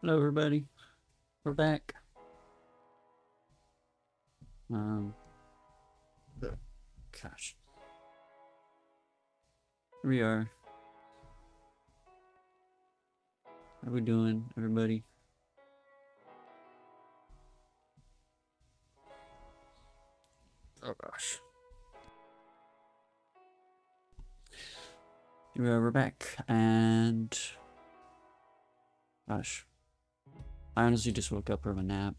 Hello, everybody. We're back. Um, Gosh, here we are. How we doing, everybody? Oh gosh, here we are. We're back, and gosh, I honestly just woke up from a nap.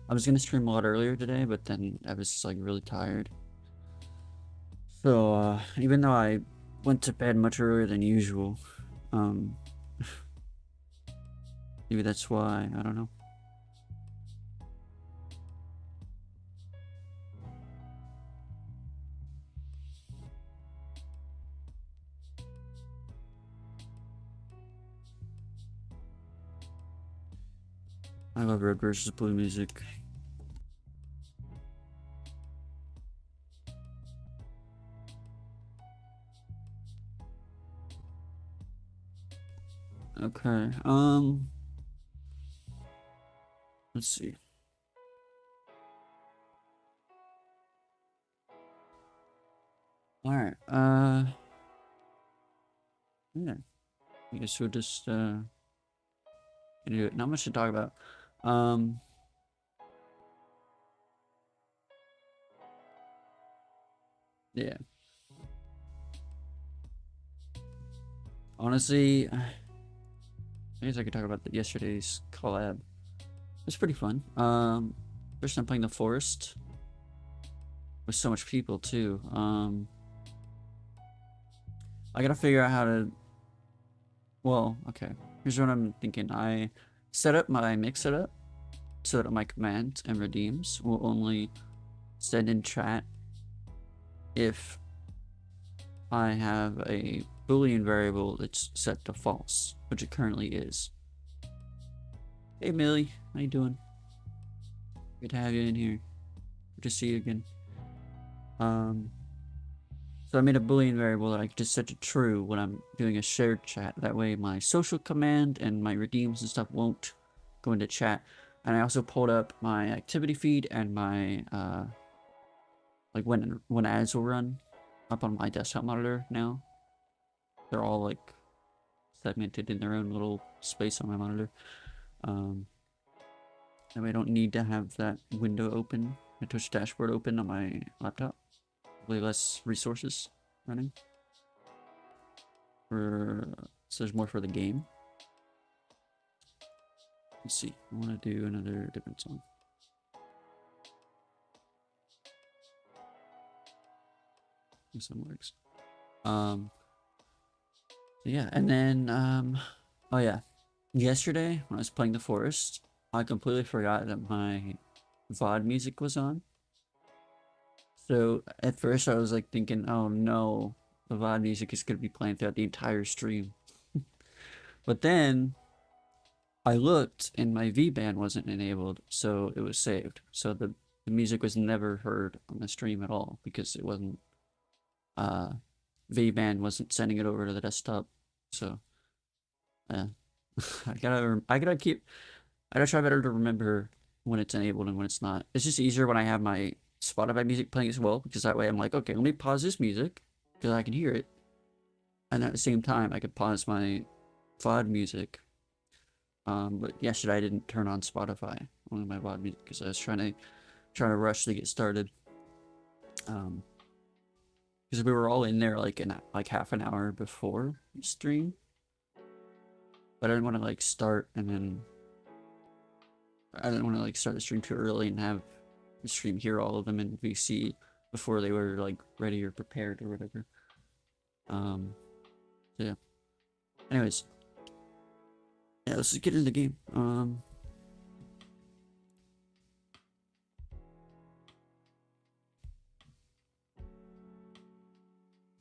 I was gonna stream a lot earlier today, but then I was just like really tired. So, even though I went to bed much earlier than usual, um, maybe that's why. I don't know. I love red versus blue music. Okay. Let's see. All right. Yeah. I guess we'll just do it. Not much to talk about. Um, yeah. Honestly, I guess I could talk about yesterday's collab. It was pretty fun. First time playing the forest with so much people too. I gotta figure out how to. Well, okay. Here's what I'm thinking. I set up my mix setup so that my commands and redeems will only send in chat if I have a Boolean variable that's set to false, which it currently is. Hey Millie, how you doing? Good to have you in here. Good to see you again. Um, so I made a Boolean variable that I could just set to true when I'm doing a shared chat. That way my social command and my redeems and stuff won't go into chat. And I also pulled up my activity feed and my like when ads will run up on my desktop monitor now. They're all like segmented in their own little space on my monitor. Um, and I don't need to have that window open, my Twitch dashboard open on my laptop. Way less resources running. So there's more for the game. Let's see. I want to do another different song. This one works. Yeah, and then oh yeah, yesterday when I was playing the forest, I completely forgot that my VOD music was on. So at first I was like thinking, oh no, the VOD music is gonna be playing throughout the entire stream. But then I looked and my VBand wasn't enabled, so it was saved. So the music was never heard on the stream at all because it wasn't uh VBand wasn't sending it over to the desktop. So yeah. I gotta try better to remember when it's enabled and when it's not. It's just easier when I have my Spotify music playing as well, because that way I'm like, okay, let me pause this music because I can hear it, and at the same time I could pause my VOD music. But yesterday I didn't turn on Spotify, only my VOD music, because I was trying to rush to get started. Um, because we were all in there like half an hour before the stream, but I didn't want to like start and then I didn't want to like start the stream too early and have the stream hear all of them in VC before they were like ready or prepared or whatever. So yeah. Anyways, yeah, let's just get into the game.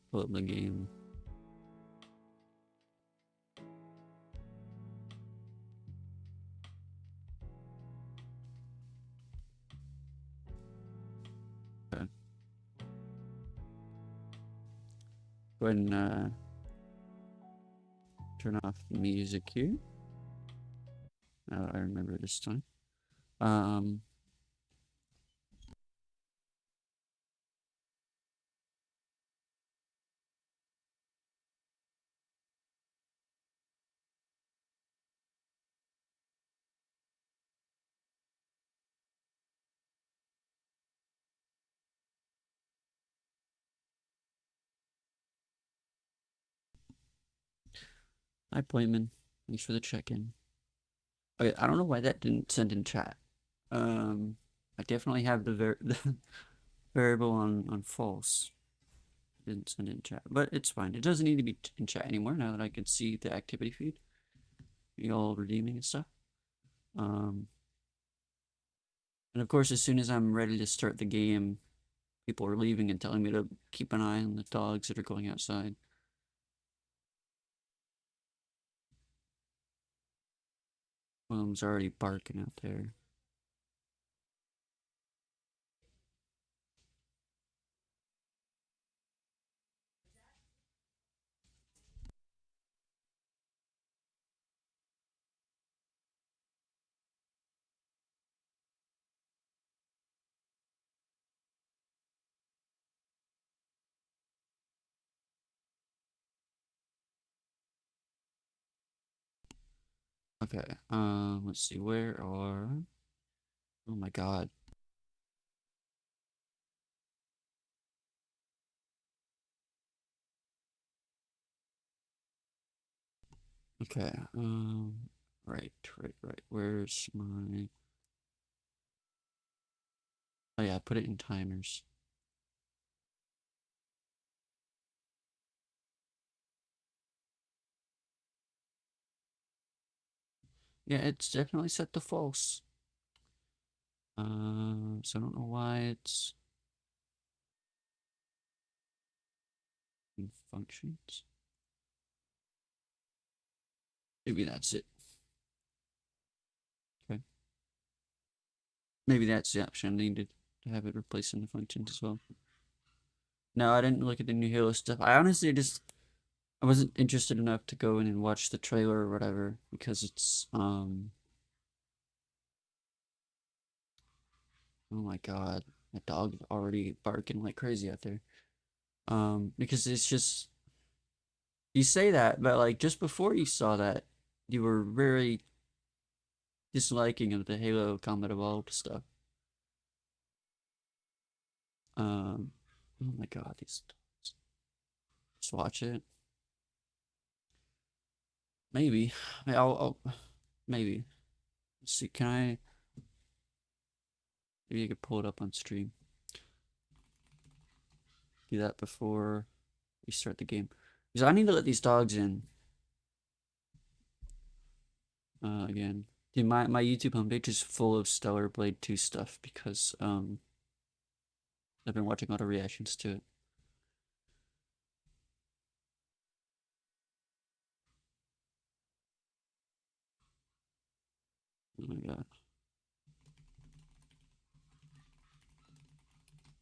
Pull up the game. Okay. Go ahead and turn off the music here. I remember this time. Um, Hi, Playman. Thanks for the check-in. Okay, I don't know why that didn't send in chat. I definitely have the variable on false. Didn't send in chat, but it's fine. It doesn't need to be in chat anymore now that I can see the activity feed. You all redeeming and stuff. Um, and of course, as soon as I'm ready to start the game, people are leaving and telling me to keep an eye on the dogs that are going outside. Willem's already barking out there. Okay, let's see, where are... Oh my god. Okay, right, right. Where's my... Oh yeah, put it in timers. Yeah, it's definitely set to false. So I don't know why it's in functions. Maybe that's it. Okay. Maybe that's the option I needed to have it replaced in the functions as well. No, I didn't look at the new Halo stuff. I honestly just I wasn't interested enough to go in and watch the trailer or whatever because it's oh my god, my dog already barking like crazy out there. Because it's just you say that, but like just before you saw that, you were very disliking of the Halo Combat Evolved stuff. Oh my god, these just watch it. Maybe. I'll maybe. Let's see, can I maybe I could pull it up on stream. Do that before we start the game. Because I need to let these dogs in. Again. Dude, my YouTube homepage is full of Stellar Blade 2 stuff because I've been watching a lot of reactions to it. Oh my god.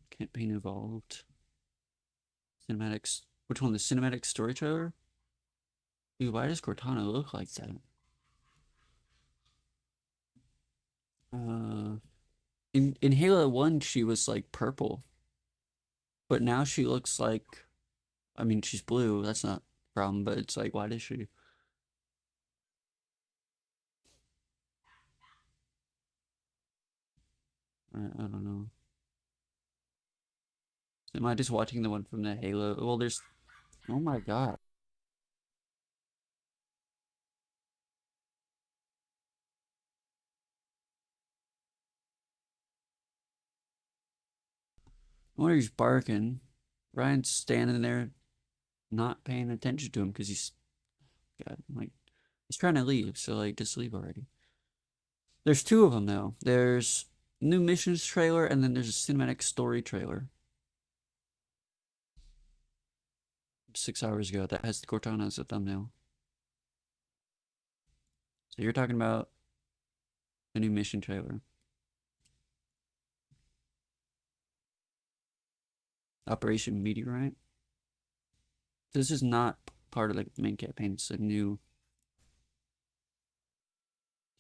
Campaign evolved. Cinematics. Which one? The cinematic story trailer? Dude, why does Cortana look like that? Uh, in Halo 1, she was like purple, but now she looks like, I mean, she's blue. That's not a problem, but it's like, why does she? I don't know. Am I just watching the one from the Halo? Well, there's, oh my god. I wonder he's barking. Ryan's standing there, not paying attention to him because he's, God, like, he's trying to leave. So like, just leave already. There's two of them though. There's new missions trailer, and then there's a cinematic story trailer. 6 hours ago that has Cortana as a thumbnail. So you're talking about the new mission trailer. Operation Meteorite. This is not part of the main campaign. It's a new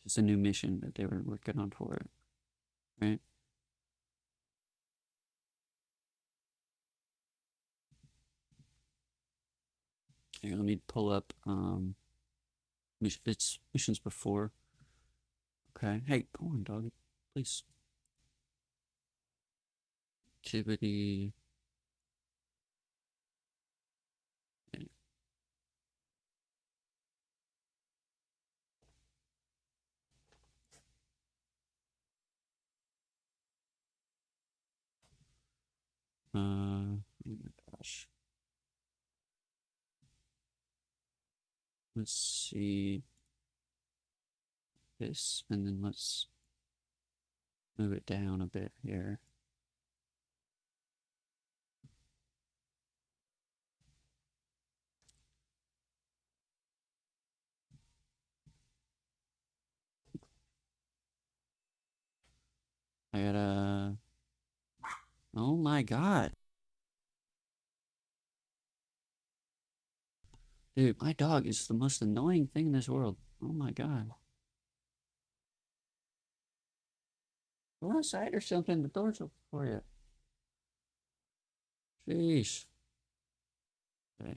Just a new mission that they were working on for it, right? Here, let me pull up its missions before. Okay. Hey, come on, dog. Please. Activity. Oh my gosh. Let's see this, and then let's move it down a bit here. I gotta. Oh my god. Dude, my dog is the most annoying thing in this world. Oh my god. Go outside or something. The door's open for you. Sheesh.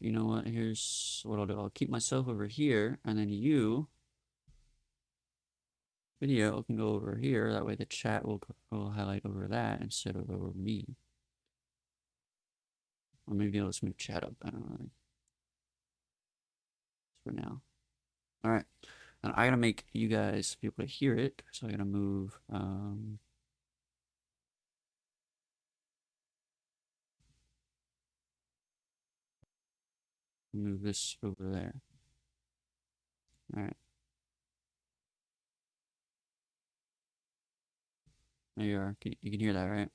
You know what? Here's what I'll do. I'll keep myself over here, and then you, video, can go over here. That way the chat will highlight over that instead of over me. Or maybe let's move chat up. I don't know. For now. All right. And I gotta make you guys be able to hear it. So I gotta move this over there. All right. There you are. You can hear that, right?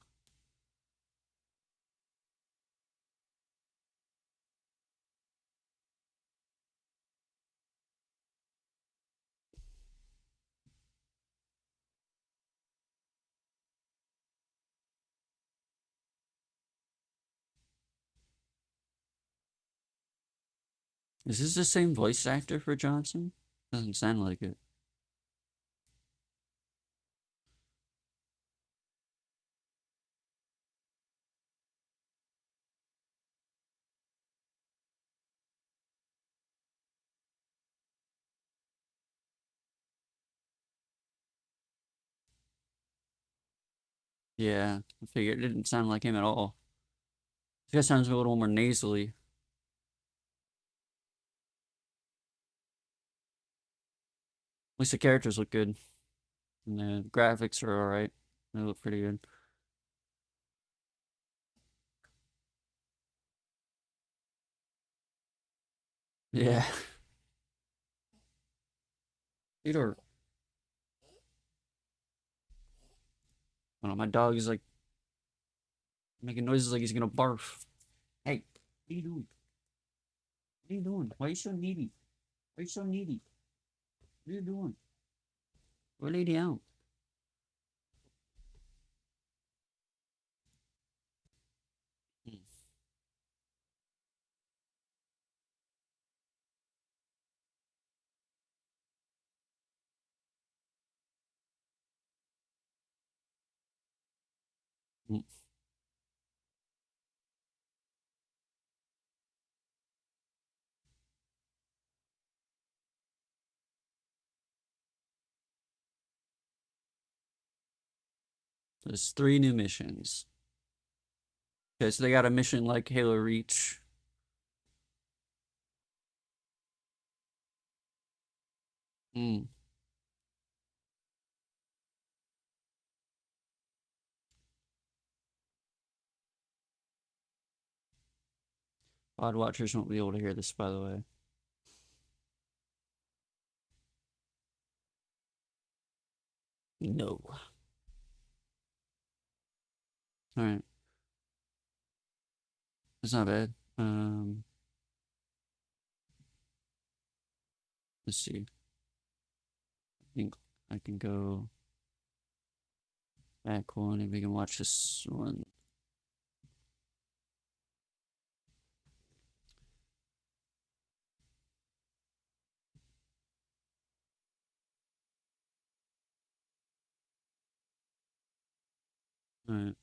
Is this the same voice actor for Johnson? Doesn't sound like it. Yeah, I figured it didn't sound like him at all. This guy sounds a little more nasally. At least the characters look good. And the graphics are alright. They look pretty good. Yeah. Theodore. I don't know, my dog is like making noises like he's gonna barf. Hey, what are you doing? What are you doing? Why are you so needy? Why are you so needy? What are you doing? Go lay down. Mm. There's 3 new missions. Okay, so they got a mission like Halo Reach. Mm. Pod watchers won't be able to hear this, by the way. No. Alright. That's not bad. Let's see. I think I can go back one and we can watch this one. Alright.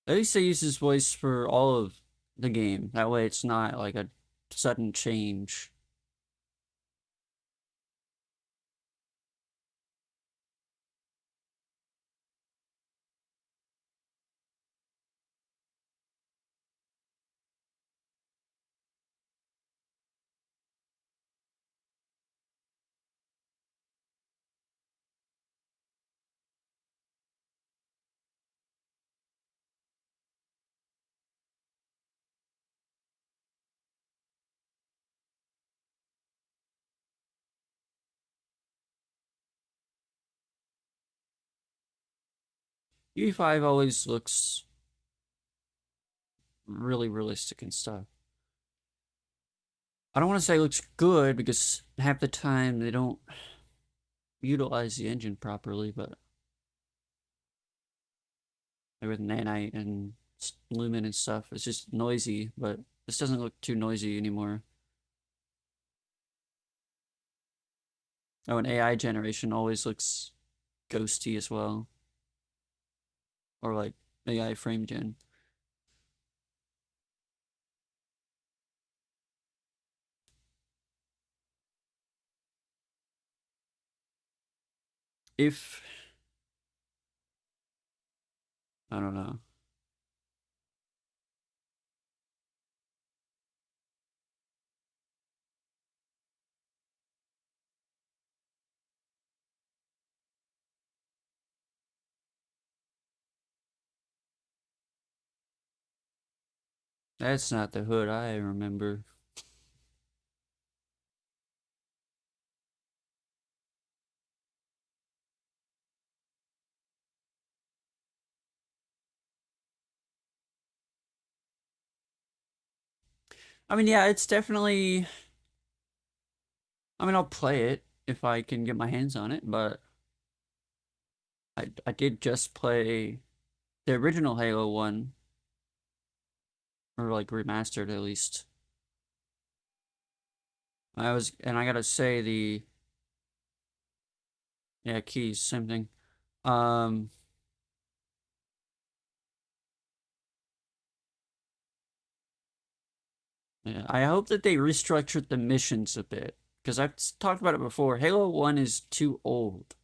At least they use his voice for all of the game. That way it's not like a sudden change. UE5 always looks really realistic and stuff. I don't want to say it looks good because half the time they don't utilize the engine properly, but like with Nanite and Lumen and stuff, it's just noisy, but this doesn't look too noisy anymore. Oh, and AI generation always looks ghosty as well. Or like AI frame gen. If I don't know. That's not the hood I remember. I mean, yeah, it's definitely. I mean, I'll play it if I can get my hands on it, but I did just play the original Halo one, or like remastered at least. And I gotta say yeah, keys, same thing. Um, yeah, I hope that they restructured the missions a bit because I've talked about it before. Halo 1 is too old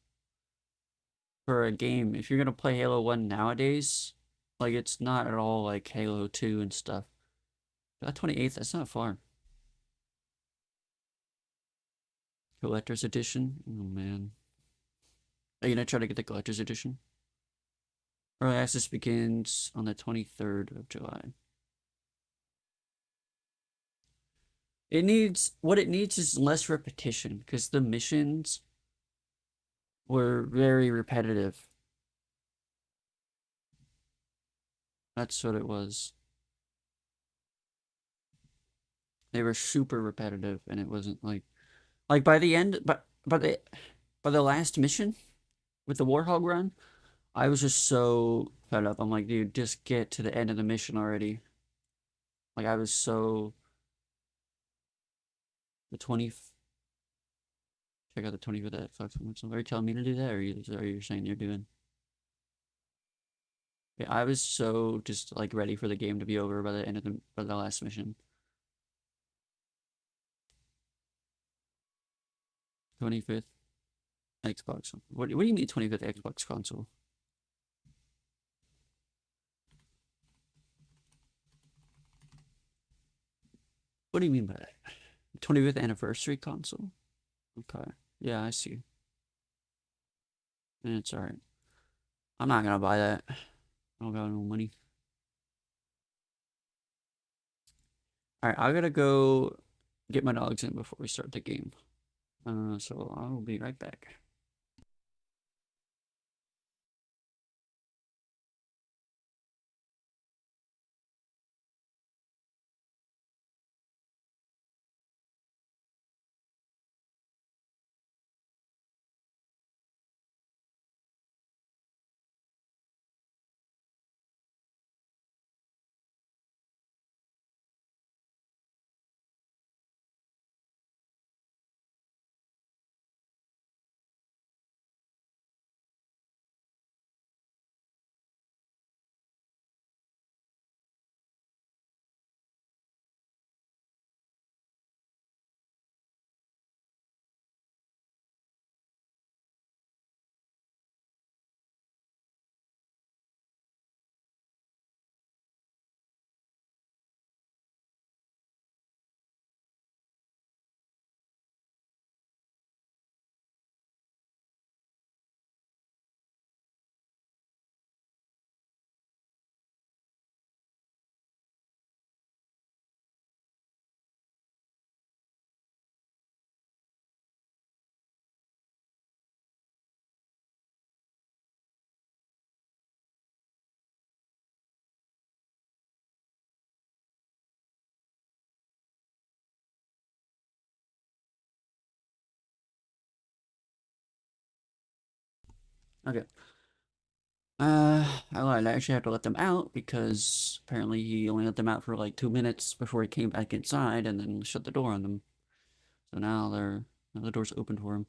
for a game. If you're gonna play Halo 1 nowadays, like it's not at all like Halo 2 and stuff. That 28th, that's not far. Collector's edition. Oh man. Are you gonna try to get the collector's edition? Early access begins on the 23rd of July. What it needs is less repetition because the missions were very repetitive. That's what it was. They were super repetitive and it wasn't like by the end by the last mission with the Warthog run, I was just so fed up. I'm like, dude, just get to the end of the mission already. Like I was so the 20 check out the 25th Xbox One. Are you telling me to do that or are you saying you're doing? Yeah, I was so just like ready for the game to be over by the end of the last mission. 25th Xbox. What do you mean 25th Xbox console? What do you mean by that? 25th anniversary console? Okay. Yeah, I see. And it's alright. I'm not gonna buy that. I don't got no money. Alright, I gotta go get my dogs in before we start the game. So I'll be right back. Okay. I lied. I actually had to let them out because apparently he only let them out for like 2 minutes before he came back inside and then shut the door on them. So now the door's open for him.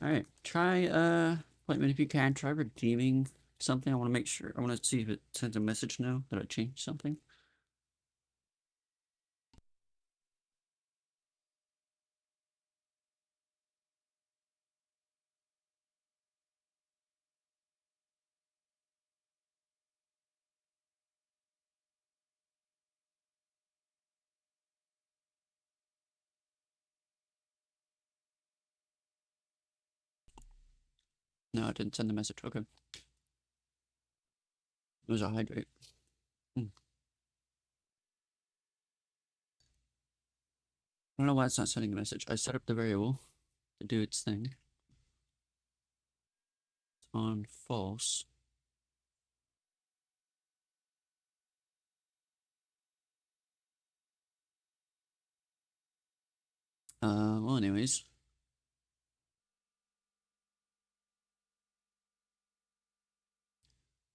All right, try appointment if you can. Try redeeming something. I want to make sure. I want to see if it sends a message now that I changed something. No, it didn't send the message. Okay, it was a hydrate. Hmm. I don't know why it's not sending a message. I set up the variable to do its thing. It's on false. Well, anyways,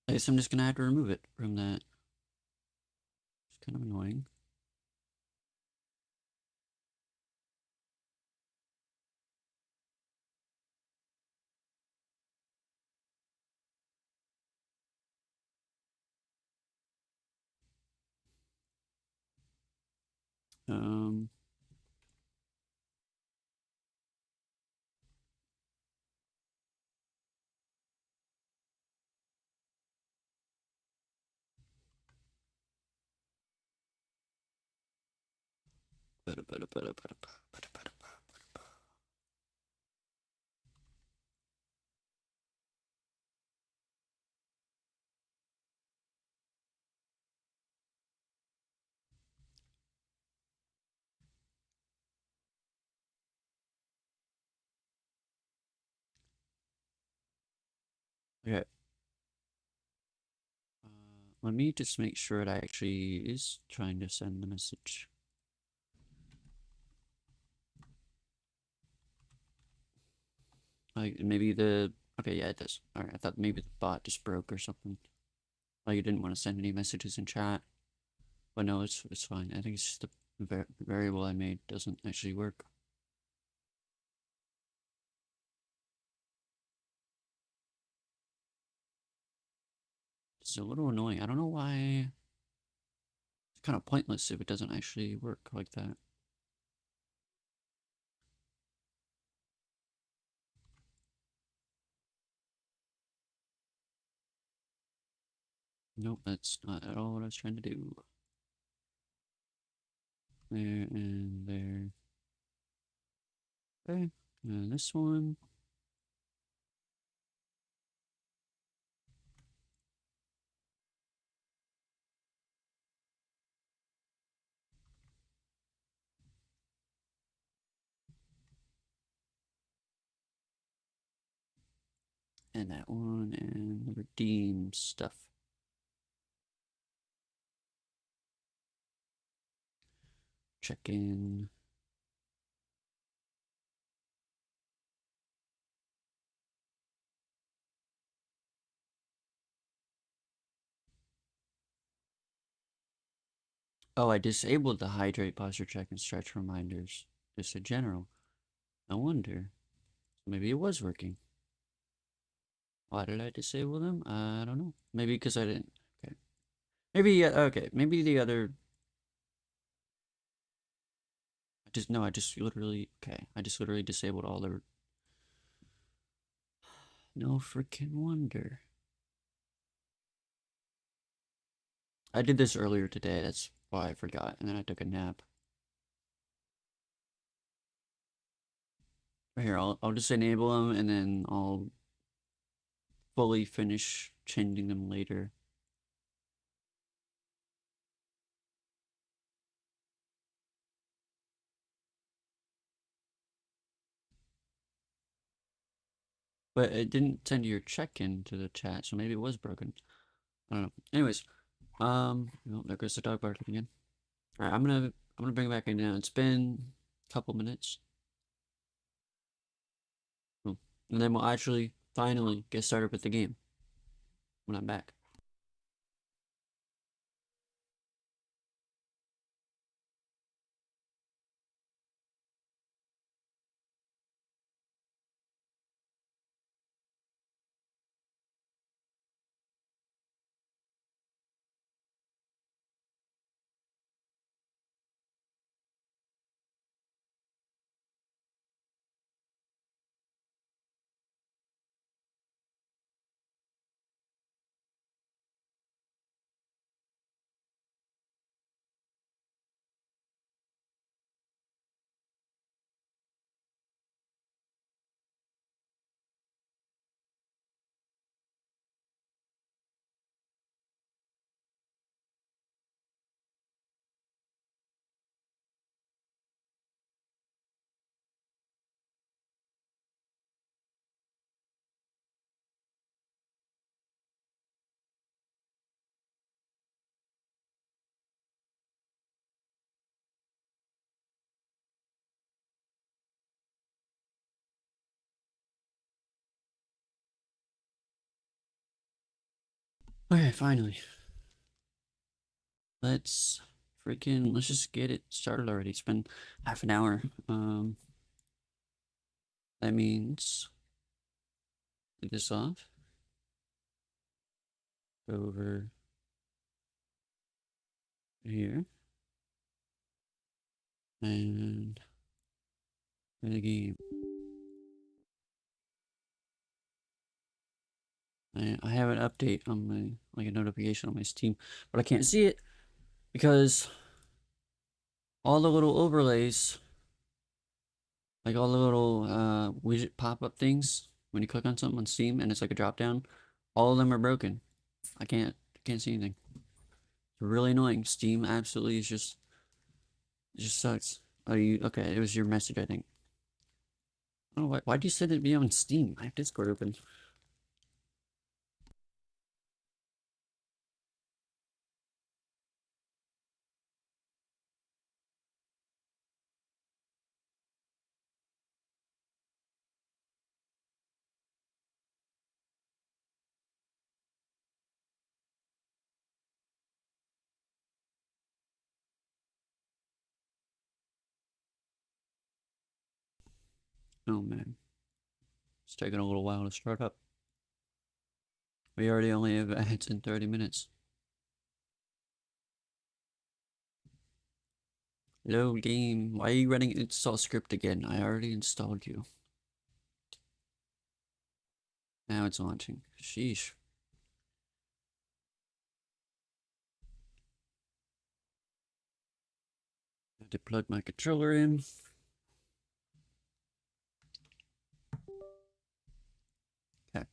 I guess I'm just gonna have to remove it from that. It's kind of annoying. Um, okay. Let me just make sure it actually is trying to send the message. Like maybe the okay, yeah, it does. All right, I thought maybe the bot just broke or something. Like you didn't want to send any messages in chat, but no, it's fine. I think it's just the variable I made doesn't actually work. It's a little annoying. I don't know why. It's kind of pointless if it doesn't actually work like that. Nope, that's not at all what I was trying to do. There and there. Okay, and this one. And that one, and the redeem stuff. Check in. Oh, I disabled the hydrate, posture check, and stretch reminders. Just in general. No wonder. Maybe it was working. Why did I disable them? I don't know. Maybe because I didn't. Okay. Maybe, okay. Maybe the other. No, I just literally. Okay. I just literally disabled all the. No freaking wonder. I did this earlier today. That's why I forgot. And then I took a nap. Right here, I'll just enable them and then I'll fully finish changing them later. But it didn't send your check-in to the chat, so maybe it was broken. I don't know. Anyways, well, there goes the dog barking again. All right, I'm gonna bring it back in now. It's been a couple minutes. Oh, and then we'll actually finally get started with the game when I'm back. Okay, finally. Let's let's just get it started already. It's been half an hour. That means take this off. Go over here and play the game. I have an update on my like a notification on my Steam, but I can't see it because all the little overlays, like all the little widget pop-up things when you click on something on Steam and it's like a drop down, all of them are broken. I can't see anything. It's really annoying. Steam absolutely is just it just sucks. Oh, you okay? It was your message, I think. Oh, why'd you send it me on Steam? I have Discord open. Oh man, it's taking a little while to start up. We already only have ads in 30 minutes. Hello game, why are you running install script again? I already installed you. Now it's launching. Sheesh. I have to plug my controller in. Okay.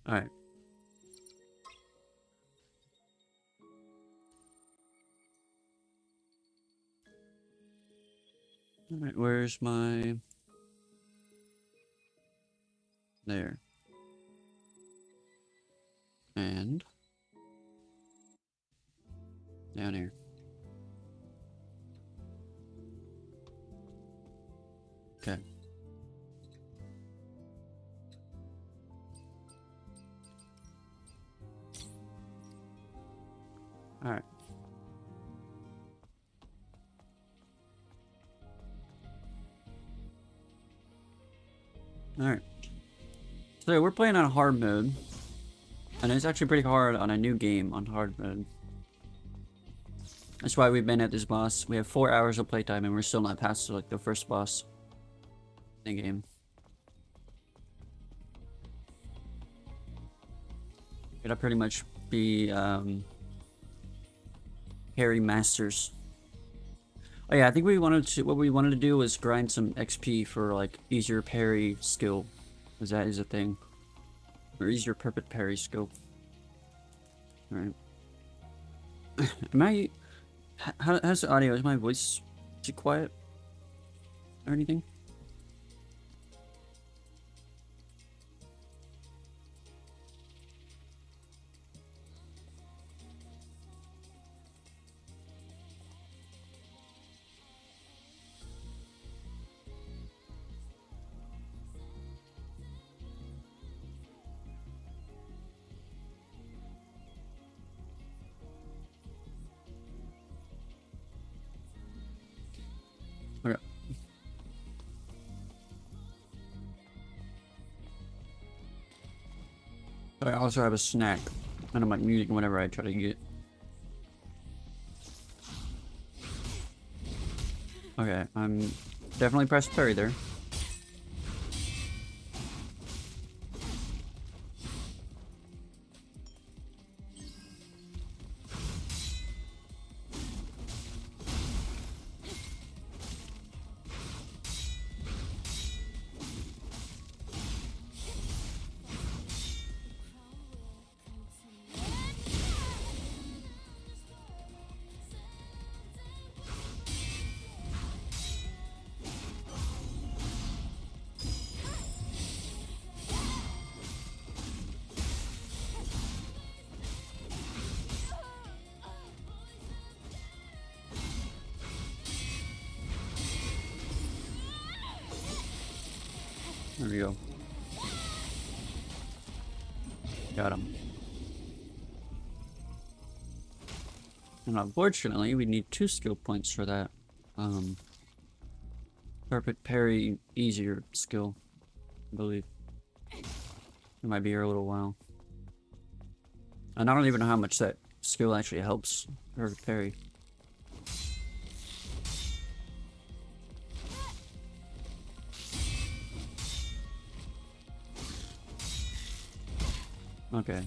Alright. Alright, where's my... There. And... down here. Okay. Alright. Alright. So we're playing on hard mode. And it's actually pretty hard on a new game on hard mode. That's why we've been at this boss. We have 4 hours of playtime and we're still not past like the first boss in the game. It'll pretty much be parry masters. Oh yeah, I think what we wanted to do was grind some XP for like easier parry skill, because that is a thing. Or easier perfect parry skill. Alright. Am I... how's the audio? Is my voice too quiet? Or anything? Okay. I also have a snack. And I'm like muting whenever I try to eat it. Okay, I'm definitely pressed parry there. There we go. Got him. And unfortunately, we need 2 skill points for that. Perfect parry easier skill, I believe. It might be here a little while. And I don't even know how much that skill actually helps perfect parry. Okay.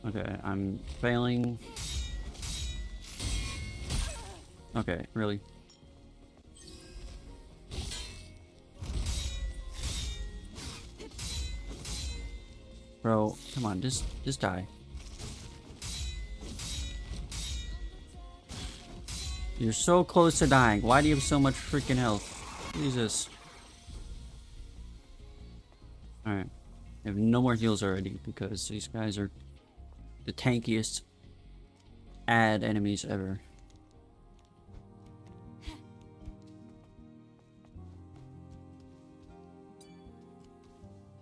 Okay, I'm failing. Okay, really? Bro, come on, just die. You're so close to dying. Why do you have so much freaking health? Jesus. Alright. I have no more heals already because these guys are the tankiest ad enemies ever.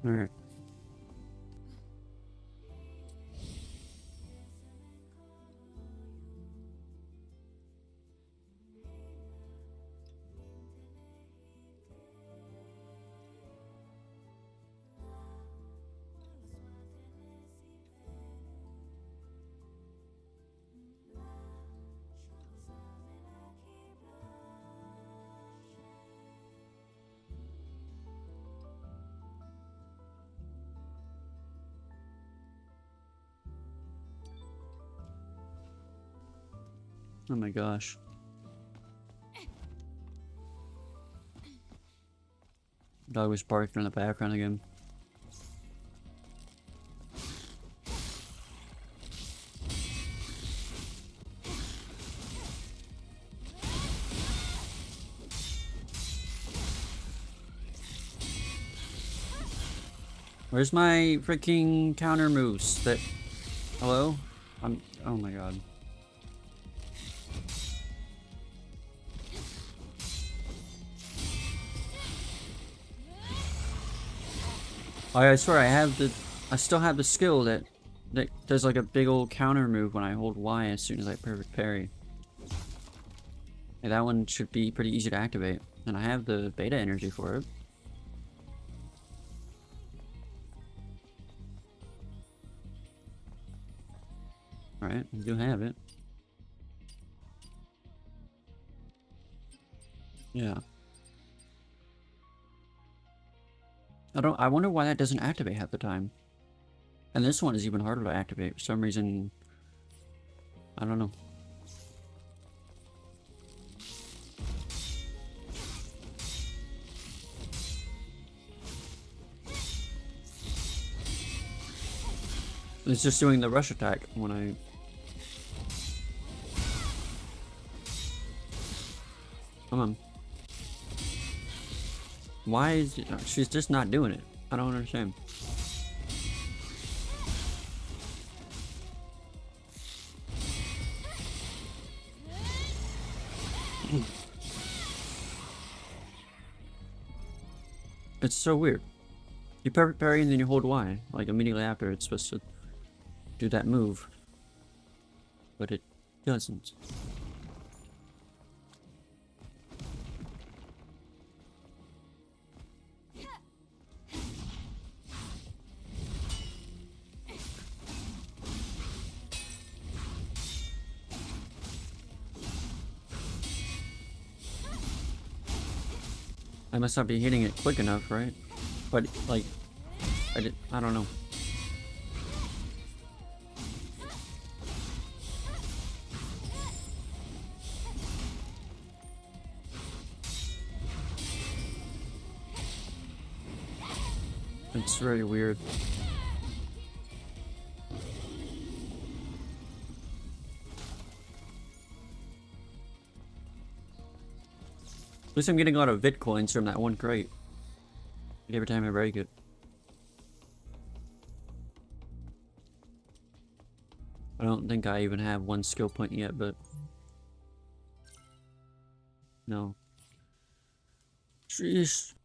Alright. Oh my gosh. Dog was barking in the background again. Where's my freaking counter moves that... Hello? Oh my god. I swear I still have the skill that does like a big old counter move when I hold Y as soon as I perfect parry. Yeah, that one should be pretty easy to activate, and I have the beta energy for it. Alright, I do have it. Yeah. I wonder why that doesn't activate half the time. And this one is even harder to activate for some reason. I don't know. It's just doing the rush attack when I... Come on. Why is it... She's just not doing it. I don't understand. It's so weird. You perfect parry and then you hold Y. Like immediately after it's supposed to do that move. But it doesn't. I must not be hitting it quick enough, right? But like, I don't know. It's very weird. At least I'm getting a lot of Bitcoins from that one crate. Like every time I break it. I don't think I even have one skill point yet, but... No. Jeez.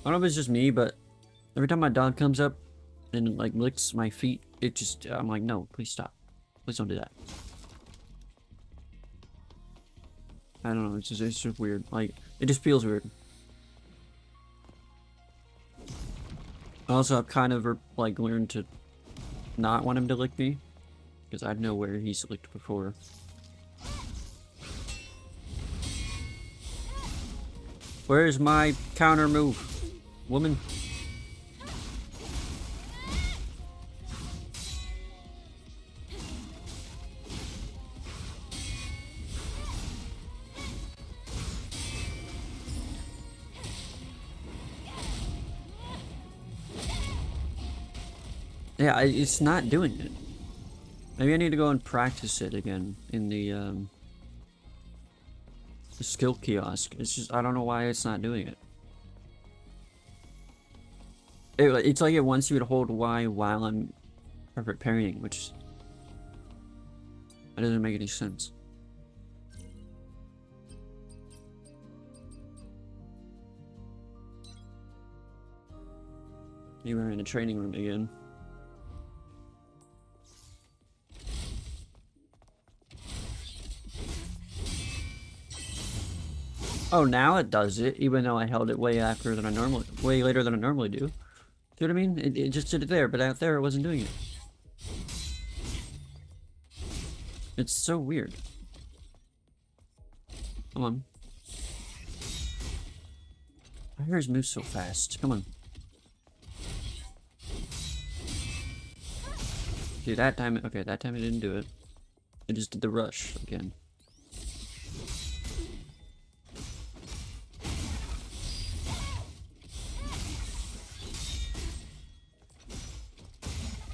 I don't know if it's just me, but every time my dog comes up and like licks my feet, it just, I'm like, no, please stop. Please don't do that. I don't know, it's just weird. Like, it just feels weird. Also, I've kind of like learned to not want him to lick me, because I know where he's licked before. Where's my counter move? Woman. Yeah, it's not doing it. Maybe I need to go and practice it again in the skill kiosk. It's just, I don't know why it's not doing it. It's like it wants you to hold Y while I'm perfect parrying, which that doesn't make any sense. You were in the training room again. Oh, now it does it, even though I held it way later than I normally do. See what I mean? It just did it there, but out there it wasn't doing it. It's so weird. Come on. Why hers move so fast? Come on. See, that time, okay, that time it didn't do it. I just did the rush again.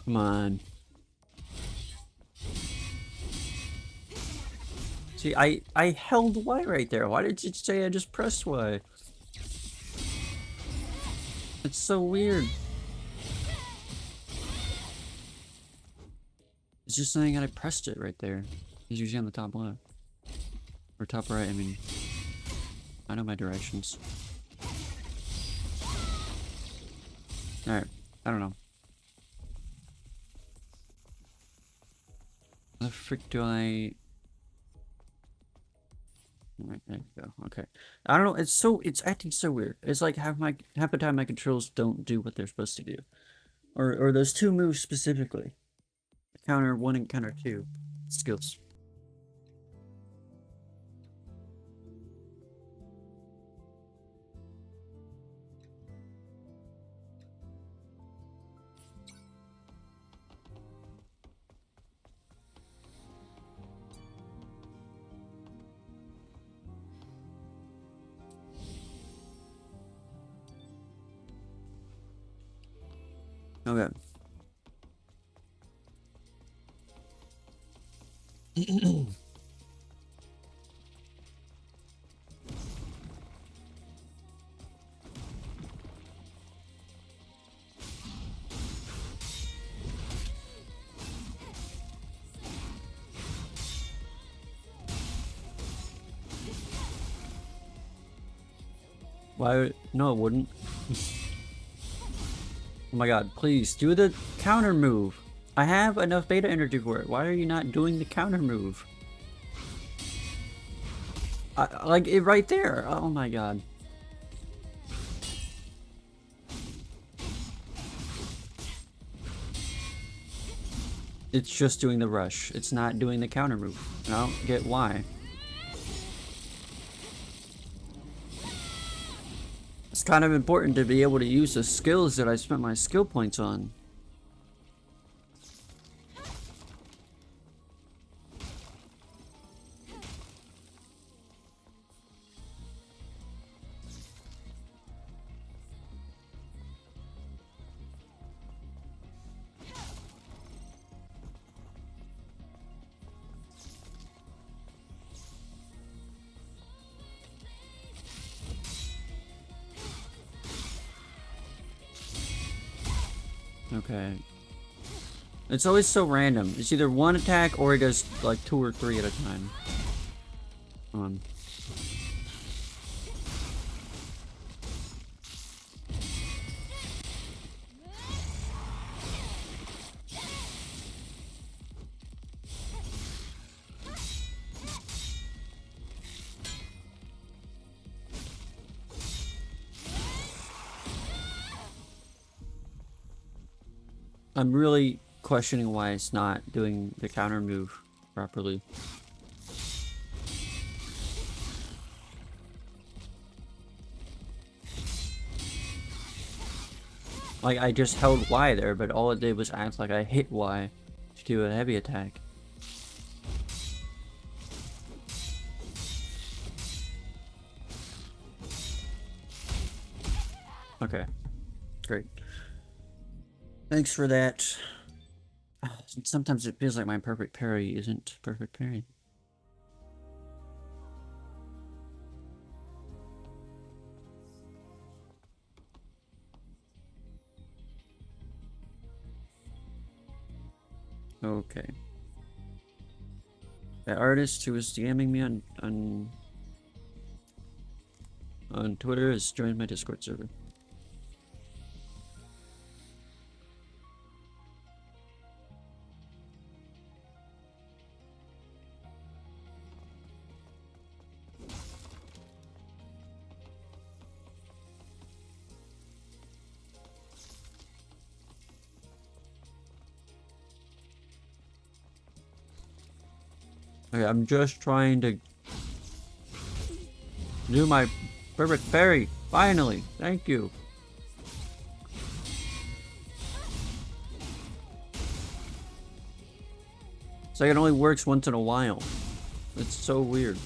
Come on. See, I held Y right there. Why did you say I just pressed Y? It's so weird. It's just saying that I pressed it right there. It's usually on the top left. Or top right, I mean. I know my directions. Alright, I don't know. How the frick do I... Right, there you go. Okay. I don't know, it's acting so weird. It's like half the time my controls don't do what they're supposed to do. Or those two moves specifically. Counter 1 and counter 2 skills. Okay. Why? No, it wouldn't. Oh my god, please do the counter move. I have enough beta energy for it. Why are you not doing the counter move? Like it right there. Oh my god. It's just doing the rush. It's not doing the counter move. I don't get why. It's kind of important to be able to use the skills that I spent my skill points on. Okay. It's always so random. It's either one attack or it does like 2 or 3 at a time. Come on. I'm really questioning why it's not doing the counter move properly. Like, I just held Y there, but all it did was act like I hit Y to do a heavy attack. Okay. Great. Thanks for that. Sometimes it feels like my perfect parry isn't perfect parry. Okay. That artist who was DMing me on Twitter has joined my Discord server. Okay, I'm just trying to do my perfect parry. Finally, thank you. It's like it only works once in a while. It's so weird.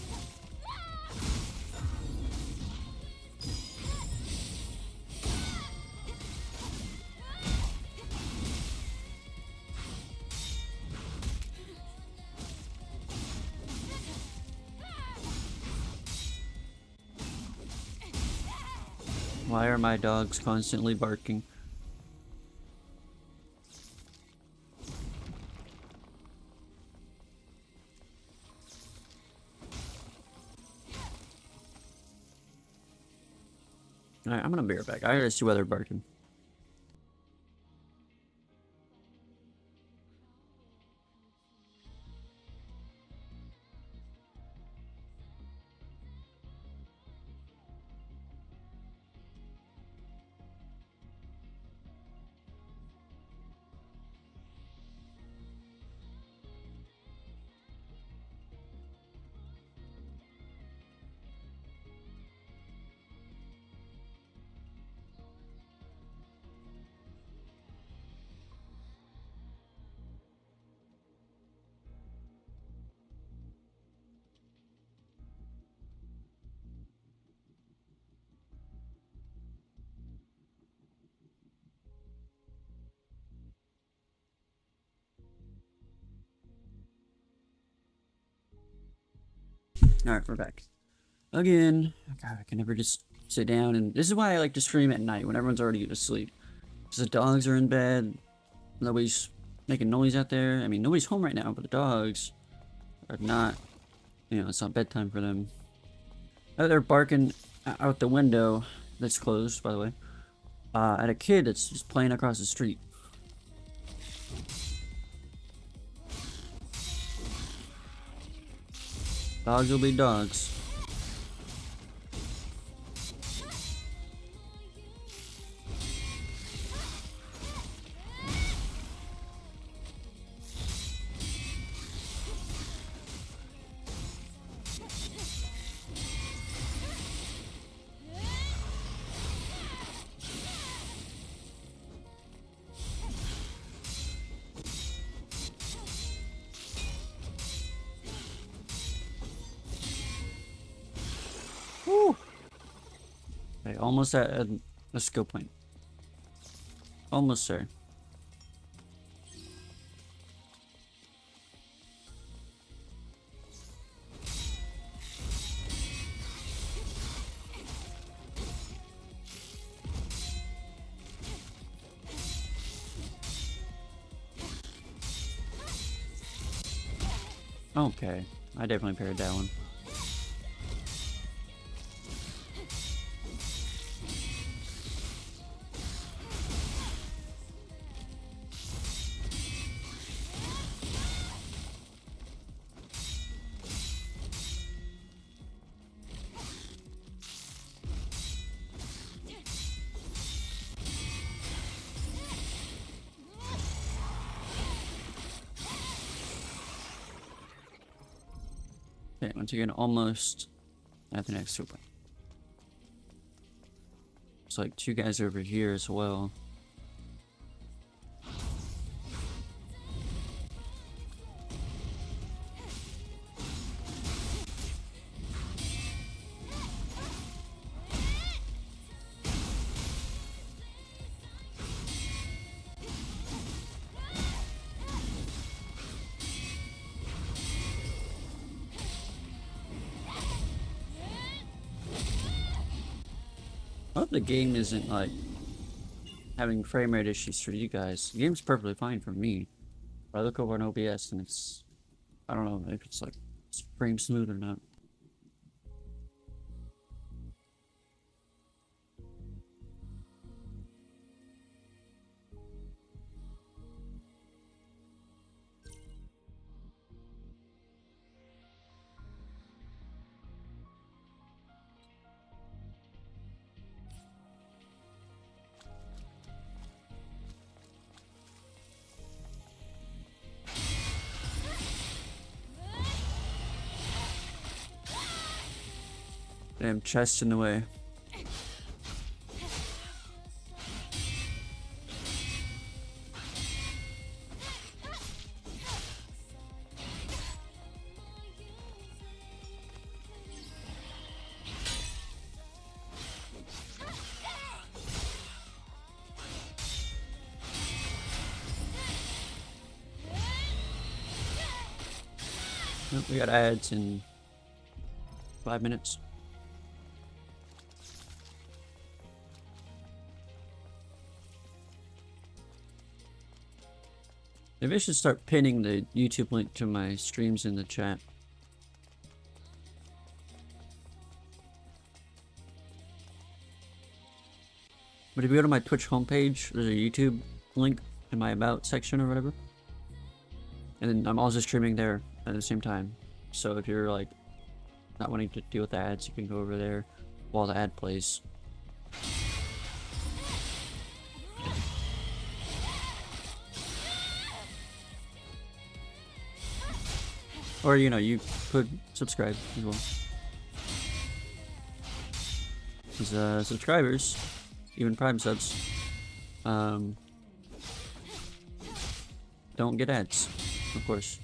Why are my dogs constantly barking? Alright, I'm gonna be right back. I gotta see why they're barking. Alright, we're back. Again. God, I can never just sit down, and this is why I like to stream at night when everyone's already asleep. Because the dogs are in bed, nobody's making noise out there. I mean, nobody's home right now, but the dogs are not, you know, it's not bedtime for them. They're barking out the window that's closed, by the way, at a kid that's just playing across the street. Dogs will be dogs. Woo! Okay, almost at a skill point. Almost there. Okay, I definitely parried that one. Okay, once again, almost at the next super. There's like two guys over here as well. I hope the game isn't like having frame rate issues for you guys. The game's perfectly fine for me. But I look over on OBS and it's, I don't know if it's like frame smooth or not. Damn chest in the way. Nope, we got ads in 5 minutes. Maybe I should start pinning the YouTube link to my streams in the chat. But if you go to my Twitch homepage, there's a YouTube link in my About section or whatever. And then I'm also streaming there at the same time. So if you're like not wanting to deal with the ads, you can go over there while the ad plays. Or, you know, you could subscribe as well. Because subscribers, even Prime subs, don't get ads, of course.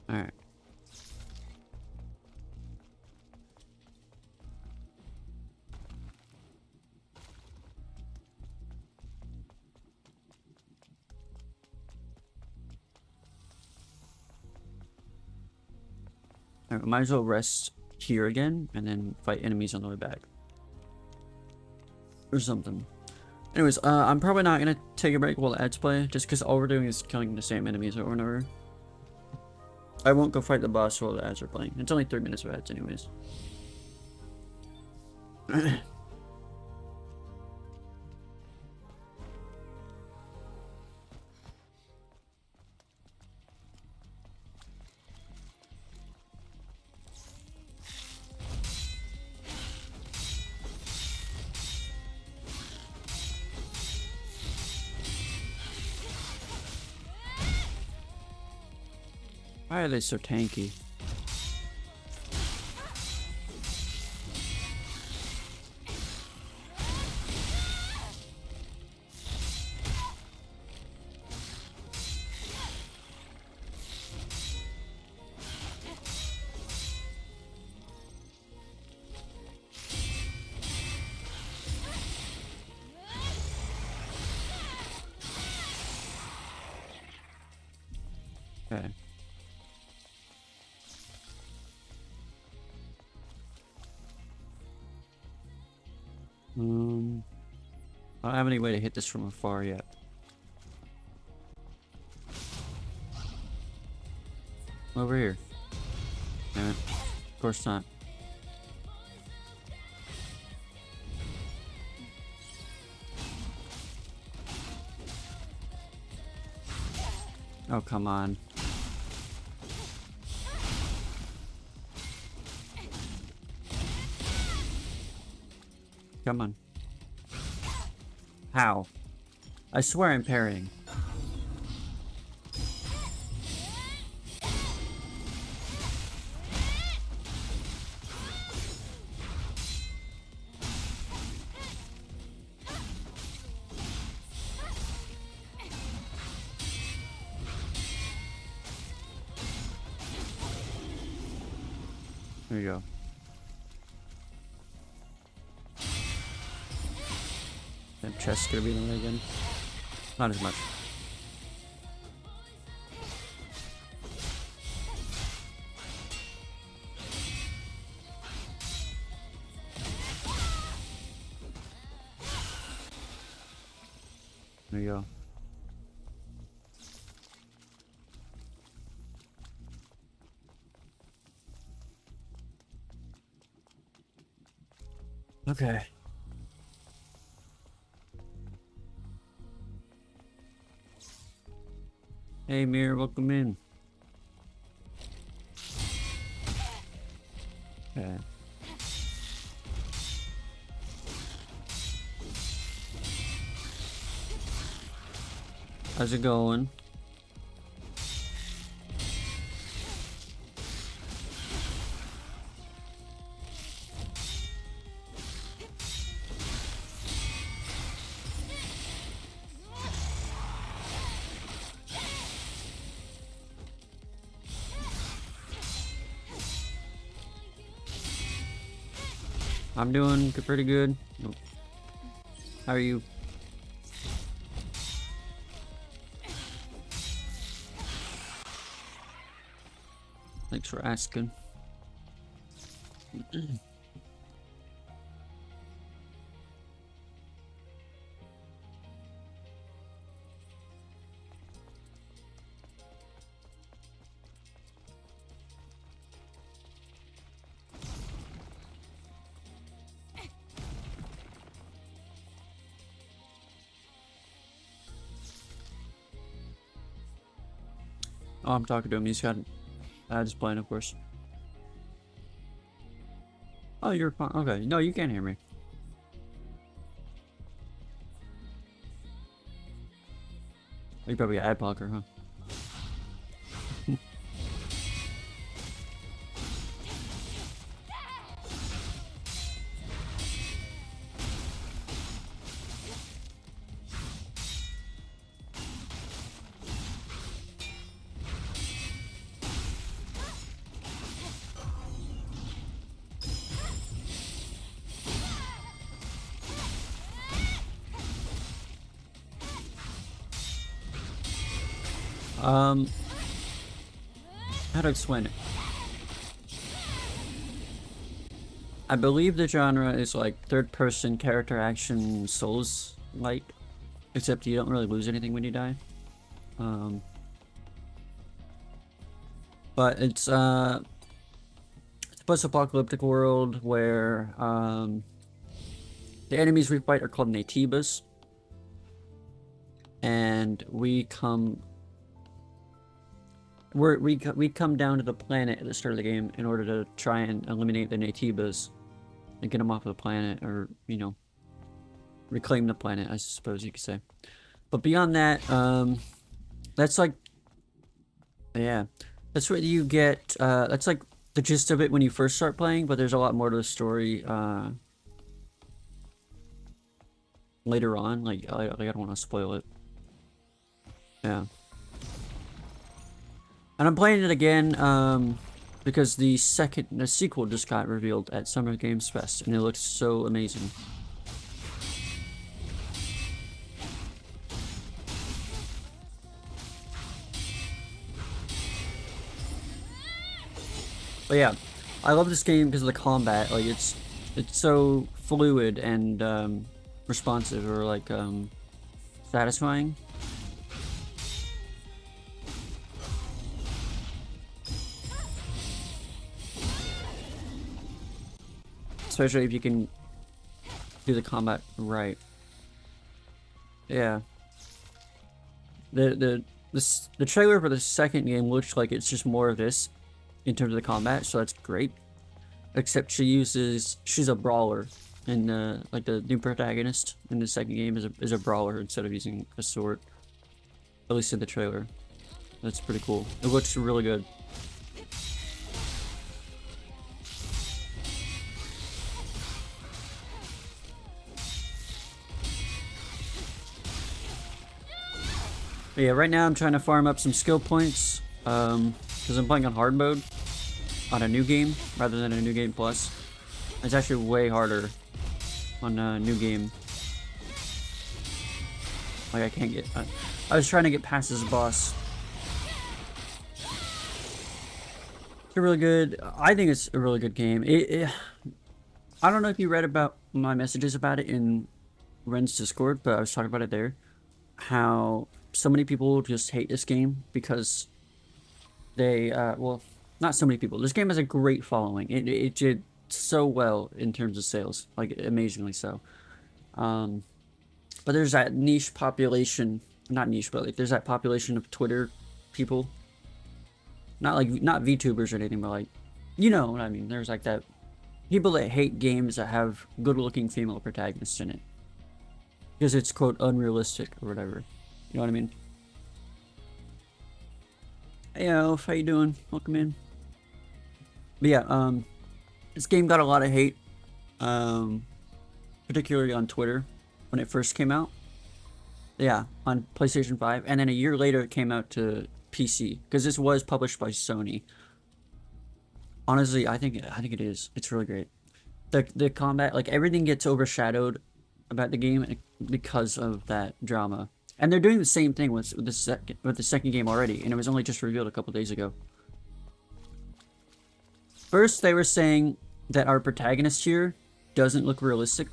Alright. Alright, might as well rest here again and then fight enemies on the way back. Or something. Anyways, I'm probably not gonna take a break while the ads play, just because all we're doing is killing the same enemies over and over. I won't go fight the boss while the ads are playing. It's only 3 minutes of ads anyways. Why are they so tanky? Okay. I don't have any way to hit this from afar yet. Over here. Damn it. Of course not. Oh, come on. Come on. How? I swear I'm parrying. There you go. That chest's gonna be in the way again. Not as much. There you go. Okay. Hey, Mir, welcome in. Okay. How's it going? I'm doing pretty good. How are you? Thanks for asking. Oh, I'm talking to him. He's got ads playing, of course. Oh, you're fine. Okay. No, you can't hear me. You probably got ad blocker, huh? How to explain it? I believe the genre is like third-person character action Souls-like, except you don't really lose anything when you die. But it's a post-apocalyptic world where the enemies we fight are called Naytibas, and we come down to the planet at the start of the game in order to try and eliminate the Naytibas and get them off of the planet, or you know, reclaim the planet, I suppose you could say. But beyond that, that's like, yeah, that's what you get. That's like the gist of it when you first start playing, but there's a lot more to the story later on. Like I don't want to spoil it. Yeah. And I'm playing it again because the sequel just got revealed at Summer Games Fest, and it looks so amazing. But yeah, I love this game because of the combat. Like it's so fluid and responsive, or like satisfying. Especially if you can do the combat right. Yeah. The trailer for the second game looks like it's just more of this in terms of the combat, so that's great. Except she's a brawler, and like the new protagonist in the second game is a brawler instead of using a sword. At least in the trailer. That's pretty cool. It looks really good. But yeah, right now I'm trying to farm up some skill points, because I'm playing on hard mode on a new game rather than a new game plus. It's actually way harder on a new game. Like I can't get. I was trying to get past this boss. It's a really good. I think it's a really good game. I don't know if you read about my messages about it in Ren's Discord, but I was talking about it there. How so many people just hate this game because they well, not so many people. This game has a great following. It did so well in terms of sales, like amazingly so. But there's that niche population, not niche, but like there's that population of Twitter people. Not VTubers or anything, but like, you know what I mean. There's like that people that hate games that have good-looking female protagonists in it, because it's quote unrealistic or whatever. You know what I mean? Hey Elf, how you doing? Welcome in. But yeah, this game got a lot of hate, particularly on Twitter when it first came out. Yeah, on PlayStation 5, and then a year later it came out to PC because this was published by Sony. Honestly, I think it is. It's really great. The combat, like everything gets overshadowed about the game because of that drama. And they're doing the same thing with the second game already, and it was only just revealed a couple days ago. First, they were saying that our protagonist here doesn't look realistic.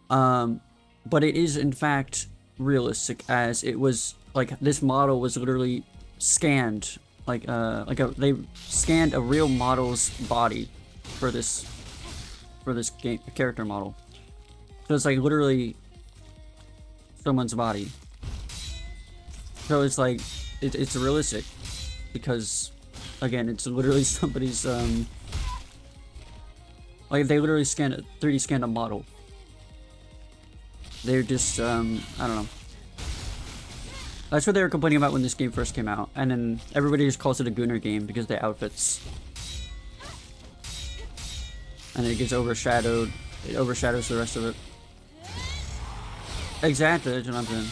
But it is in fact realistic, as it was like this model was literally scanned, they scanned a real model's body for this game character model. So it's like literally someone's body. So it's like it's realistic because again it's literally somebody's like they literally 3D scanned a model. They're just I don't know. That's what they were complaining about when this game first came out, and then everybody just calls it a Gunnar game because of the outfits. And it gets overshadowed. It overshadows the rest of it. Exactly, that's what I'm saying.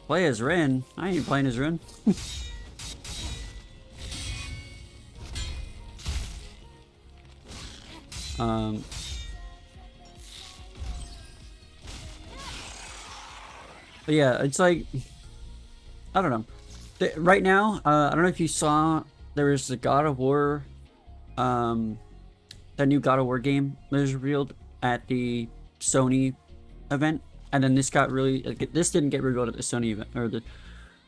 Play as Rin? I ain't playing as Rin. But yeah, it's like, I don't know. Right now, I don't know if you saw, there was the God of War, that new God of War game that was revealed at the Sony event, and then this got this didn't get revealed at the Sony event, or the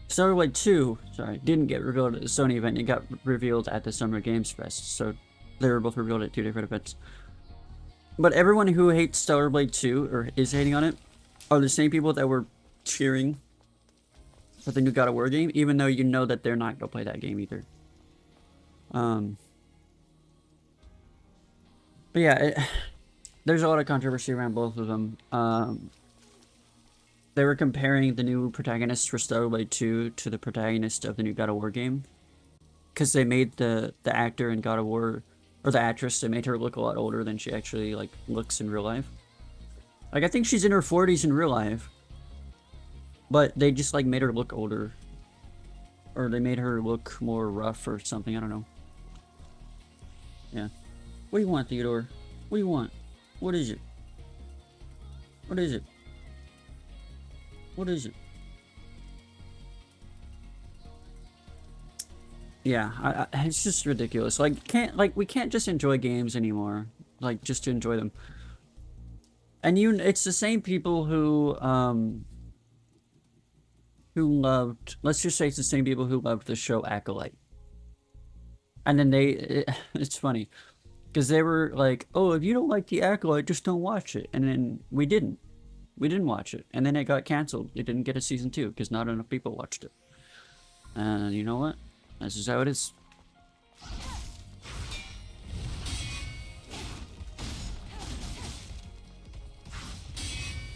Star Blade 2, sorry, didn't get revealed at the Sony event, it got revealed at the Summer Games Fest, so they were both revealed at 2 different events. But everyone who hates Stellar Blade 2, or is hating on it, are the same people that were cheering for the new God of War game, even though you know that they're not gonna play that game either. But yeah, there's a lot of controversy around both of them. They were comparing the new protagonist for Stellar Blade 2 to the protagonist of the new God of War game, because they made the actor in God of War, or the actress, they made her look a lot older than she actually like looks in real life. Like I think she's in her 40s in real life, but they just like made her look older, or they made her look more rough or something. I don't know. Yeah. What do you want, Theodore? What do you want? What is it? What is it? What is it? Yeah, it's just ridiculous. Like, we can't just enjoy games anymore, like just to enjoy them. And it's the same people who loved, let's just say it's the same people who loved the show Acolyte. And then it's funny, because they were like, oh, if you don't like the Acolyte, just don't watch it. And then we didn't watch it. And then it got canceled. It didn't get a season 2, because not enough people watched it. And you know what? This is how it is.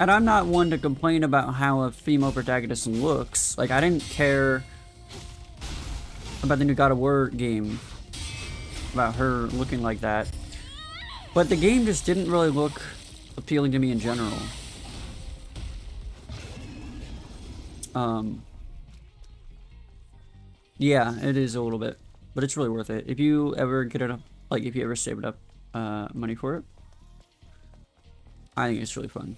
And I'm not one to complain about how a female protagonist looks. Like, I didn't care about the new God of War game, about her looking like that. But the game just didn't really look appealing to me in general. Yeah, it is a little bit, but it's really worth it. If you ever get it up, like if you ever save it up money for it, I think it's really fun.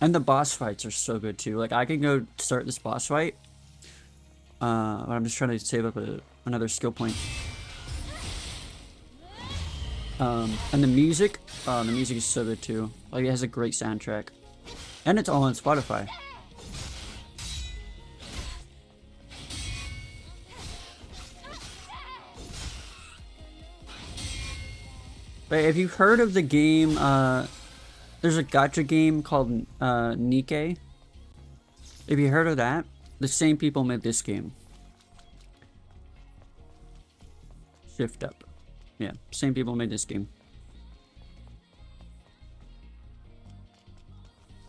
And the boss fights are so good too. Like I can go start this boss fight, but I'm just trying to save up another skill point. And the music is so good too. Like it has a great soundtrack, and it's all on Spotify. But if you've heard of the game, there's a gacha game called Nikke. If you heard of that, the same people made this game. Shift up. Yeah, same people made this game.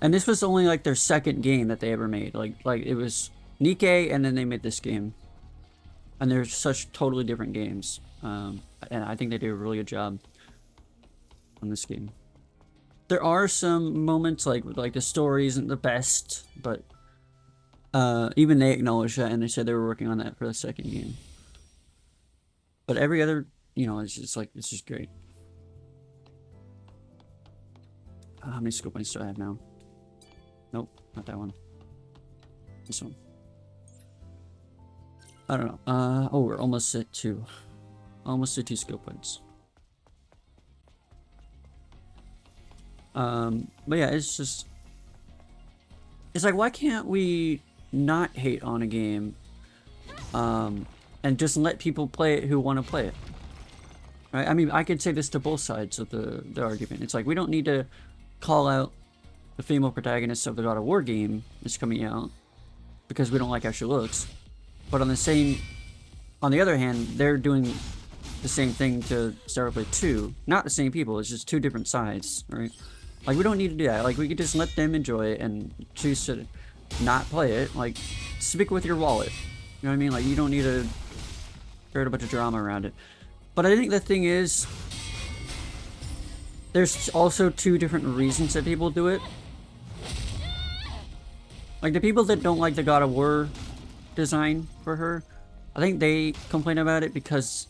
And this was only like their second game that they ever made. Like it was Nikke, and then they made this game. And they're such totally different games. And I think they did a really good job on this game. There are some moments like the story isn't the best, but even they acknowledged that, and they said they were working on that for the second game. But every other, you know, it's just great. How many skill points do I have now? Nope, not that one. This one. I don't know. Oh, we're almost at 2. Almost at 2 skill points. But yeah, it's just... It's like, why can't we not hate on a game, and just let people play it who want to play it? Right? I mean, I could say this to both sides of the argument. It's like, we don't need to call out the female protagonist of the God of War game that's coming out because we don't like how she looks. But on the other hand, they're doing the same thing to Stellar Blade 2. Not the same people, it's just 2 different sides, right? Like, we don't need to do that. Like, we could just let them enjoy it and choose to not play it. Like, speak with your wallet. You know what I mean? Like, you don't need to create a bunch of drama around it. But I think the thing is, there's also 2 different reasons that people do it. Like, the people that don't like the God of War design for her, I think they complain about it because,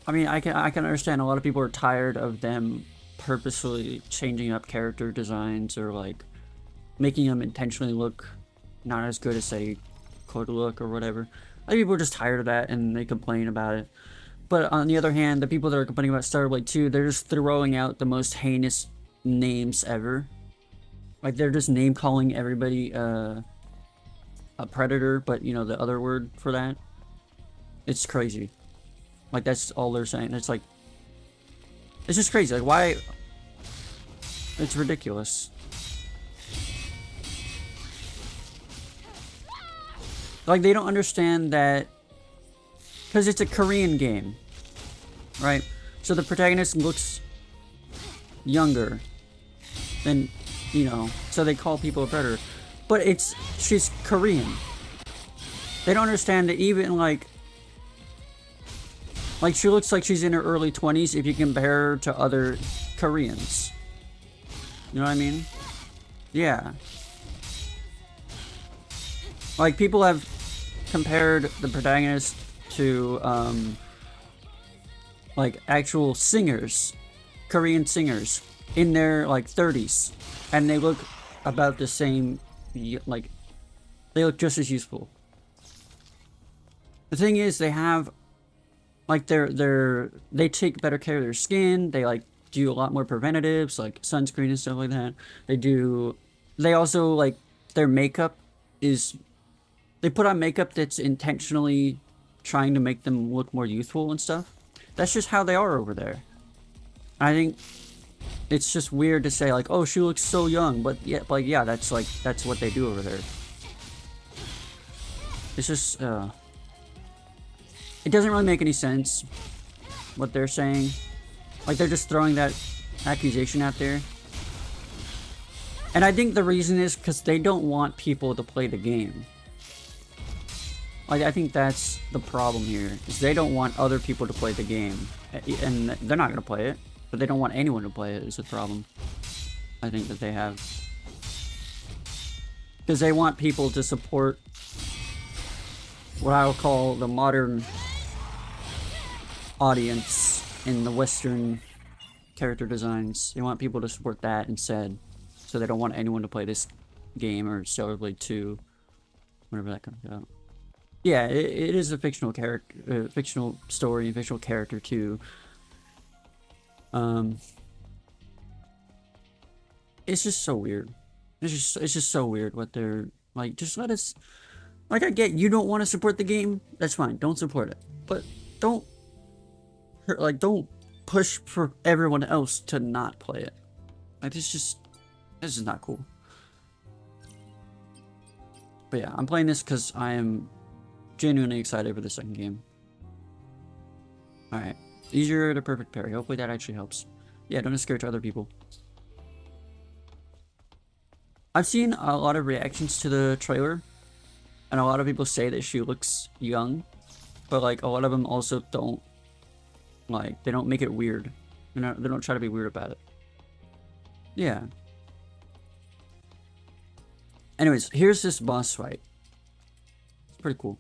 I mean, I can understand a lot of people are tired of them purposefully changing up character designs or like making them intentionally look not as good as they could look or whatever. I think people are just tired of that and they complain about it. But on the other hand, the people that are complaining about Stellar Blade 2, they're just throwing out the most heinous names ever. Like, they're just name calling everybody a predator, but you know the other word for that. It's crazy. Like, that's all they're saying. It's like, it's just crazy. Like, why? It's ridiculous. Like, they don't understand that, because it's a Korean game, right? So the protagonist looks younger than, you know, so they call people a predator. But she's Korean. They don't understand that even like she looks like she's in her early 20s if you compare her to other Koreans. You know what I mean? Yeah. Like, people have compared the protagonist to, like, actual singers. Korean singers. In their, like, 30s. And they look about the same, like, they look just as useful. The thing is, they have, like, they take better care of their skin. They, like, do a lot more preventatives, like sunscreen and stuff like that. They also, like, their makeup is, they put on makeup that's intentionally trying to make them look more youthful and stuff. That's just how they are over there. I think it's just weird to say, like, oh, she looks so young, but yeah, like, yeah, that's what they do over there. It's just, it doesn't really make any sense what they're saying. Like, they're just throwing that accusation out there. And I think the reason is because they don't want people to play the game. Like, I think that's the problem here, is they don't want other people to play the game. And they're not going to play it, but they don't want anyone to play it is the problem I think that they have. Because they want people to support what I would call the modern audience in the Western character designs. They want people to support that instead. So they don't want anyone to play this game or Stellar Blade 2, whenever that comes out. Yeah, it is a fictional character, fictional story, fictional character too. It's just so weird. It's just so weird what they're like. Just let us. Like, I get you don't want to support the game. That's fine. Don't support it, but don't push for everyone else to not play it. Like, this is not cool. But yeah, I'm playing this because I am genuinely excited for the second game. Alright. Easier to perfect parry. Hopefully that actually helps. Yeah, don't scare to other people. I've seen a lot of reactions to the trailer, and a lot of people say that she looks young, but like a lot of them also don't, like, they don't make it weird. They don't try to be weird about it. Yeah. Anyways, here's this boss fight. It's pretty cool.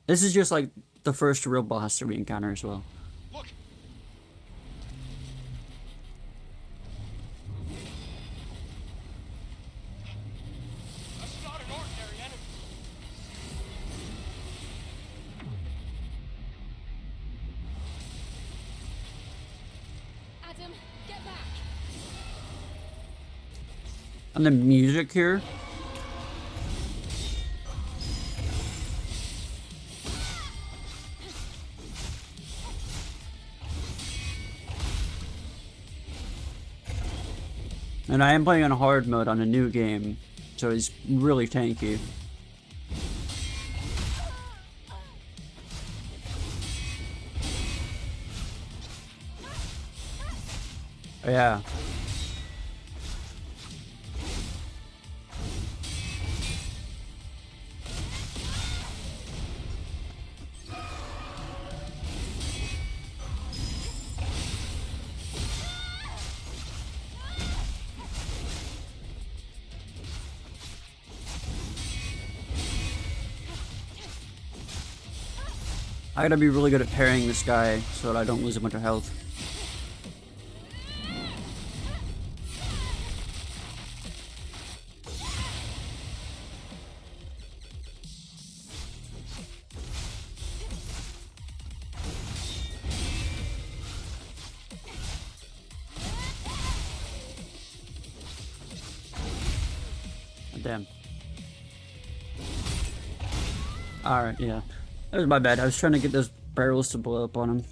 This is just like the first real boss that we encounter as well. Look. That's not an ordinary enemy. Adam, get back. And the music here. And I am playing on hard mode on a new game, so it's really tanky. Yeah. I gotta be really good at parrying this guy so that I don't lose a bunch of health. Damn. Alright, yeah. That was my bad. I was trying to get those barrels to blow up on him.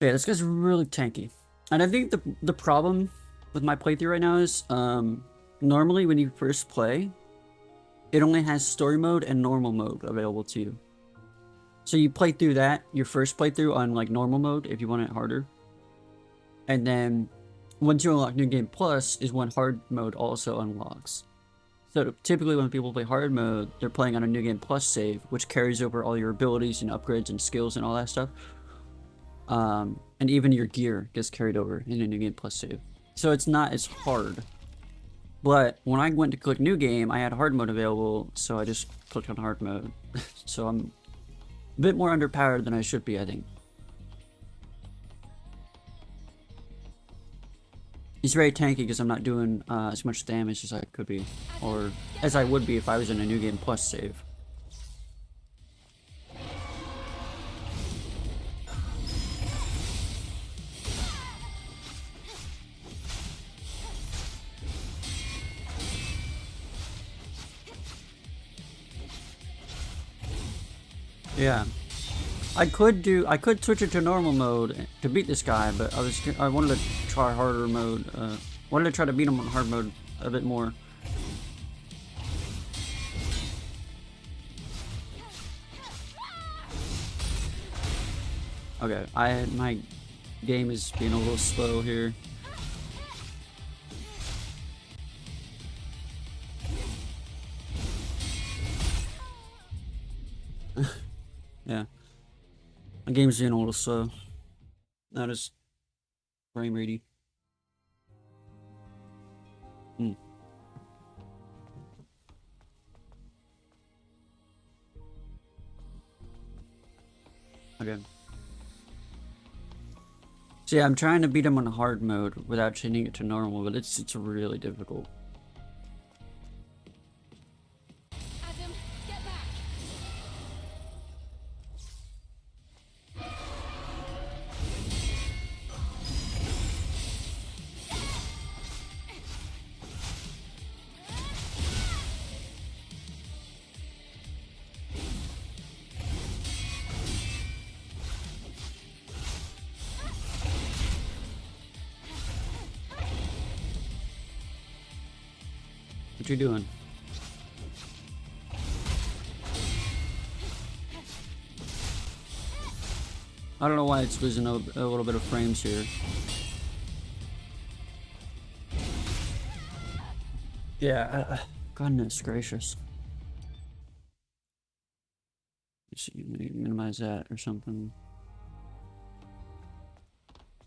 Yeah, this guy's really tanky. And I think the problem with my playthrough right now is, normally when you first play, it only has story mode and normal mode available to you. So you play through that, your first playthrough on like normal mode if you want it harder. And then once you unlock New Game Plus is when hard mode also unlocks. So typically when people play hard mode, they're playing on a New Game Plus save, which carries over all your abilities and upgrades and skills and all that stuff. And even your gear gets carried over in a New Game Plus save. So it's not as hard. But when I went to click New Game, I had hard mode available, so I just clicked on hard mode. So I'm a bit more underpowered than I should be, I think. He's very tanky because I'm not doing as much damage as I could be, or as I would be if I was in a New Game Plus save. Yeah. I could switch it to normal mode to beat this guy, but I wanted to try harder mode. Wanted to try to beat him on hard mode a bit more. Okay, my game is being a little slow here. Yeah. My game's being a little slow. Not as frame ratey. Okay. So yeah, I'm trying to beat him on hard mode without changing it to normal, but it's really difficult. Adam, get back. What you doing? I don't know why it's losing a little bit of frames here. Yeah, goodness gracious. Let's see, minimize that or something.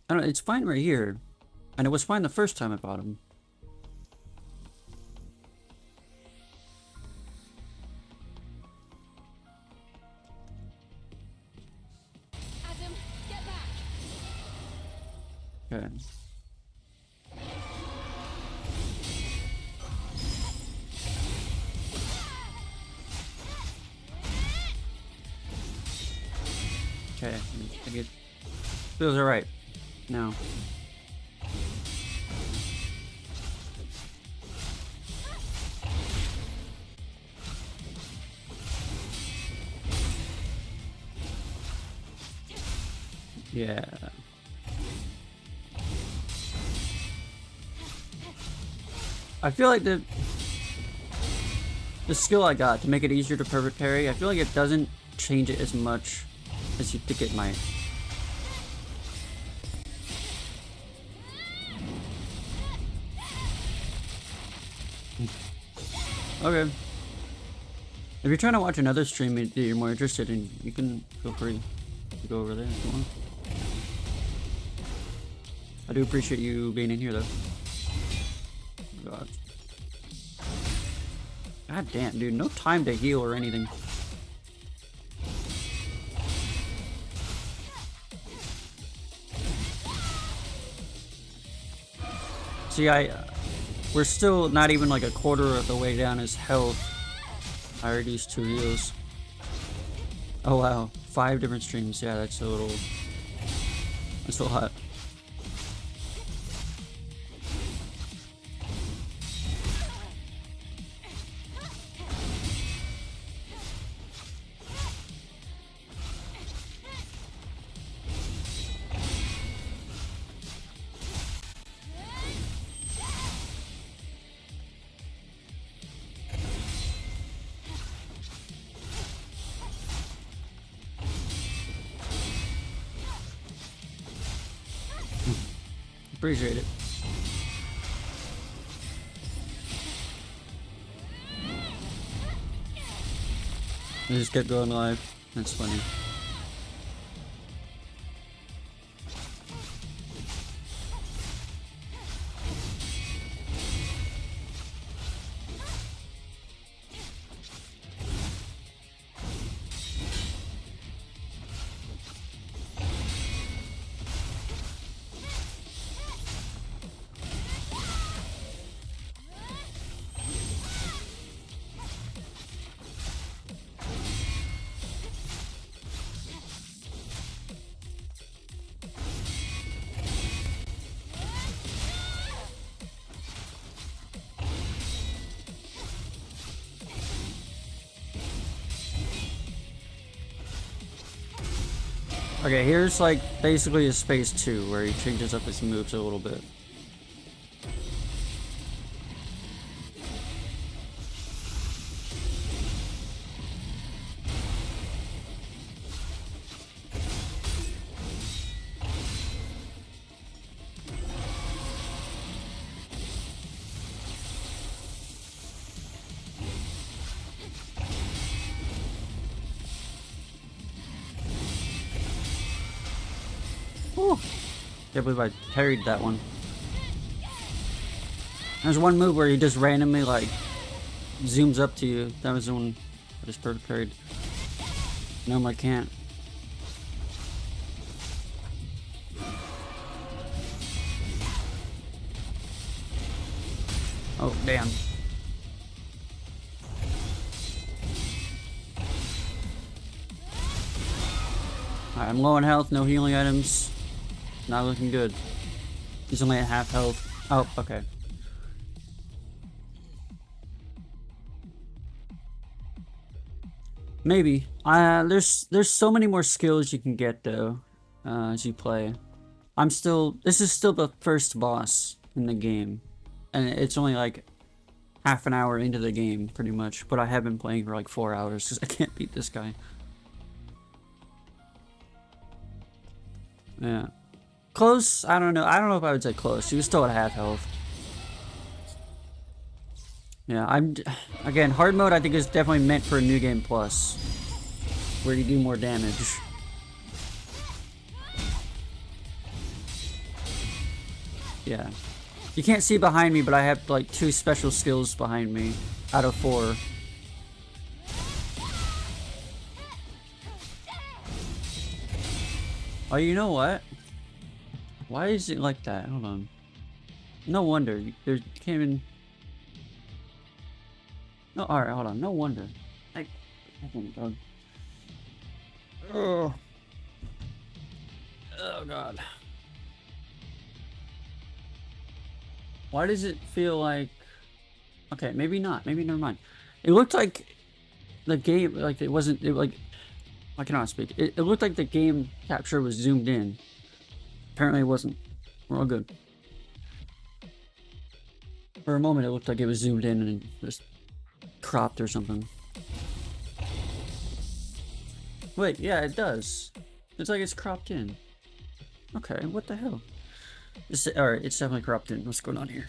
I don't know, it's fine right here. And it was fine the first time I bought him. Adam, get back. Okay. Okay, I think it feels alright now. Yeah. I feel like the skill I got to make it easier to perfect parry, I feel like it doesn't change it as much as you think it might. Okay. If you're trying to watch another stream that you're more interested in, you can feel free to go over there if you want. I do appreciate you being in here though. God. God damn, dude, no time to heal or anything. See, we're still not even like a quarter of the way down his health. I already used 2 heals. Oh wow, 5 different streams. Yeah, that's a little. That's a lot. Appreciate it. I just kept going live. That's funny. Okay, here's like basically a space 2 where he changes up his moves a little bit. Whew. Can't believe I parried that one. There's one move where he just randomly like zooms up to you. That was the one I just perfect parried. No, I can't. Oh damn. Alright, I'm low on health, no healing items. Not looking good. He's only at half health. Oh, okay. Maybe. There's so many more skills you can get though, as you play. This is still the first boss in the game. And it's only like half an hour into the game, pretty much. But I have been playing for like 4 hours because I can't beat this guy. Yeah. Close, I don't know. I don't know if I would say close. She was still at half health. Yeah, again, hard mode I think is definitely meant for a new game plus, where you do more damage. Yeah. You can't see behind me, but I have like 2 special skills behind me out of 4. Oh, you know what? Why is it like that? Hold on. No wonder. There can't even... No, alright, hold on. No wonder. Oh. Oh, God. Why does it feel like... Okay, maybe not. Maybe never mind. It looked like the game, like it wasn't, like... I cannot speak. It looked like the game capture was zoomed in. Apparently it wasn't. We're all good. For a moment it looked like it was zoomed in and just cropped or something. Wait, yeah, it does. It's like it's cropped in. Okay, what the hell? Alright, it's definitely cropped in. What's going on here?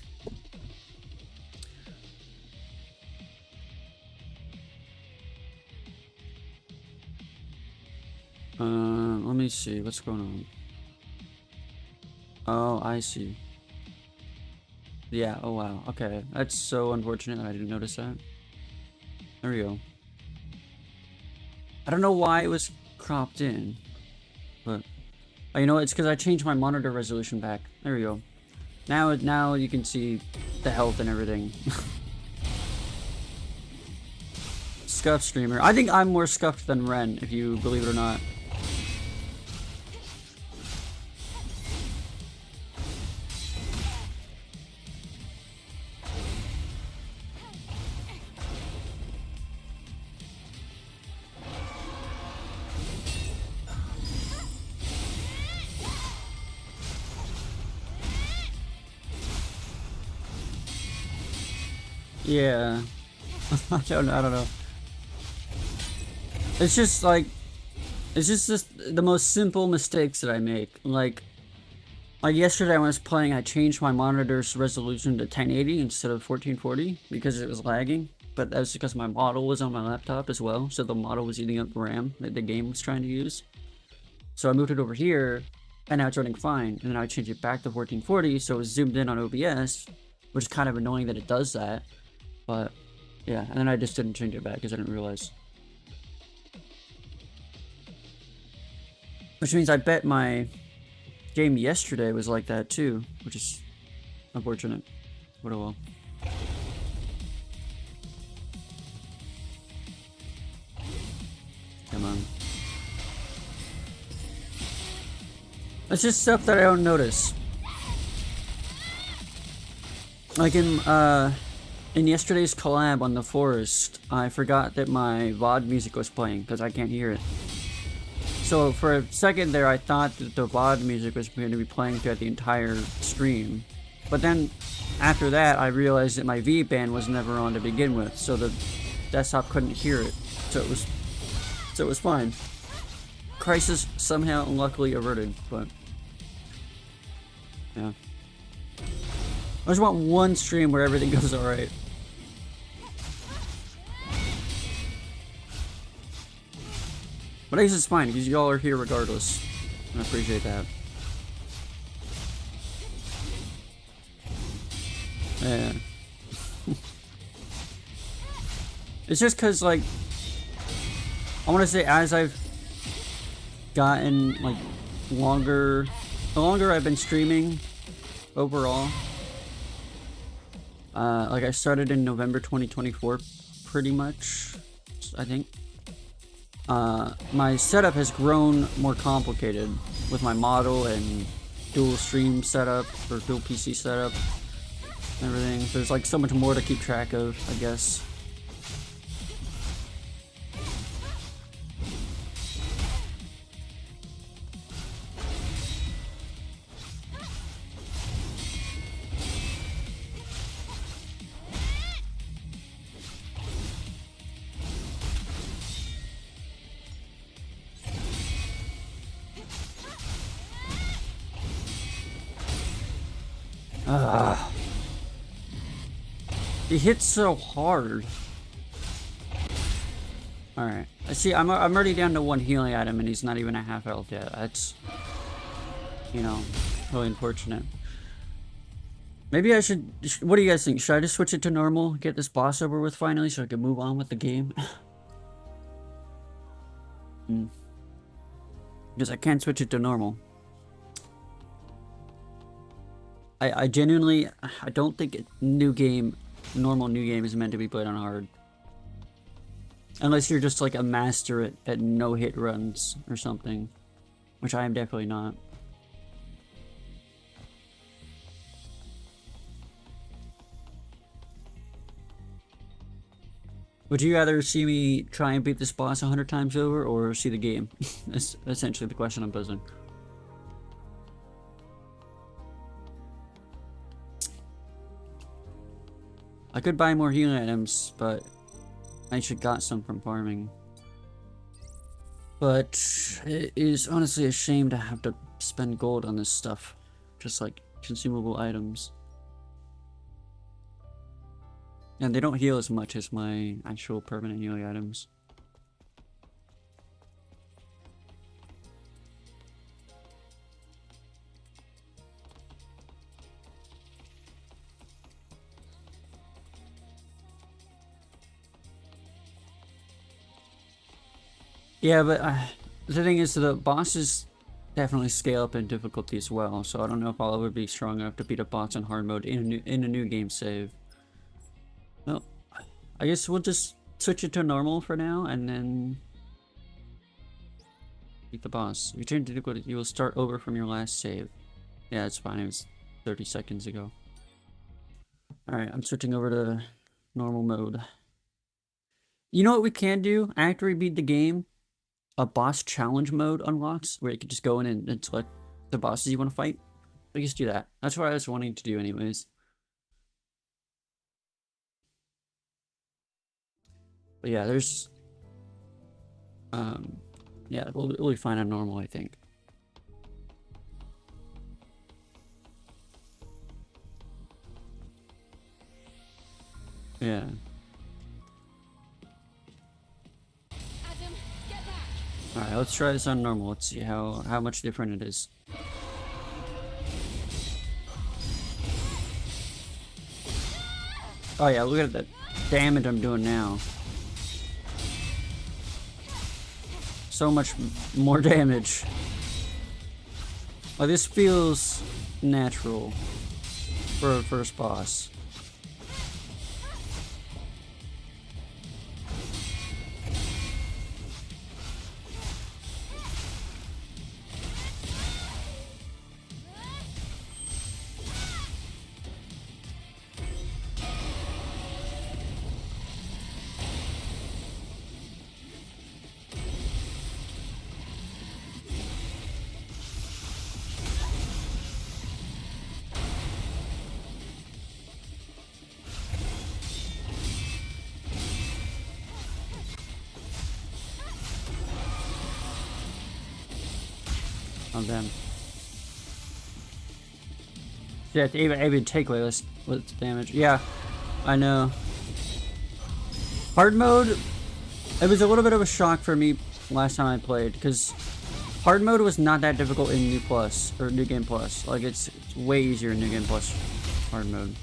Let me see. What's going on? Oh, I see. Yeah, oh wow. Okay, that's so unfortunate that I didn't notice that. There we go. I don't know why it was cropped in, but... Oh, you know what? It's because I changed my monitor resolution back. There we go. Now you can see the health and everything. Scuffed streamer. I think I'm more scuffed than Ren, if you believe it or not. Yeah. I don't know. It's just like, it's just the most simple mistakes that I make. Like yesterday when I was playing, I changed my monitor's resolution to 1080 instead of 1440 because it was lagging. But that was because my model was on my laptop as well, so the model was eating up the RAM that the game was trying to use. So I moved it over here, and now it's running fine. And then I changed it back to 1440, so it was zoomed in on OBS, which is kind of annoying that it does that. But yeah, and then I just didn't change it back because I didn't realize. Which means I bet my game yesterday was like that too, which is unfortunate. What a well. Come on. It's just stuff that I don't notice. Like in yesterday's collab on the forest, I forgot that my VOD music was playing because I can't hear it. So for a second there, I thought that the VOD music was going to be playing throughout the entire stream. But then after that, I realized that my V band was never on to begin with, so the desktop couldn't hear it. So it was fine. Crisis somehow luckily averted, but yeah. I just want one stream where everything goes alright. But I guess it's fine, because y'all are here regardless. I appreciate that. Yeah. It's just because, like, I want to say as I've gotten, like, the longer I've been streaming overall, like I started in November 2024, pretty much, I think. My setup has grown more complicated with my model and dual stream setup or dual PC setup and everything. There's like so much more to keep track of, I guess. Ugh. He hits so hard. Alright. I see, I'm already down to 1 healing item and he's not even a half health yet. That's, you know, really unfortunate. Maybe I should, what do you guys think? Should I just switch it to normal? Get this boss over with finally so I can move on with the game? Because I can't switch it to normal. I genuinely, I don't think normal new game is meant to be played on hard. Unless you're just like a master at no-hit runs or something. Which I am definitely not. Would you rather see me try and beat this boss 100 times over or see the game? That's essentially the question I'm posing. I could buy more healing items, but I should got some from farming. But it is honestly a shame to have to spend gold on this stuff. Just like consumable items. And they don't heal as much as my actual permanent healing items. Yeah, but the thing is, the bosses definitely scale up in difficulty as well, so I don't know if I'll ever be strong enough to beat a boss in hard mode in a new game save. Well, I guess we'll just switch it to normal for now, and then beat the boss. Return to difficulty, you will start over from your last save. Yeah, it's fine, it was 30 seconds ago. Alright, I'm switching over to normal mode. You know what we can do after we beat the game? A boss challenge mode unlocks where you can just go in and select the bosses you want to fight. I guess do that. That's what I was wanting to do anyways. But yeah, there's yeah, we'll be fine on normal, I think. Yeah. Alright, let's try this on normal. Let's see how much different it is. Oh yeah, look at the damage I'm doing now. So much more damage. Like, this feels natural for a first boss. On them. Yeah, it's even take away less damage. Yeah, I know. Hard mode, it was a little bit of a shock for me last time I played, because hard mode was not that difficult in New Plus, or New Game Plus. Like, it's way easier in New Game Plus hard mode.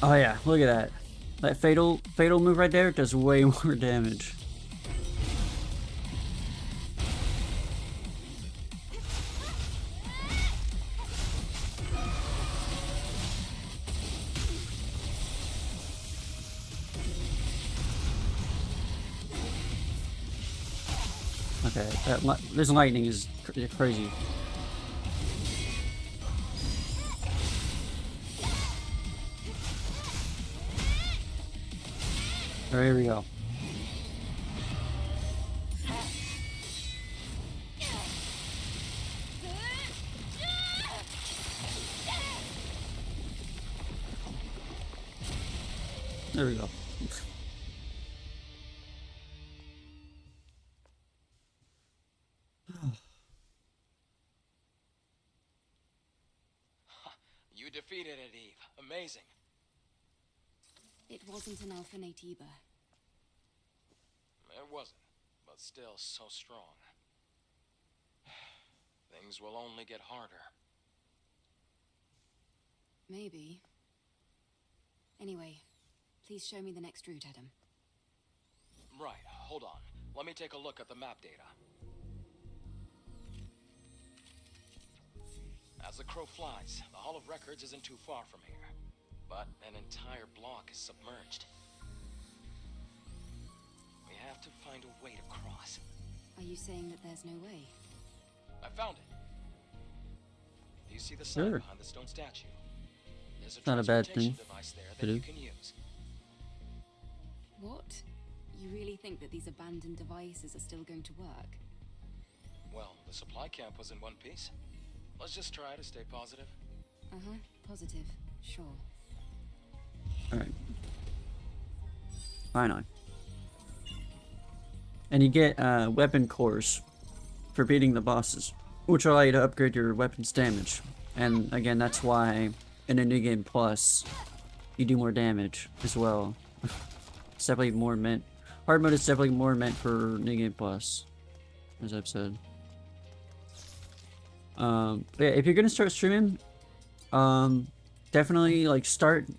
Oh yeah, look at that. That fatal move right there does way more damage. Okay, this lightning is crazy. There we go. There we go. You defeated it, Eve. Amazing. It wasn't an Alphanate either. It wasn't, but still so strong. Things will only get harder. Maybe. Anyway, please show me the next route, Adam. Right, hold on. Let me take a look at the map data. As the crow flies, the Hall of Records isn't too far from here. But an entire block is submerged. We have to find a way to cross. Are you saying that there's no way? I found it. Do you see the sign Sure. behind the stone statue? There's a Not a bad transportation thing device there to that you do. can use. What? You really think that these abandoned devices are still going to work? Well, the supply camp was in one piece. Let's just try to stay positive. Uh-huh, positive. Sure. Alright. Fine on. And you get weapon cores for beating the bosses, which allow you to upgrade your weapon's damage. And again, that's why in a New Game Plus, you do more damage as well. It's definitely more meant. Hard mode is definitely more meant for New Game Plus, as I've said. But yeah, if you're gonna start streaming, definitely like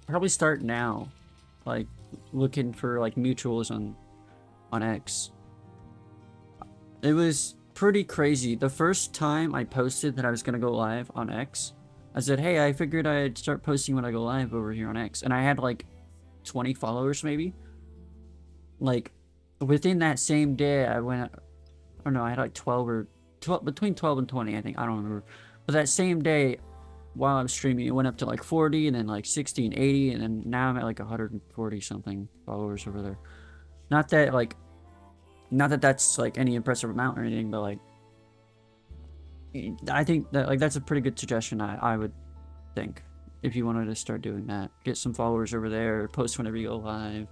probably start now, like looking for like mutuals on X. It was pretty crazy. The first time I posted that I was gonna go live on X, I said, hey, I figured I'd start posting when I go live over here on X, and I had like 20 followers maybe. Like within that same day, I don't know, I had like 12 between 12 and 20, I think. I don't remember. But that same day, while I was streaming, it went up to like 40, and then like 60 and 80, and then now I'm at like 140 something followers over there. Not that that's like any impressive amount or anything, but like I think that like that's a pretty good suggestion. I would think if you wanted to start doing that, get some followers over there, post whenever you go live.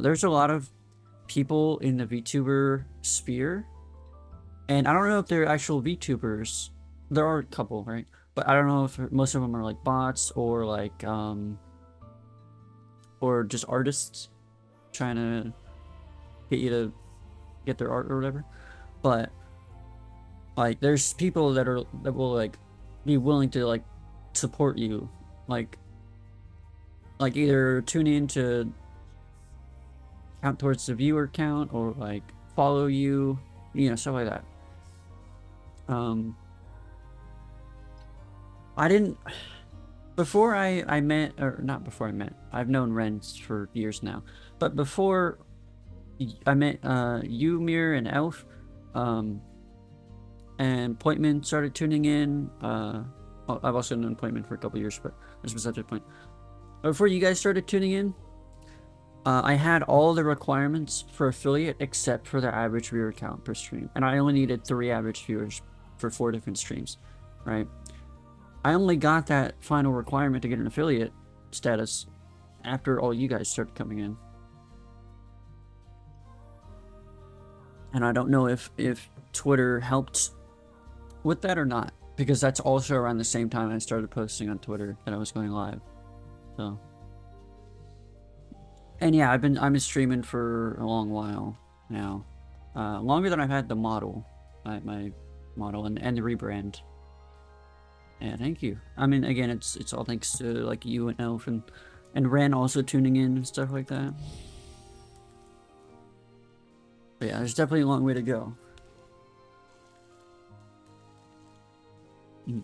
There's a lot of people in the VTuber sphere, and I don't know if they're actual VTubers. There are a couple, right? But I don't know if most of them are like bots or like or just artists trying to get you to get their art or whatever. But like there's people that will like be willing to like support you, like either tune in to count towards the viewer count or like follow you, stuff like that. I didn't before I met, or not before I met, I've known Renz for years now, but before I met you, Mir, and Elf, and Pointman started tuning in. I've also known Pointman for a couple years, but that's besides the point. Before you guys started tuning in, I had all the requirements for affiliate except for the average viewer count per stream, and I only needed 3 average viewers for 4 different streams, right? I only got that final requirement to get an affiliate status after all you guys started coming in. And I don't know if Twitter helped with that or not, because that's also around the same time I started posting on Twitter that I was going live. So, and yeah, I've been streaming for a long while now, longer than I've had the model, my model and the rebrand. Yeah, thank you. I mean, again, it's all thanks to like you and Elf and Ren also tuning in and stuff like that. But yeah, there's definitely a long way to go. You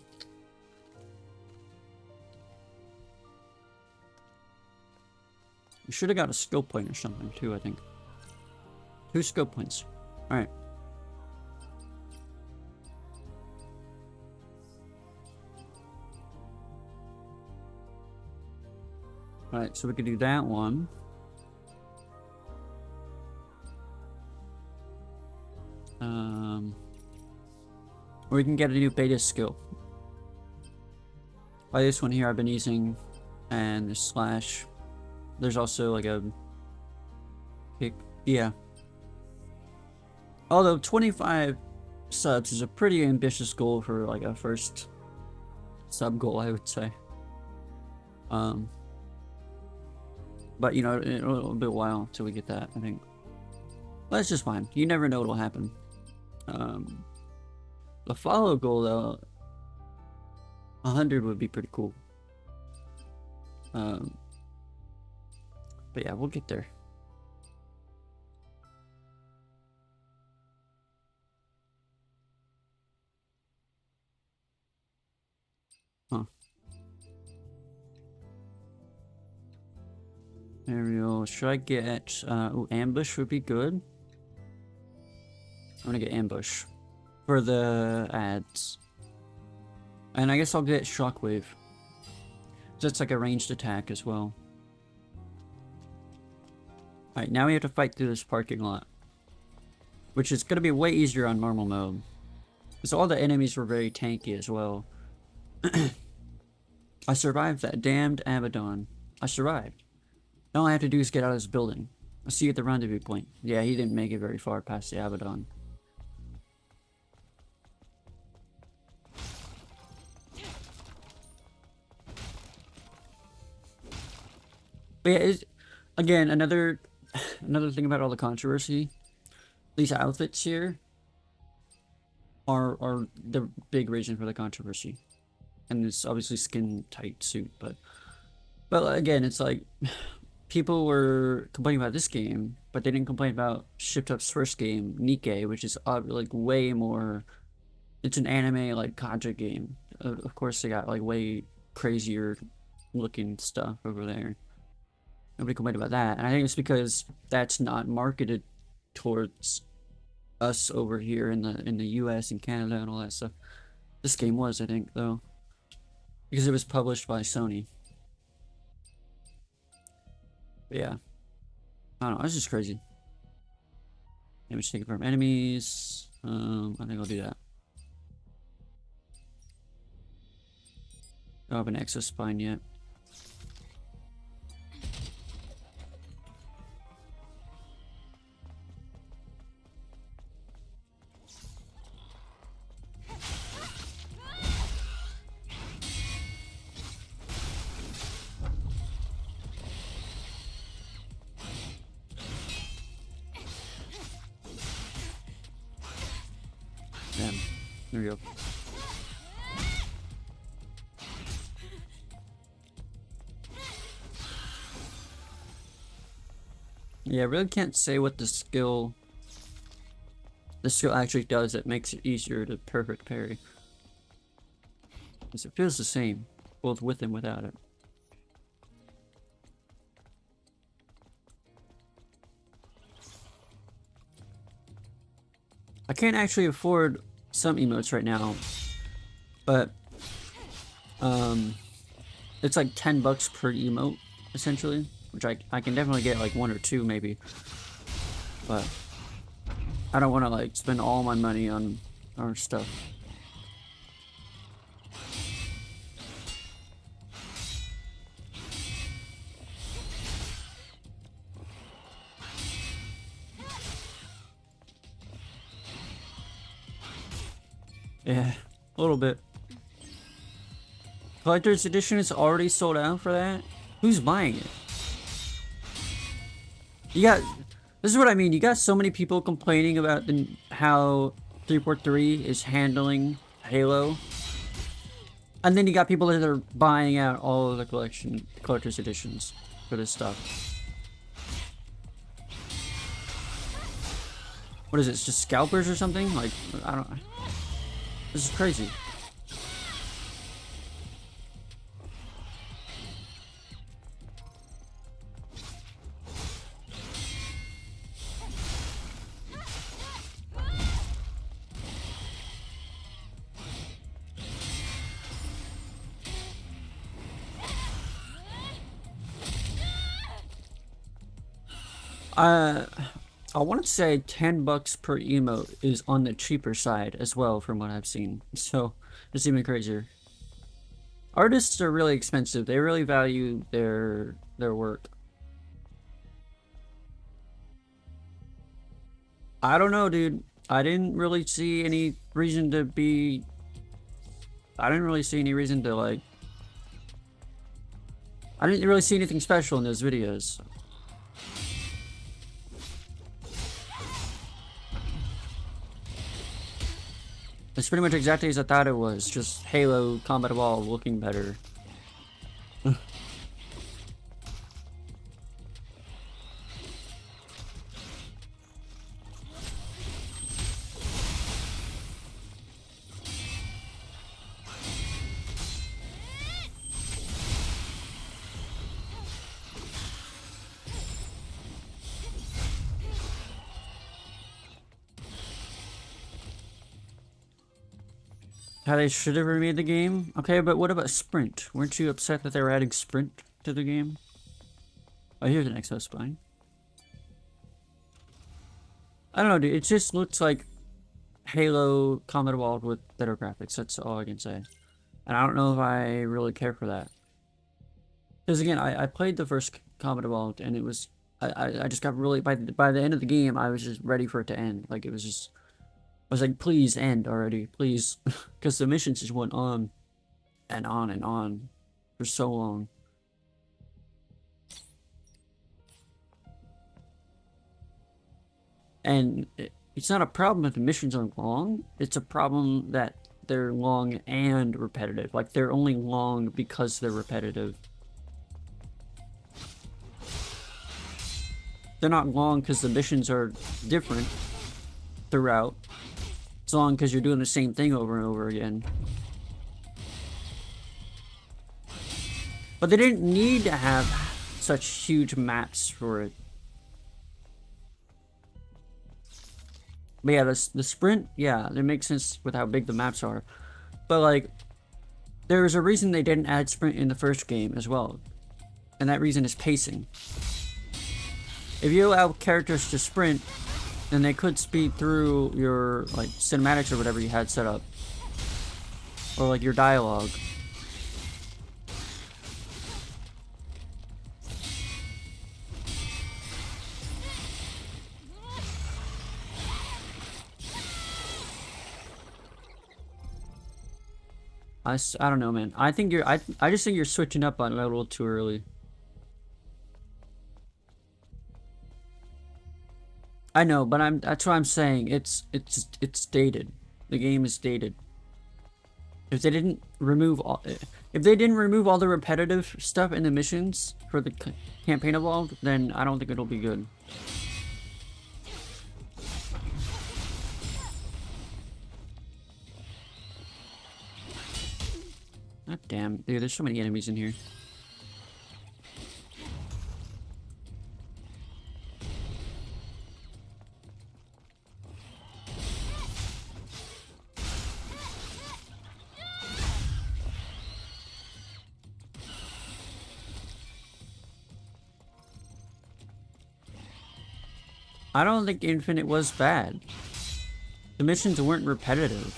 should have got a skill point or something too, I think. 2 skill points. Alright. Alright, so we could do that one. Or we can get a new beta skill. By this one here I've been using, and the slash there's also like a yeah. Although 25 subs is a pretty ambitious goal for like a first sub goal, I would say. But you know, it'll be a while till we get that, I think. But that's just fine. You never know what'll happen. The follow goal though, 100 would be pretty cool. But yeah, we'll get there. Huh. Aerial, should I get, ooh, ambush would be good. I'm gonna get ambush for the ads. And I guess I'll get shockwave. That's like a ranged attack as well. Alright, now we have to fight through this parking lot. Which is gonna be way easier on normal mode. Because all the enemies were very tanky as well. I survived that damned Abaddon. I survived. All I have to do is get out of this building. I'll see you at the rendezvous point. Yeah, he didn't make it very far past the Abaddon. But yeah, again, another thing about all the controversy. These outfits here are the big reason for the controversy. And it's obviously skin tight suit, but again, it's like people were complaining about this game, but they didn't complain about Shift Up's first game, Nikke, which is like way more. It's an anime like gacha game. Of course, they got like way crazier looking stuff over there. Nobody complained about that, and I think it's because that's not marketed towards us over here in the US and Canada and all that stuff. This game was, I think, though. Because it was published by Sony. But yeah. I don't know, it's just crazy. Damage taken from enemies. I think I'll do that. I don't have an Exo Spine yet. Damn. There we go. Yeah, I really can't say what the skill actually does that makes it easier to perfect parry. Because it feels the same, both with and without it. I can't actually afford some emotes right now, but it's like $10 per emote essentially, which I can definitely get like 1 or 2 maybe, but I don't want to like spend all my money on our stuff. Yeah, a little bit. Collector's edition is already sold out for that? Who's buying it? You got... This is what I mean. You got so many people complaining about how 343 is handling Halo. And then you got people that are buying out all of the collector's editions for this stuff. What is it? It's just scalpers or something? Like, I don't... This is crazy. I want to say $10 per emote is on the cheaper side as well from what I've seen. So it's even crazier. Artists are really expensive. They really value their work. I don't know, dude. I didn't really see any reason to be. I didn't really see any reason to like. I didn't really see anything special in those videos. It's pretty much exactly as I thought it was. Just Halo Combat Evolved looking better. How they should have remade the game. Okay, but what about Sprint? Weren't you upset that they were adding Sprint to the game? Oh, here's an Exo Spine. I don't know, dude. It just looks like Halo Combat Evolved with better graphics. That's all I can say. And I don't know if I really care for that. Because again, I played the first Combat Evolved and it was... I just got really... By the end of the game, I was just ready for it to end. Like, it was just... I was like, please end already, please. Because the missions just went on and on and on for so long. And it's not a problem if the missions are long. It's a problem that they're long and repetitive. Like, they're only long because they're repetitive. They're not long because the missions are different throughout. It's long because you're doing the same thing over and over again. But they didn't need to have such huge maps for it. But yeah, the sprint, yeah, it makes sense with how big the maps are. But like, there was a reason they didn't add sprint in the first game as well. And that reason is pacing. If you allow characters to sprint, then they could speed through your like cinematics or whatever you had set up. Or like your dialogue. I don't know, man. I think I just think you're switching up on it a little too early. I know, but that's what I'm saying. It's dated. The game is dated. If they didn't remove all the repetitive stuff in the missions for the campaign evolved, then I don't think it'll be good. God damn, dude, there's so many enemies in here. I don't think Infinite was bad. The missions weren't repetitive.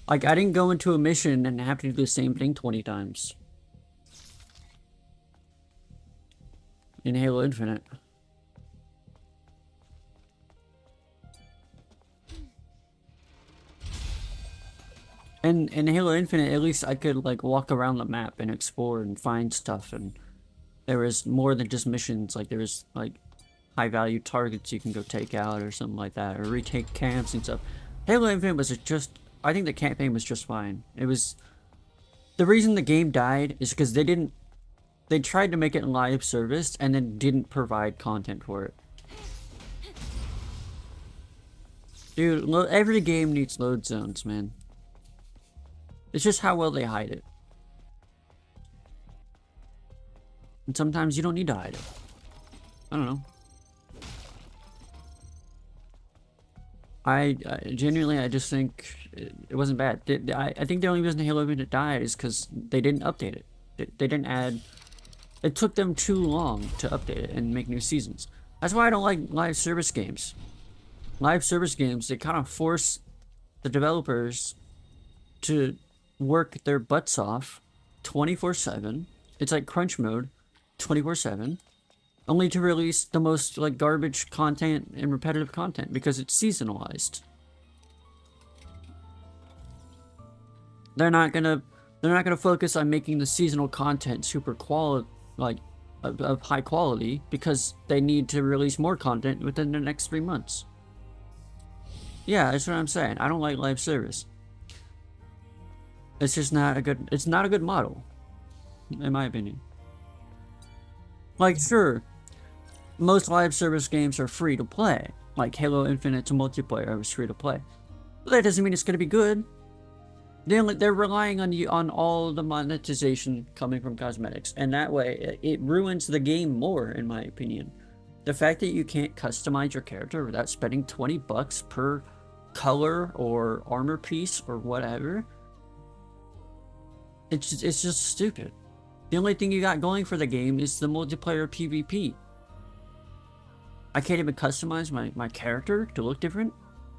Like, I didn't go into a mission and have to do the same thing 20 times. In Halo Infinite. And in Halo Infinite, at least I could, like, walk around the map and explore and find stuff, and there was more than just missions. Like, there was, like, high-value targets you can go take out or something like that, or retake camps and stuff. Halo Infinite was just... I think the campaign was just fine. It was... The reason the game died is because they didn't... They tried to make it live service and then didn't provide content for it. Dude, every game needs load zones, man. It's just how well they hide it. And sometimes you don't need to hide it. I don't know. I genuinely, I just think it wasn't bad. I think the only reason Halo Infinite died is because they didn't update it. They didn't add... It took them too long to update it and make new seasons. That's why I don't like live service games. Live service games, they kind of force the developers to work their butts off 24/7. It's like crunch mode 24/7. only to release the most like garbage content and repetitive content because it's seasonalized. They're not gonna focus on making the seasonal content super of high quality because they need to release more content within the next 3 months. Yeah, that's what I'm saying. I don't like live service. It's just not a good model, in my opinion. Like, sure, most live service games are free to play. Like Halo Infinite's multiplayer was free to play. But that doesn't mean it's gonna be good. They're relying on all the monetization coming from cosmetics, and that way it ruins the game more, in my opinion. The fact that you can't customize your character without spending $20 per color or armor piece or whatever, it's just stupid. The only thing you got going for the game is the multiplayer PvP. I can't even customize my character to look different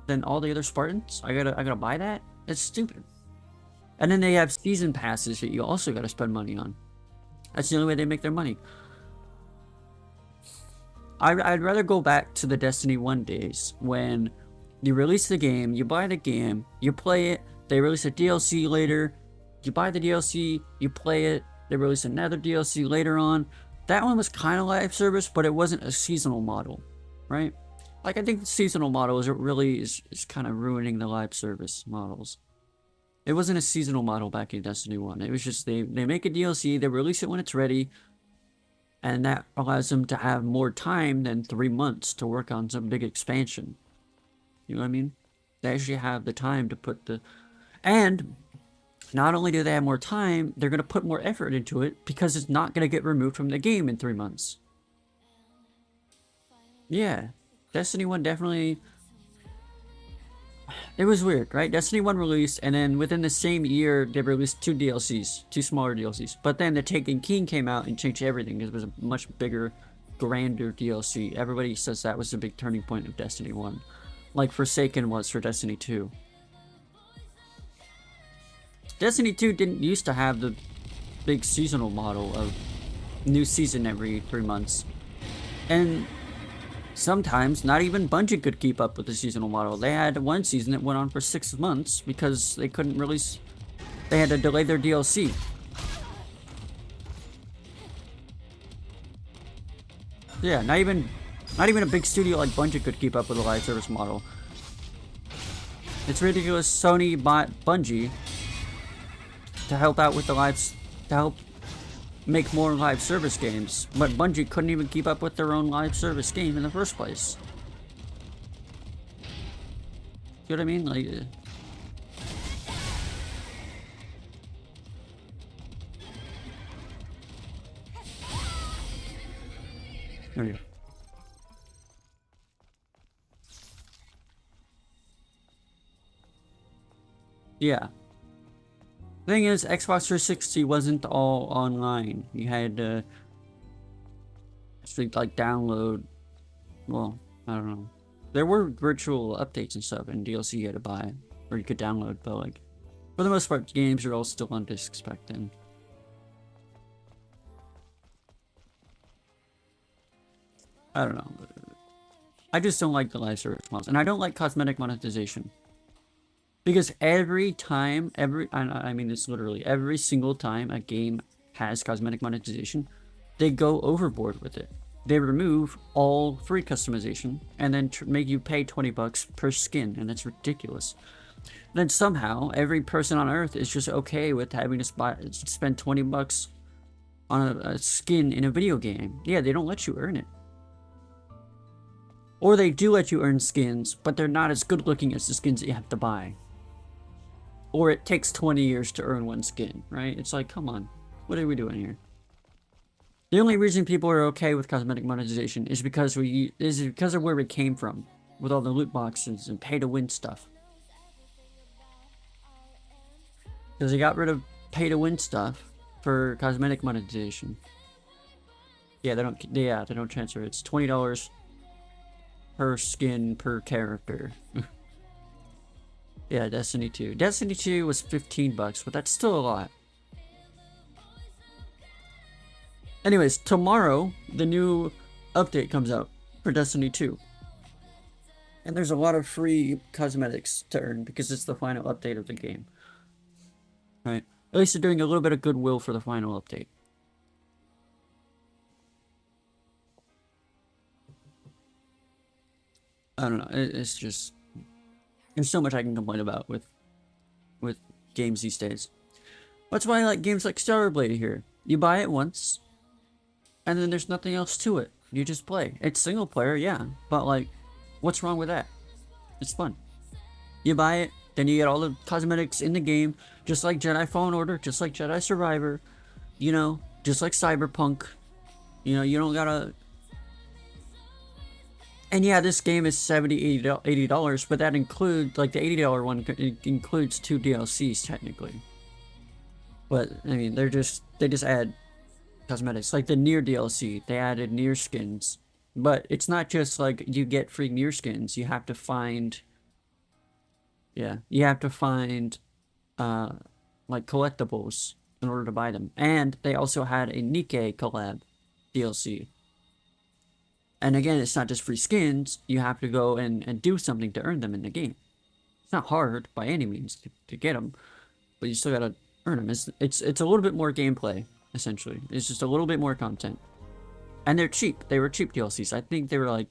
than all the other Spartans. I gotta buy that? It's stupid. And then they have season passes that you also gotta spend money on. That's the only way they make their money. I'd rather go back to the Destiny 1 days when you release the game, you buy the game, you play it, they release a DLC later, you buy the DLC, you play it, they release another DLC later on. That one was kind of live service, but it wasn't a seasonal model, right? Like, I think the seasonal model is kind of ruining the live service models. It wasn't a seasonal model back in Destiny 1. It was just they make a DLC, they release it when it's ready, and that allows them to have more time than 3 months to work on some big expansion. You know what I mean? They actually have the time to put the... And not only do they have more time, they're going to put more effort into it because it's not going to get removed from the game in 3 months. Yeah. Destiny 1 definitely... It was weird, right? Destiny 1 released, and then within the same year, they released 2 DLCs. 2 smaller DLCs. But then The Taken King came out and changed everything. It was a much bigger, grander DLC. Everybody says that was the big turning point of Destiny 1. Like Forsaken was for Destiny 2. Destiny 2 didn't used to have the big seasonal model of new season every 3 months. And sometimes not even Bungie could keep up with the seasonal model. They had one season that went on for 6 months because they couldn't release... They had to delay their DLC. Yeah, not even a big studio like Bungie could keep up with a live service model. It's ridiculous Sony bought Bungie to help out with the to help make more live service games, but Bungie couldn't even keep up with their own live service game in the first place. You know what I mean? Like, there you go. Yeah. Thing is, Xbox 360 wasn't all online. You had to actually like download. Well, I don't know. There were virtual updates and stuff and DLC you had to buy, or you could download. But like, for the most part, games are all still on discs back then. I don't know. I just don't like the live service models, and I don't like cosmetic monetization. Because every time, I mean this literally, every single time a game has cosmetic monetization, they go overboard with it. They remove all free customization and then make you pay $20 per skin, and that's ridiculous. Then somehow, every person on Earth is just okay with having to spend $20 on a skin in a video game. Yeah, they don't let you earn it. Or they do let you earn skins, but they're not as good looking as the skins that you have to buy. Or it takes 20 years to earn one skin, right? It's like, come on, what are we doing here? The only reason people are okay with cosmetic monetization is because of where we came from, with all the loot boxes and pay-to-win stuff. Because they got rid of pay-to-win stuff for cosmetic monetization. Yeah, they don't transfer. It's $20 per skin per character. Yeah, Destiny 2. Destiny 2 was $15, but that's still a lot. Anyways, tomorrow, the new update comes out for Destiny 2. And there's a lot of free cosmetics to earn because it's the final update of the game. Right? At least they're doing a little bit of goodwill for the final update. I don't know. It's just... There's so much I can complain about with games these days. That's why I like games like Stellar Blade here. You buy it once, and then there's nothing else to it. You just play. It's single player, yeah, but like, what's wrong with that? It's fun. You buy it, then you get all the cosmetics in the game, just like Jedi Fallen Order, just like Jedi Survivor, you know, just like Cyberpunk. You know, you don't gotta... And yeah, this game is $70, $80, but that includes, like, the $80 one includes 2 DLCs, technically. But, I mean, they just add cosmetics. Like the Nier DLC, they added Nier skins. But it's not just, like, you get free Nier skins. You have to find... Yeah, you have to find, like, collectibles in order to buy them. And they also had a Nikke collab DLC. And again, it's not just free skins. You have to go and do something to earn them in the game. It's not hard by any means to get them, but you still gotta earn them. It's a little bit more gameplay, essentially. It's just a little bit more content. And they're cheap. They were cheap DLCs. I think they were like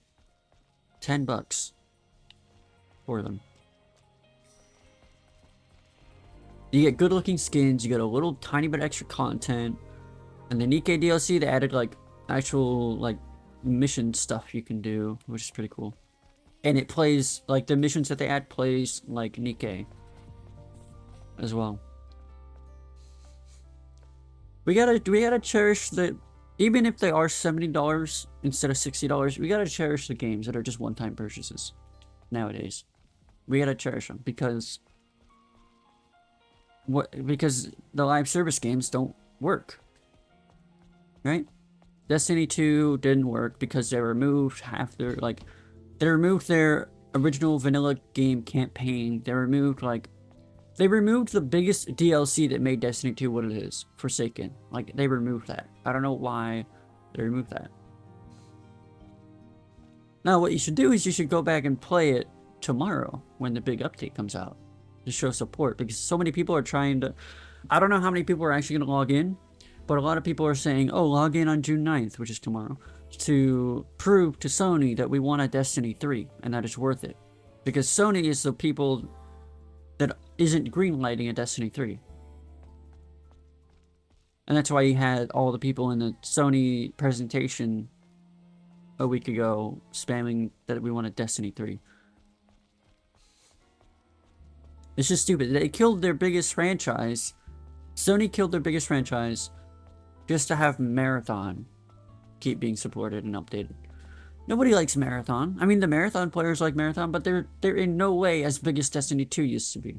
$10 for them. You get good looking skins, you get a little tiny bit extra content. And the Nikke DLC, they added like actual like mission stuff you can do, which is pretty cool. And it plays like the missions that they add plays like Nikke as well. We gotta cherish the, even if they are $70 instead of $60, we gotta cherish the games that are just one-time purchases nowadays. We gotta cherish them because the live service games don't work, right? Destiny 2 didn't work because they removed half their, like, they removed their original vanilla game campaign. They removed the biggest DLC that made Destiny 2 what it is, Forsaken. Like, they removed that. I don't know why they removed that. Now, what you should do is you should go back and play it tomorrow when the big update comes out to show support, because so many people are trying to... I don't know how many people are actually going to log in, but a lot of people are saying, oh, log in on June 9th, which is tomorrow, to prove to Sony that we want a Destiny 3 and that it's worth it. Because Sony is the people that isn't greenlighting a Destiny 3. And that's why you had all the people in the Sony presentation a week ago spamming that we want a Destiny 3. It's just stupid. They killed their biggest franchise. Sony killed their biggest franchise just to have Marathon keep being supported and updated. Nobody likes Marathon. I mean, the Marathon players like Marathon, but they're in no way as big as Destiny 2 used to be.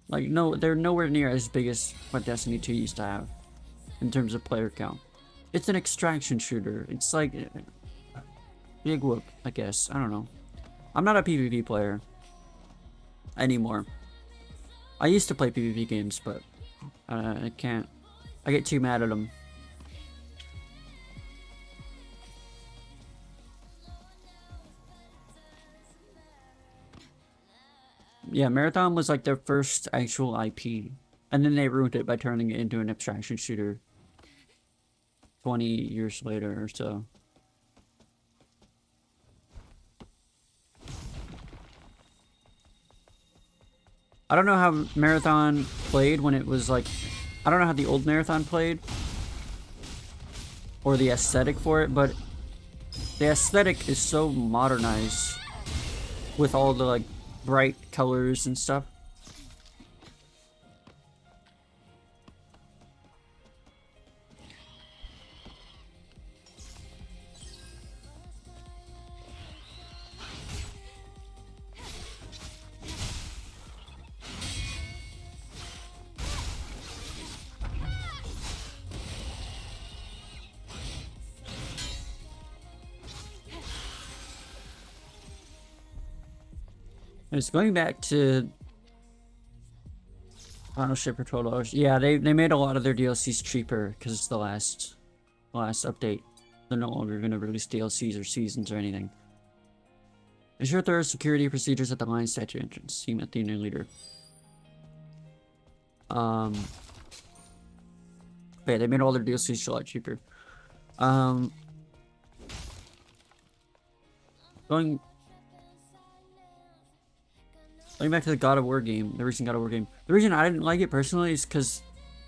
Like, no, they're nowhere near as big as what Destiny 2 used to have in terms of player count. It's an extraction shooter. It's like Big Whoop, I guess. I don't know. I'm not a PvP player anymore. I used to play PvP games, but I can't. I get too mad at them. Yeah, Marathon was like their first actual IP. And then they ruined it by turning it into an abstraction shooter 20 years later or so. I don't know how Marathon played when it was like... I don't know how the old Marathon played. Or the aesthetic for it, but... the aesthetic is so modernized. With all the like bright colors and stuff. It's going back to Final Ship for $12. Yeah, they made a lot of their DLCs cheaper because it's the last last update. They're no longer going to release DLCs or seasons or anything. Ensure thorough security procedures at the Lion Statue entrance. Team Athena leader. Yeah, they made all their DLCs a lot cheaper. Going back to the God of War game, the recent God of War game. The reason I didn't like it personally is because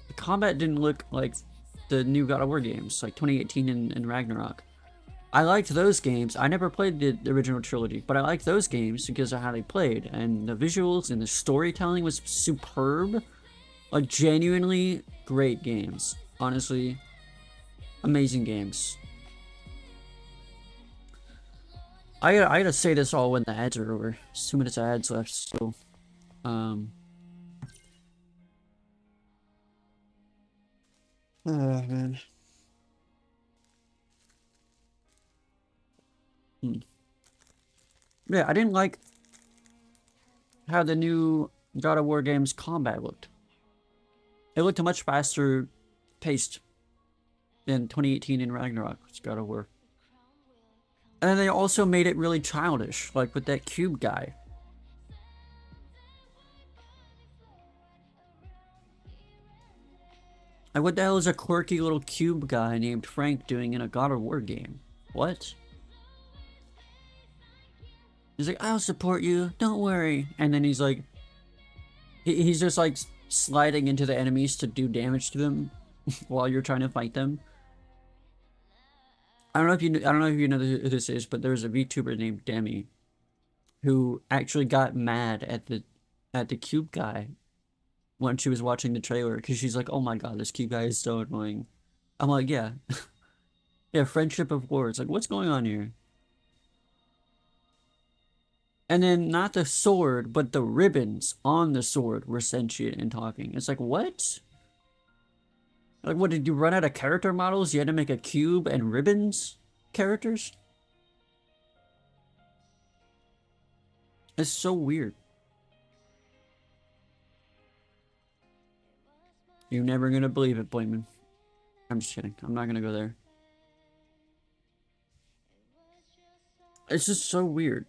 the combat didn't look like the new God of War games, like 2018 and Ragnarok. I liked those games. I never played the original trilogy, but I liked those games because of how they played, and the visuals and the storytelling was superb. Like, genuinely great games. Honestly, amazing games. I gotta say this all when the ads are over. There's 2 minutes of ads left, so oh man. Yeah, I didn't like how the new God of War game's combat looked. It looked much faster paced than 2018 in Ragnarok's God of War. And then they also made it really childish, like with that cube guy. Like, what the hell is a quirky little cube guy named Frank doing in a God of War game? What? He's like, I'll support you, don't worry. And then he's like, he's just like sliding into the enemies to do damage to them while you're trying to fight them. I don't know if you know who this is, but there's a VTuber named Demi who actually got mad at the cube guy when she was watching the trailer because she's like, oh my god, this cube guy is so annoying. I'm like, yeah. Yeah, friendship of war. It's like, what's going on here? And then not the sword, but the ribbons on the sword were sentient and talking. It's like, what? Like, what, did you run out of character models? You had to make a cube and ribbons characters? It's so weird. You're never gonna believe it, Blamen. I'm just kidding. I'm not gonna go there. It's just so weird.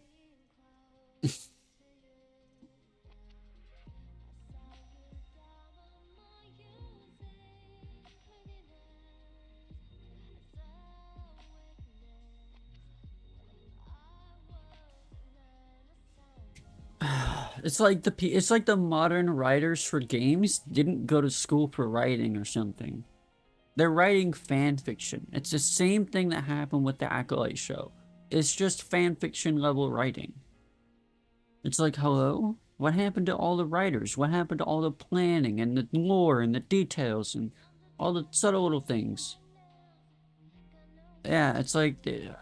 It's like the modern writers for games didn't go to school for writing or something. They're writing fan fiction. It's the same thing that happened with the Acolyte show. It's just fan fiction level writing. It's like, hello? What happened to all the writers? What happened to all the planning and the lore and the details and all the subtle little things? Yeah, it's like they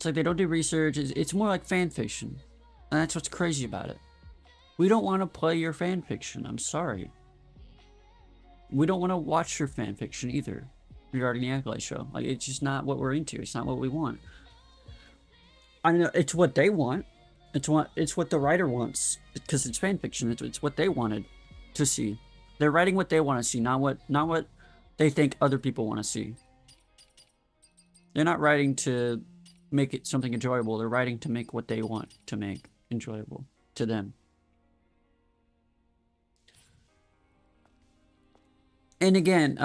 don't do research. It's more like fan fiction. And that's what's crazy about it. We don't want to play your fan fiction. I'm sorry. We don't want to watch your fan fiction either regarding the Acolyte show. Like, it's just not what we're into. It's not what we want. I know it's what they want. It's what the writer wants because it's fan fiction. It's what they wanted to see. They're writing what they want to see, not what they think other people want to see. They're not writing to make it something enjoyable. They're writing to make what they want to make enjoyable to them. And again,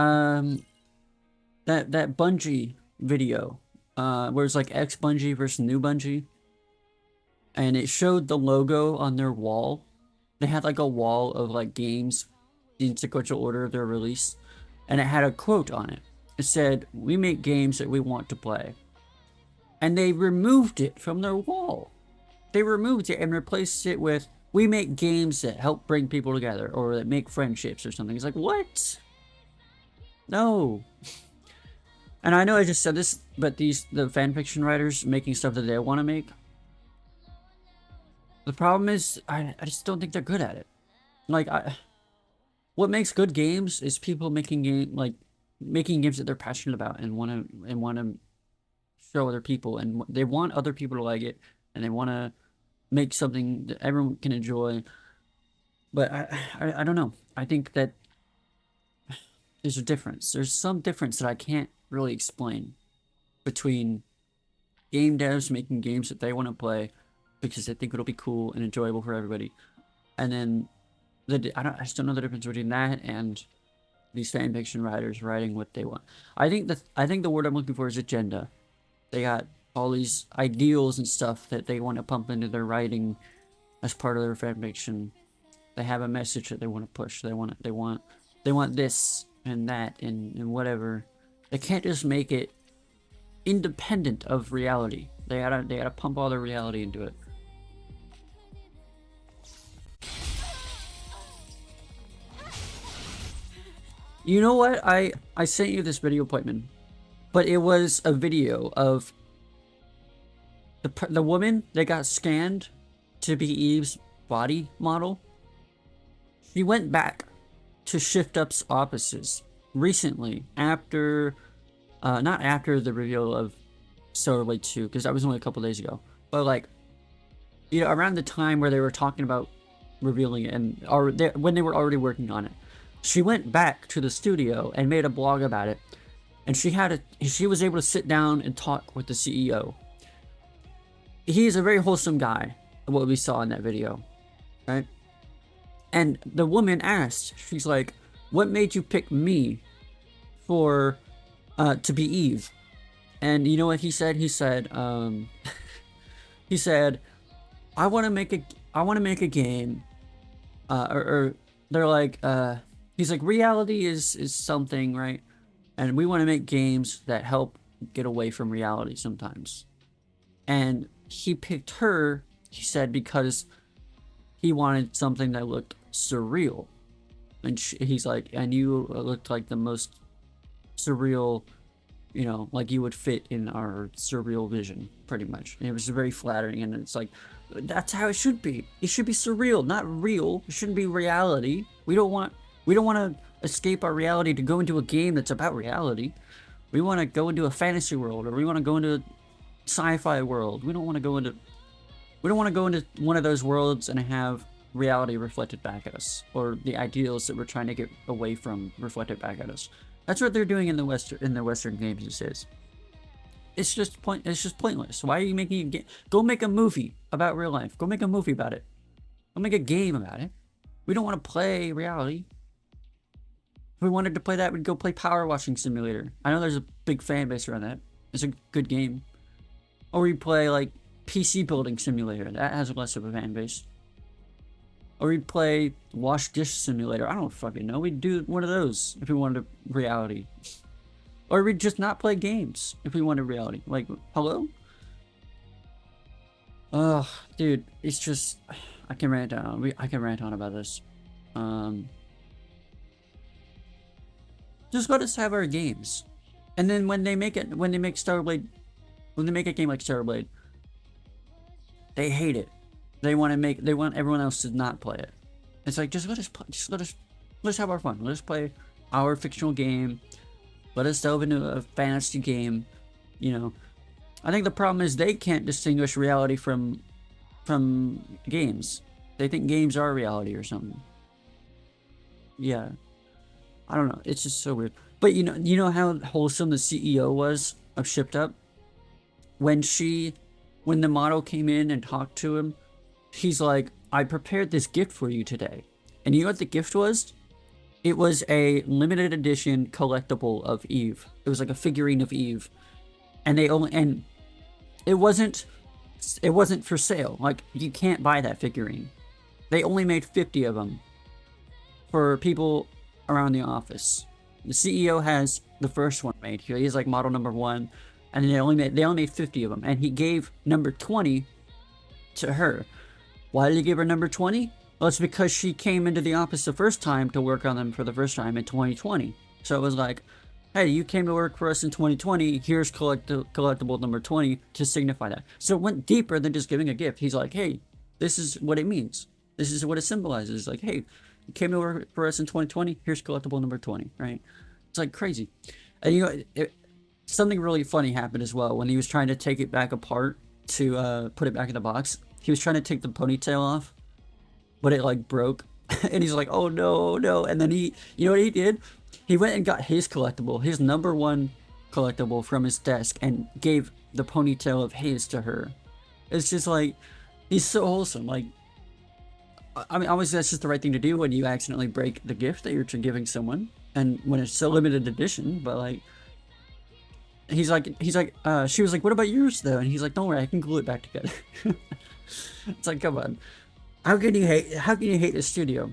that Bungie video, where it's like ex Bungie versus new Bungie, and it showed the logo on their wall. They had like a wall of like games in sequential order of their release, and it had a quote on it. It said, "We make games that we want to play," and they removed it from their wall. They removed it and replaced it with, "We make games that help bring people together or that make friendships," or something. It's like, what? No. And I know I just said this, but the fanfiction writers making stuff that they want to make, the problem is I just don't think they're good at it. Like, what makes good games is people making games that they're passionate about and want to show other people, and they want other people to like it, and they want to make something that everyone can enjoy. But I don't know. I think that there's a difference. There's some difference that I can't really explain between game devs making games that they want to play because they think it'll be cool and enjoyable for everybody, and then I just don't know the difference between that and these fan fiction writers writing what they want. I think the word I'm looking for is agenda. They got all these ideals and stuff that they want to pump into their writing as part of their fan fiction. They have a message that they want to push. They want this and that and whatever. They can't just make it independent of reality. They gotta pump all their reality into it. You know what? I sent you this video appointment, but it was a video of the woman that got scanned to be Eve's body model. She went back to Shift Up's offices recently after, not after the reveal of Stellar Blade 2, because that was only a couple days ago, but like, you know, around the time where they were talking about revealing it and when they were already working on it. She went back to the studio and made a blog about it, and she was able to sit down and talk with the CEO. He's a very wholesome guy, what we saw in that video, right? And the woman asked, she's like, "What made you pick me for to be Eve?" And you know what he said? He said, he said, "I want to make a game," or they're like, he's like, reality is something, right? And we want to make games that help get away from reality sometimes. And he picked her, he said, because he wanted something that looked surreal. And he's like, and you looked like the most surreal, you know, like you would fit in our surreal vision, pretty much. And it was very flattering, and it's like, that's how it should be. It should be surreal, not real. It shouldn't be reality. We don't want to escape our reality to go into a game that's about reality. We want to go into a fantasy world, or we want to go into a sci-fi world. We don't want to go into one of those worlds and have reality reflected back at us, or the ideals that we're trying to get away from reflected back at us. That's what they're doing in the Western games these days. It's just pointless. Why are you making a game? Go make a movie about real life. Go make a movie about it. Go make a game about it. We don't want to play reality. If we wanted to play that, we'd go play Power Washing Simulator. I know there's a big fan base around that. It's a good game. Or we play like PC Building Simulator. That has less of a fan base. Or we play Wash Dish Simulator. I don't fucking know. We'd do one of those if we wanted reality. Or we'd just not play games if we wanted reality. Like, hello? Ugh, dude, it's just, I can rant on. I can rant on about this. Just let us have our games. And then when they make a game like Stellar Blade, they hate it. They want everyone else to not play it. It's like, just let us have our fun. Let us play our fictional game. Let us delve into a fantasy game. You know, I think the problem is they can't distinguish reality from games. They think games are reality or something. Yeah, I don't know. It's just so weird. But you know how wholesome the CEO was of Shipped Up? When the model came in and talked to him, he's like, "I prepared this gift for you today." And you know what the gift was? It was a limited edition collectible of Eve. It was like a figurine of Eve. And it wasn't for sale. Like, you can't buy that figurine. They only made 50 of them for people around the office. The CEO has the first one made. He has like model number 1, and they only made 50 of them, and he gave number 20 to her. Why did he give her number 20? Well, it's because she came into the office the first time to work on them for the first time in 2020. So it was like, hey, you came to work for us in 2020, here's collectible number 20 to signify that. So it went deeper than just giving a gift. He's like, hey, this is what it means. This is what it symbolizes. Like, hey, you came to work for us in 2020, here's collectible number 20, right? It's like crazy. And you know, something really funny happened as well when he was trying to take it back apart to put it back in the box. He was trying to take the ponytail off, but it like broke. And he's like, oh no, no. And then you know what he did? He went and got his collectible, his number 1 collectible from his desk and gave the ponytail of Hayes to her. It's just like, he's so wholesome. Like, I mean, obviously that's just the right thing to do when you accidentally break the gift that you're giving someone, and when it's a limited edition. But like, she was like, what about yours though? And he's like, don't worry, I can glue it back together. It's like, come on, how can you hate the studio?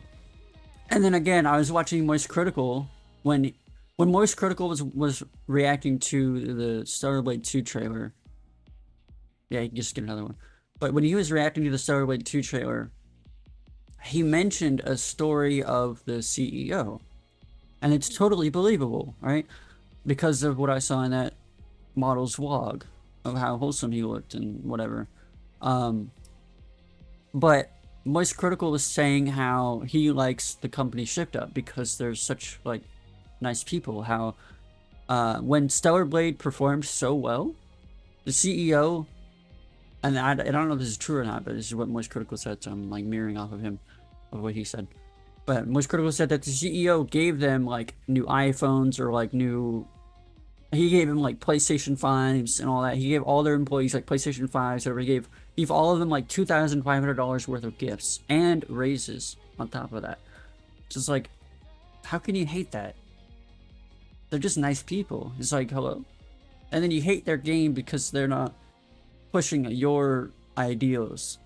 And then again, I was watching Moist Critical when Moist Critical was reacting to the Stellar Blade 2 trailer. Yeah, you can just get another one. But when he was reacting to the Stellar Blade 2 trailer, he mentioned a story of the CEO. And it's totally believable, right? Because of what I saw in that model's vlog of how wholesome he looked and whatever. But Moist Critical was saying how he likes the company Shipped Up because there's such like nice people. How when Stellar Blade performed so well, the CEO, and I don't know if this is true or not, but this is what Moist Critical said, so I'm like mirroring off of him, of what he said. But Moist Critical said that the CEO gave them like new iPhones or like he gave them like PlayStation 5s and all that. He gave all their employees like PlayStation 5s, or he gave all of them like $2,500 worth of gifts and raises on top of that. Just like, how can you hate that? They're just nice people. It's like, hello. And then you hate their game because they're not pushing your ideals.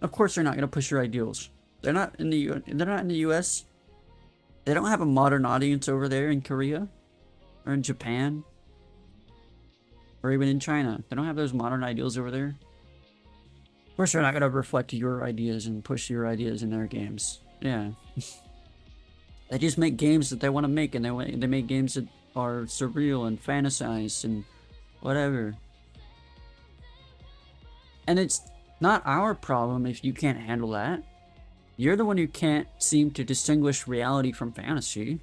Of course they're not going to push your ideals. They're not in the US. They don't have a modern audience over there in Korea or in Japan or even in China. They don't have those modern ideals over there. Of course they're not going to reflect your ideas and push your ideas in their games. Yeah. They just make games that they want to make, and they make games that are surreal and fantasized and whatever. And it's not our problem if you can't handle that. You're the one who can't seem to distinguish reality from fantasy.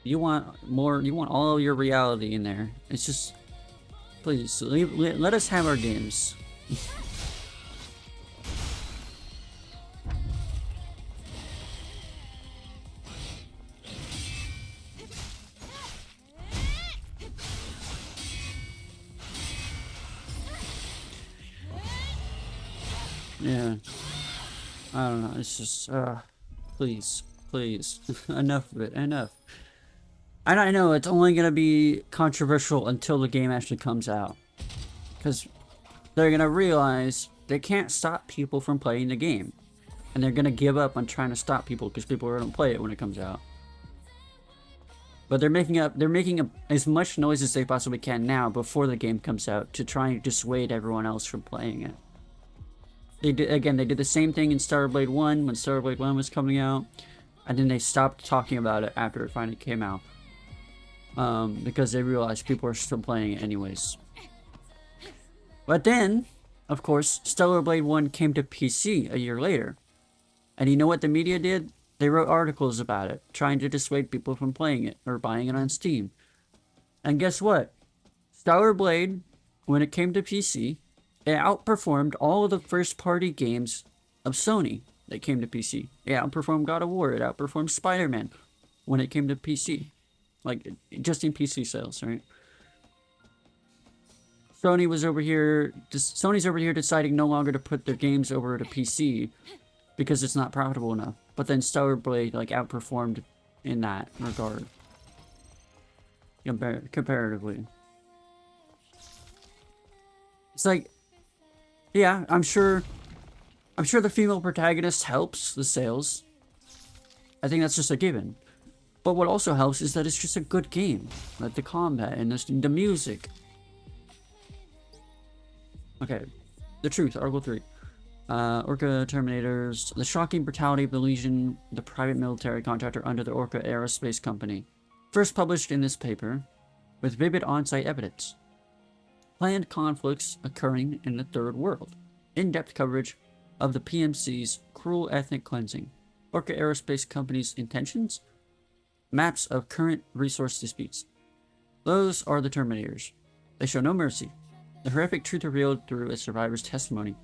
You want more, you want all of your reality in there. It's just, please, let us have our games. Yeah. I don't know, it's just, please, enough of it, enough. And I know it's only gonna be controversial until the game actually comes out. Because they're gonna realize they can't stop people from playing the game. And they're gonna give up on trying to stop people because people are gonna play it when it comes out. But they're making as much noise as they possibly can now before the game comes out to try and dissuade everyone else from playing it. They did the same thing in Stellar Blade 1 when Stellar Blade 1 was coming out, and then they stopped talking about it after it finally came out. Because they realized people are still playing it anyways. But then, of course, Stellar Blade 1 came to PC a year later. And you know what the media did? They wrote articles about it, trying to dissuade people from playing it or buying it on Steam. And guess what? Stellar Blade, when it came to PC, it outperformed all of the first-party games of Sony that came to PC. It outperformed God of War. It outperformed Spider-Man when it came to PC. Like, just in PC sales, right? Sony's over here deciding no longer to put their games over to PC because it's not profitable enough. But then Stellar Blade, like, outperformed in that regard. Comparatively. It's like, yeah, I'm sure the female protagonist helps the sales. I think that's just a given. But what also helps is that it's just a good game. Like the combat and the music. Okay. The truth, Article 3. Orca Terminators. The shocking brutality of the Legion, the private military contractor under the Orca Aerospace Company. First published in this paper, with vivid on-site evidence. Planned conflicts occurring in the Third World. In-depth coverage of the PMC's cruel ethnic cleansing. Orca Aerospace Company's intentions. Maps of current resource disputes. Those are the Terminators. They show no mercy. The horrific truth revealed through a survivor's testimony.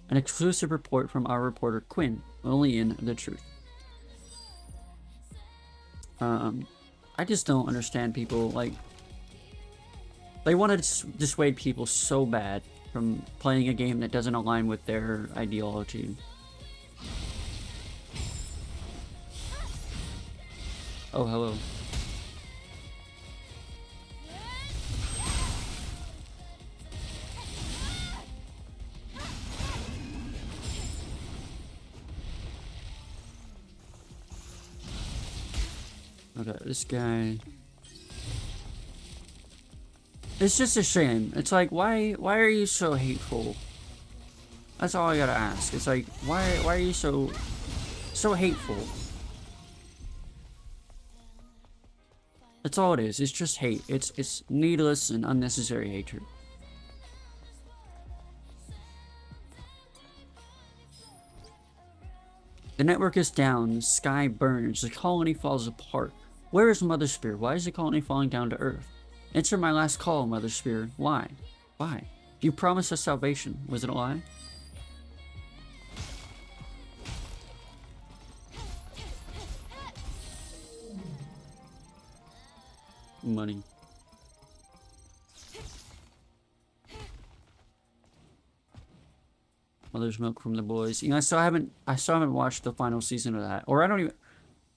An exclusive report from our reporter Quinn, only in The Truth. I just don't understand people, like, They want to dissuade people so bad from playing a game that doesn't align with their ideology. Oh, hello. Okay, this guy. It's just a shame. It's like, why are you so hateful? That's all I gotta ask. It's like, why are you so hateful? That's all it is. It's just hate. It's needless and unnecessary hatred. The network is down, the sky burns, the colony falls apart. Where is Mother Spear? Why is the colony falling down to Earth? Answer my last call, Mother Spear. Why? Why? You promised us salvation. Was it a lie? Money. Mother's milk from the boys. You know, I still haven't watched the final season of that. Or I don't even.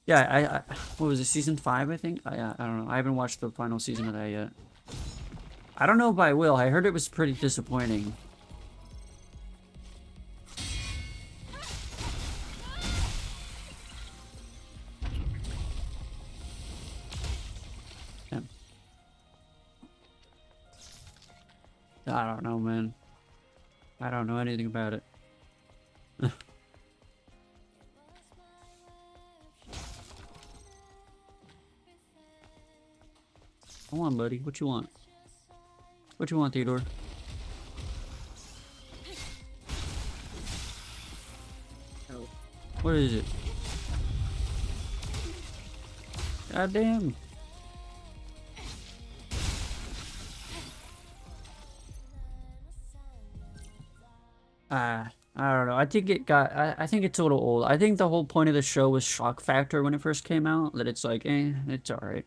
Yeah, what was it? Season 5, I think. I don't know. I haven't watched the final season of that yet. I don't know if I will. I heard it was pretty disappointing. Yeah. I don't know, man. I don't know anything about it. Come on, buddy. What you want? What you want, Theodore? What is it? God damn. I don't know. I think it got. I think it's a little old. I think the whole point of the show was shock factor when it first came out. That it's like, it's alright.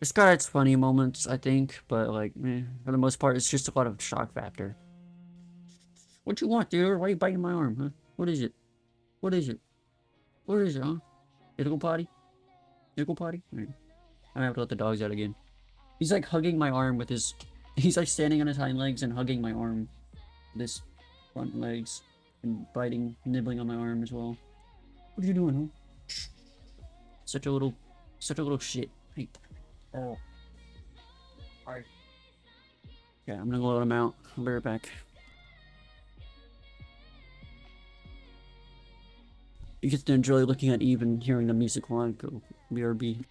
It's got its funny moments, I think, but like, for the most part, it's just a lot of shock factor. What you want, dude? Why are you biting my arm, huh? What is it? What is it? What is it, huh? You go potty? You go potty? Right. I'm gonna have to let the dogs out again. He's like hugging my arm with his. He's like standing on his hind legs and hugging my arm. This front legs and biting, nibbling on my arm as well. What are you doing, huh? Such a little shit. Hey. Oh. Alright. Okay, I'm gonna let him out. I'll be right back. You get to enjoy looking at Eve and hearing the music while I go BRB.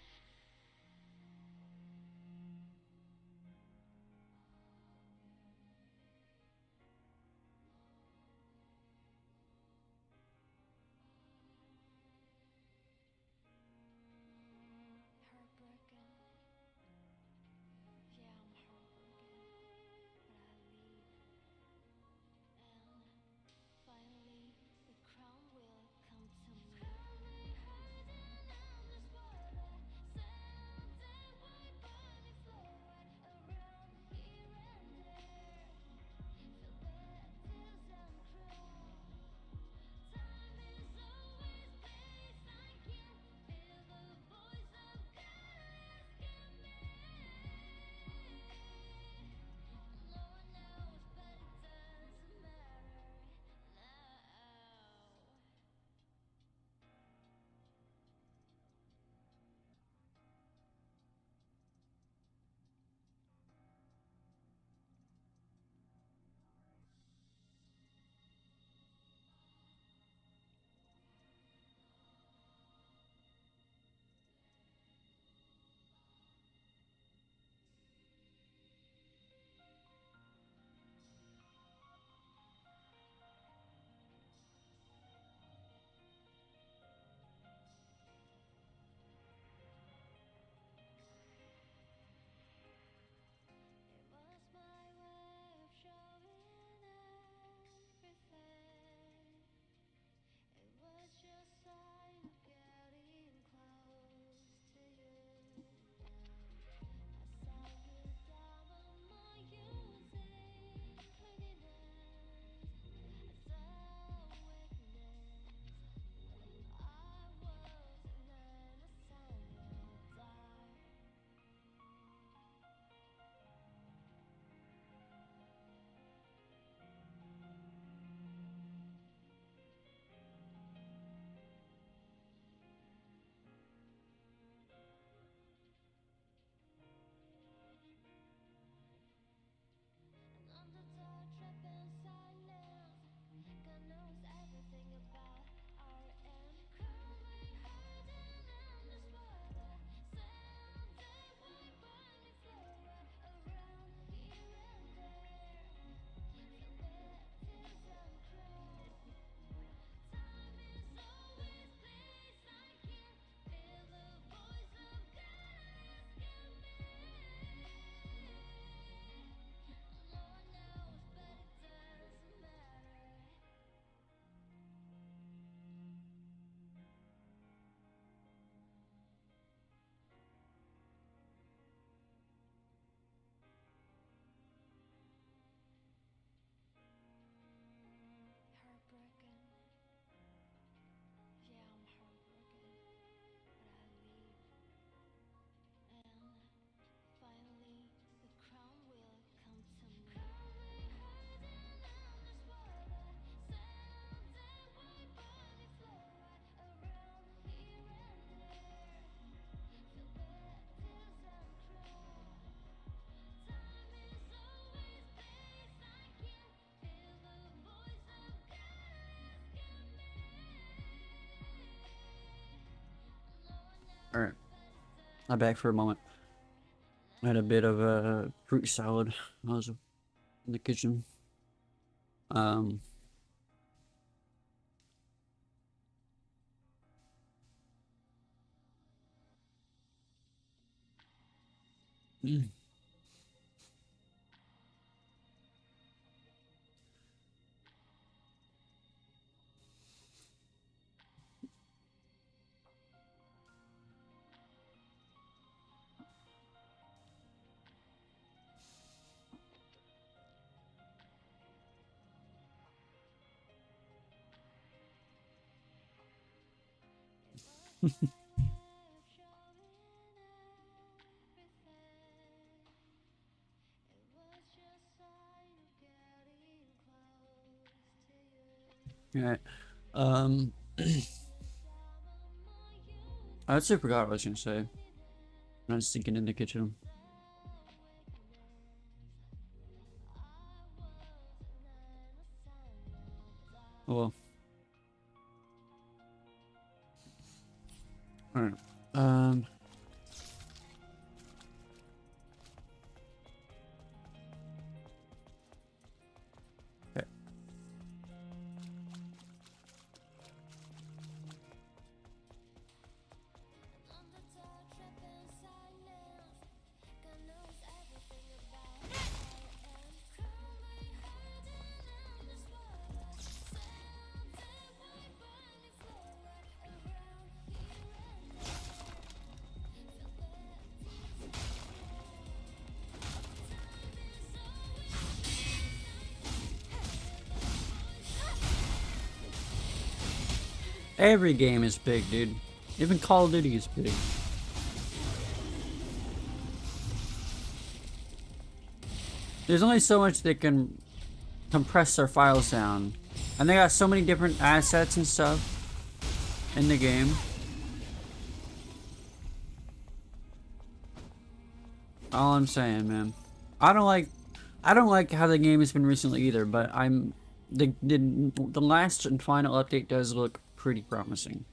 Alright. I'm back for a moment. I had a bit of a fruit salad. I was in the kitchen. Um. mm. Alright. Um. I actually forgot what I was gonna say. When I was thinking in the kitchen. Oh well. Alright. Um. Okay. Every game is big, dude. Even Call of Duty is big. There's only so much they can compress their files down. And they got so many different assets and stuff in the game. All I'm saying, man. I don't like how the game has been recently either, but the last and final update does look pretty promising.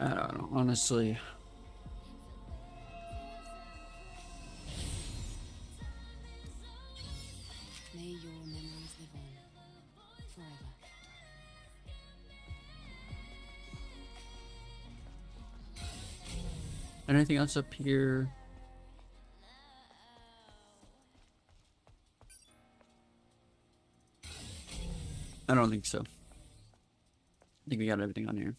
I don't know, honestly. May your memories live on forever. Anything else up here? I don't think so. I think we got everything on here.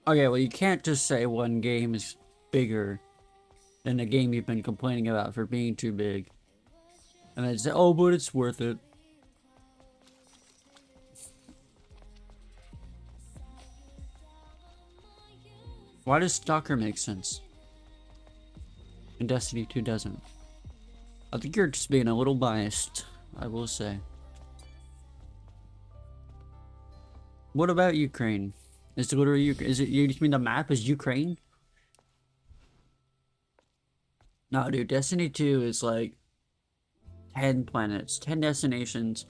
Okay, well, you can't just say one game is bigger than the game you've been complaining about for being too big. And then say, oh, but it's worth it. Why does Stalker make sense? And Destiny 2 doesn't. I think you're just being a little biased, I will say. What about Ukraine? Is it literally is it you just mean the map is Ukraine? No, dude, Destiny 2 is like 10 planets, 10 destinations,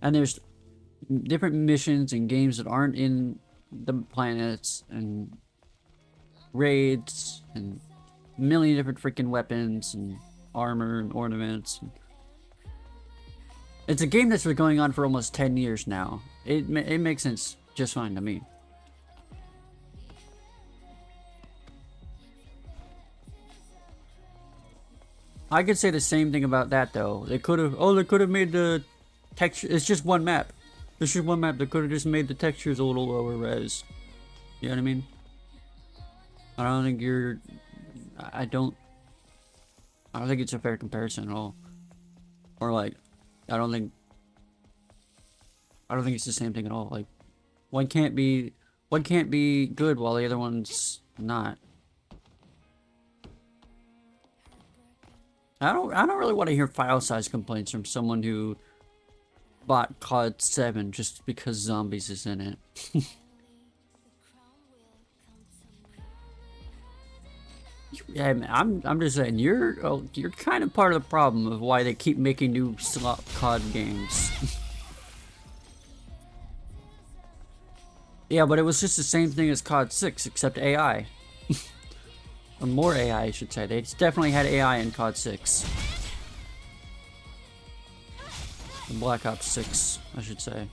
and there's different missions and games that aren't in the planets, and raids, and a million different freaking weapons and armor and ornaments. It's a game that's been going on for almost 10 years now. It makes sense just fine to me. I could say the same thing about that though. They could have made the texture. It's just one map. It's just one map. They could have just made the textures a little lower res. You know what I mean? I don't think you're. I don't think it's a fair comparison at all. Or like, I don't think it's the same thing at all. Like one can't be good while the other one's not. I don't really want to hear file size complaints from someone who bought COD 7 just because zombies is in it. Yeah, man, I'm just saying you're kind of part of the problem of why they keep making new slot COD games. Yeah, but it was just the same thing as COD 6 except AI. Or more AI, I should say. They definitely had AI in COD 6. In Black Ops 6, I should say.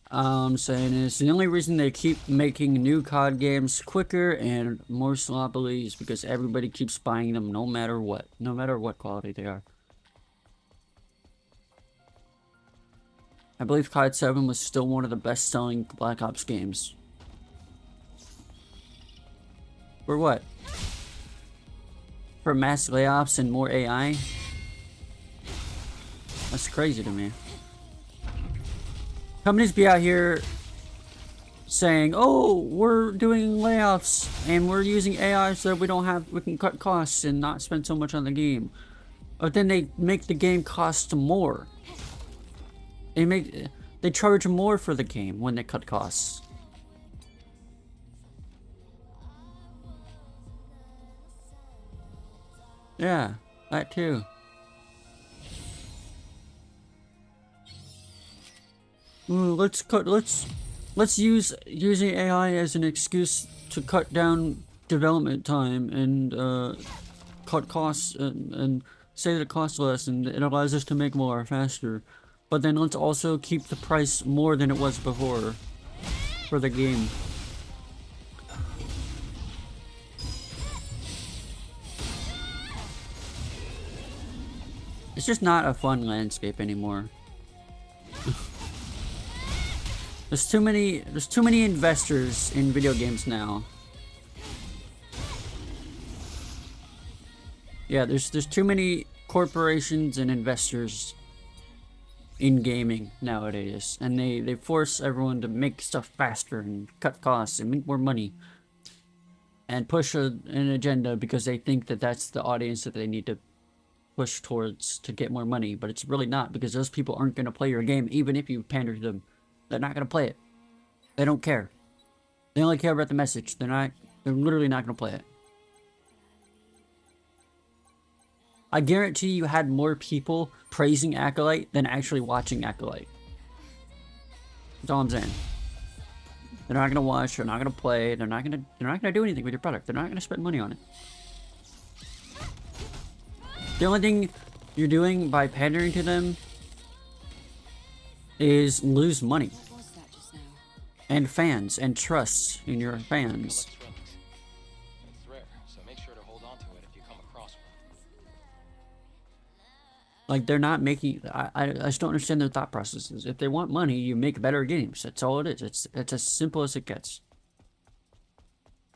I'm saying is the only reason they keep making new COD games quicker and more sloppily is because everybody keeps buying them no matter what quality they are. I believe COD 7 was still one of the best selling Black Ops games. For what? For mass layoffs and more AI? That's crazy to me. Companies be out here saying, "Oh, we're doing layoffs and we're using AI so that we can cut costs and not spend so much on the game." But then they make the game cost more. They charge more for the game when they cut costs. Yeah, that too. Let's use using AI as an excuse to cut down development time and cut costs and say that it costs less and it allows us to make more faster. But then let's also keep the price more than it was before for the game. It's just not a fun landscape anymore. There's too many investors in video games now. Yeah, there's too many corporations and investors in gaming nowadays, and they force everyone to make stuff faster and cut costs and make more money and push an agenda because they think that that's the audience that they need to push towards to get more money, but it's really not, because those people aren't going to play your game even if you pander to them. They're not going to play it. They don't care. They only care about the message. They're literally not going to play it. I guarantee you had more people praising Acolyte than actually watching Acolyte. That's all I'm saying. They're not going to watch, they're not going to play, they're not going to do anything with your product. They're not going to spend money on it. The only thing you're doing by pandering to them is lose money. What was that just now? And fans, and trust in your fans. Relics. It's rare, so make sure to hold on to it if you come across one. Like, they're not making... I just don't understand their thought processes. If they want money, you make better games. That's all it is. It's as simple as it gets.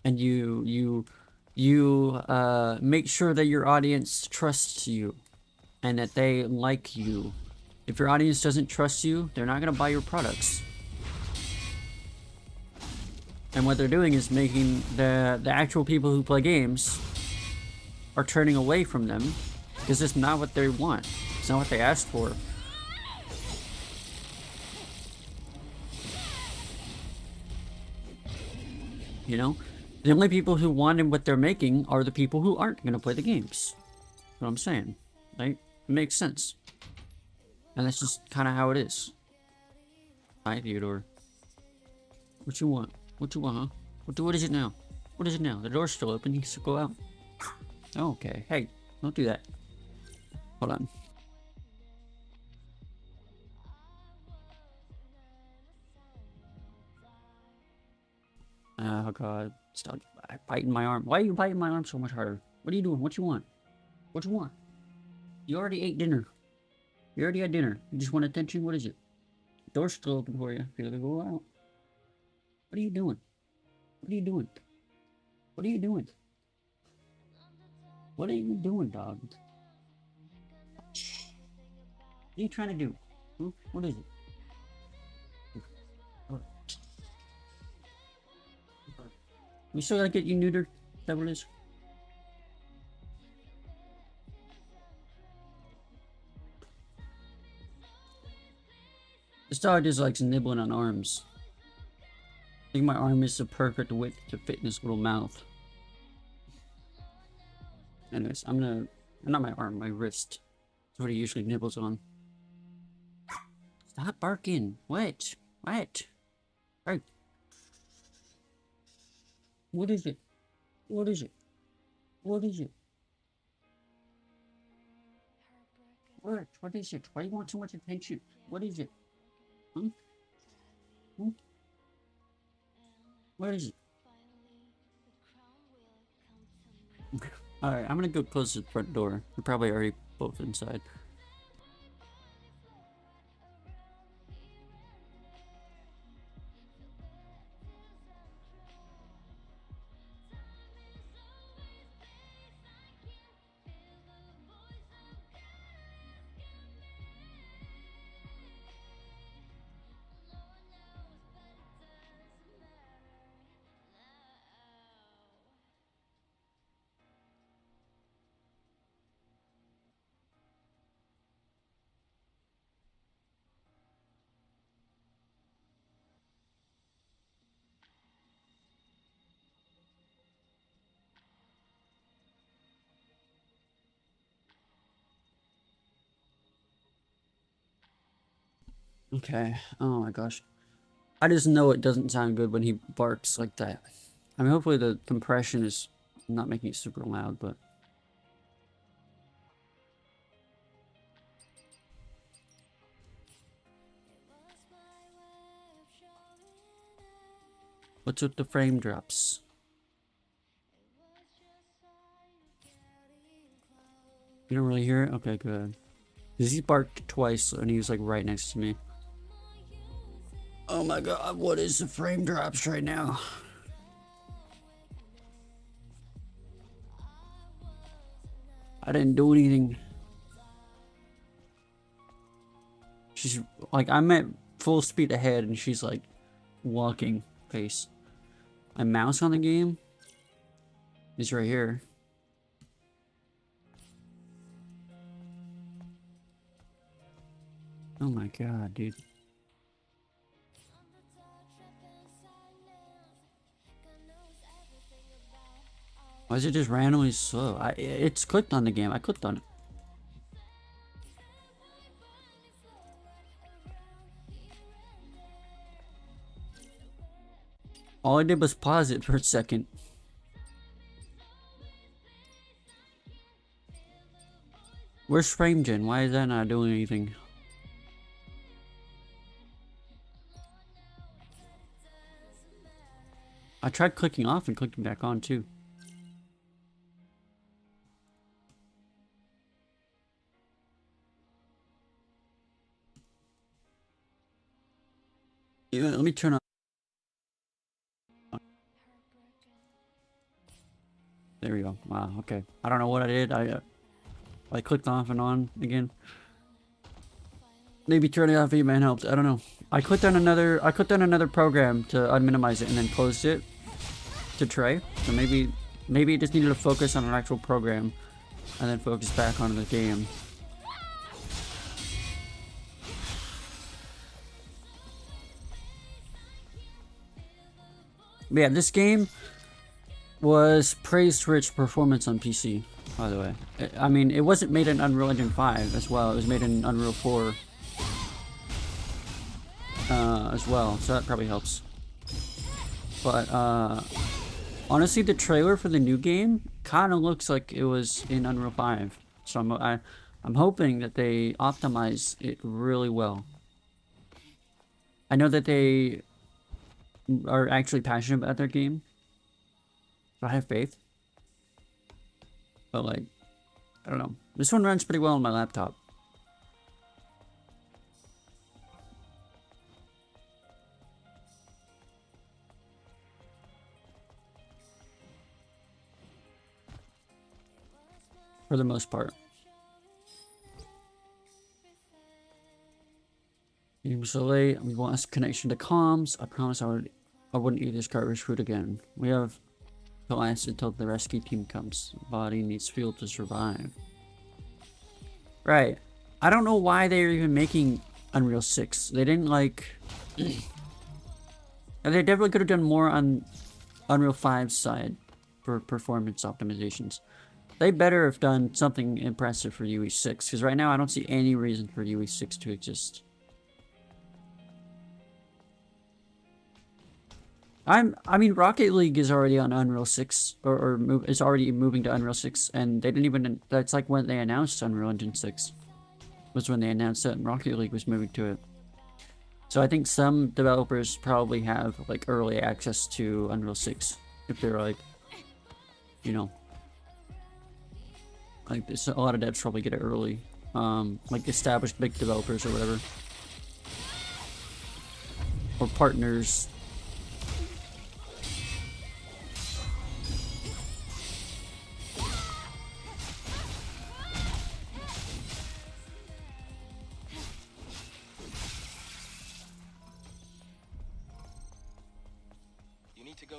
And you make sure that your audience trusts you. And that they like you. If your audience doesn't trust you, they're not going to buy your products. And what they're doing is making the actual people who play games are turning away from them because it's not what they want. It's not what they asked for. You know? The only people who wanted what they're making are the people who aren't going to play the games. That's what I'm saying. Right? It makes sense. And that's just kind of how it is. Hi, Theodore. What you want? What you want, huh? What is it now? What is it now? The door's still open. You can still go out. Oh, okay. Hey, don't do that. Hold on. Oh, God. Stop biting my arm. Why are you biting my arm so much harder? What are you doing? What you want? What you want? You already ate dinner. You already had dinner. You just want attention? What is it? Door's still open for you. Feel like go out. What are you doing? What are you doing? What are you doing? What are you doing, dog? What are you trying to do? Hmm? What is it? We still gotta get you neutered? Is that what it is? This dog just likes nibbling on arms. I think my arm is the perfect width to fit in his little mouth. Anyways, not my arm, my wrist. That's what he usually nibbles on. Stop barking. What? What? Right. What is it? What is it? What is it? What is it? Why do you want so much attention? What is it? Hmm? Hmm? What is it? Alright, I'm gonna go close the front door. We're probably already both inside. Okay. Oh my gosh. I just know it doesn't sound good when he barks like that. I mean, hopefully the compression is not making it super loud, but... What's with the frame drops? You don't really hear it? Okay, good. Because he barked twice and he was like right next to me. Oh my god, what is the frame drops right now? I didn't do anything. She's like, I'm at full speed ahead and she's like walking pace. My mouse on the game is right here. Oh my god, dude. Why is it just randomly slow? It's clicked on the game. I clicked on it. All I did was pause it for a second. Where's FrameGen? Why is that not doing anything? I tried clicking off and clicking back on too. Yeah, let me turn on. There we go. Wow, okay. I don't know what I did. I clicked off and on again. Maybe turning off E-Man helped. I don't know. I clicked on another program to unminimize it and then closed it to try. So maybe it just needed to focus on an actual program and then focus back on the game. But yeah, this game was praised for its performance on PC, by the way. I mean, it wasn't made in Unreal Engine 5 as well. It was made in Unreal 4 as well, so that probably helps. But honestly, the trailer for the new game kind of looks like it was in Unreal 5. So I'm hoping that they optimize it really well. I know that they are actually passionate about their game. So I have faith. But like, I don't know. This one runs pretty well on my laptop. for the most part. You so late. We want a connection to comms. I promise I wouldn't eat this garbage food again. We have to last until the rescue team comes. The body needs fuel to survive. Right. I don't know why they're even making Unreal 6. They didn't like... They definitely could have done more on Unreal 5's side for performance optimizations. They better have done something impressive for UE6, because right now I don't see any reason for UE6 to exist. I mean, Rocket League is already on Unreal 6, is already moving to Unreal 6, and they didn't even, that's like when they announced Unreal Engine 6, was when they announced that Rocket League was moving to it. So I think some developers probably have, like, early access to Unreal 6, if they're, like, you know, like, a lot of devs probably get it early, like, established big developers or whatever, or partners.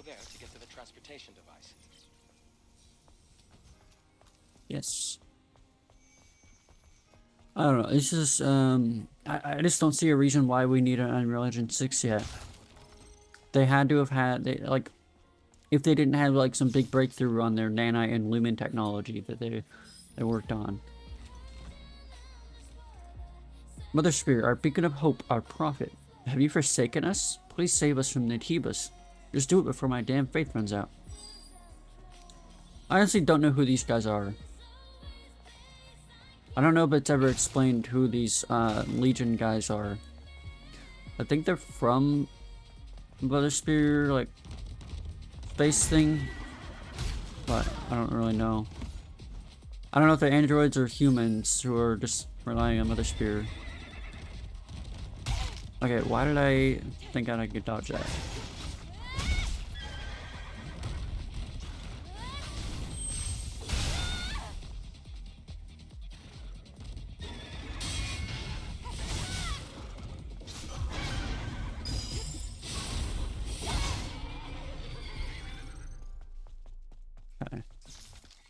There to get to the transportation device. Yes. I don't know. It's just I just don't see a reason why we need an Unreal Engine 6 yet. They had to have had like, if they didn't have like some big breakthrough on their nanite and lumen technology that they worked on. Mother Spirit, our beacon of hope, our prophet. Have you forsaken us? Please save us from Nitibus. Just do it before my damn faith runs out. I honestly don't know who these guys are. I don't know if it's ever explained who these Legion guys are. I think they're from Mother Spirit, like, space thing. But I don't really know. I don't know if they're androids or humans who are just relying on Mother Spirit. Okay, why did I think I could dodge that?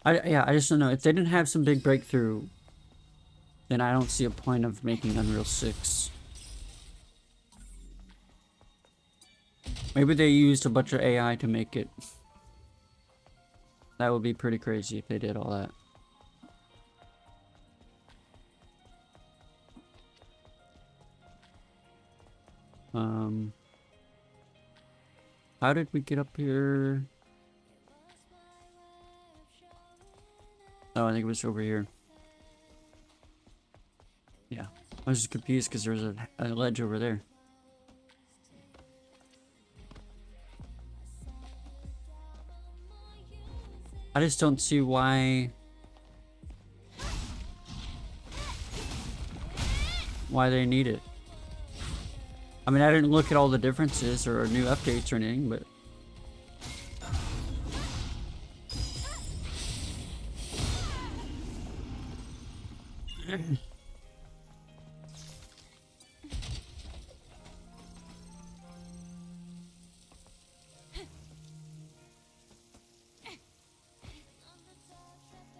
I just don't know. If they didn't have some big breakthrough, then I don't see a point of making Unreal 6. Maybe they used a bunch of AI to make it. That would be pretty crazy if they did all that. How did we get up here? Oh, I think it was over here. Yeah. I was just confused because there was a ledge over there. I just don't see why they need it. I mean, I didn't look at all the differences or new updates or anything, but there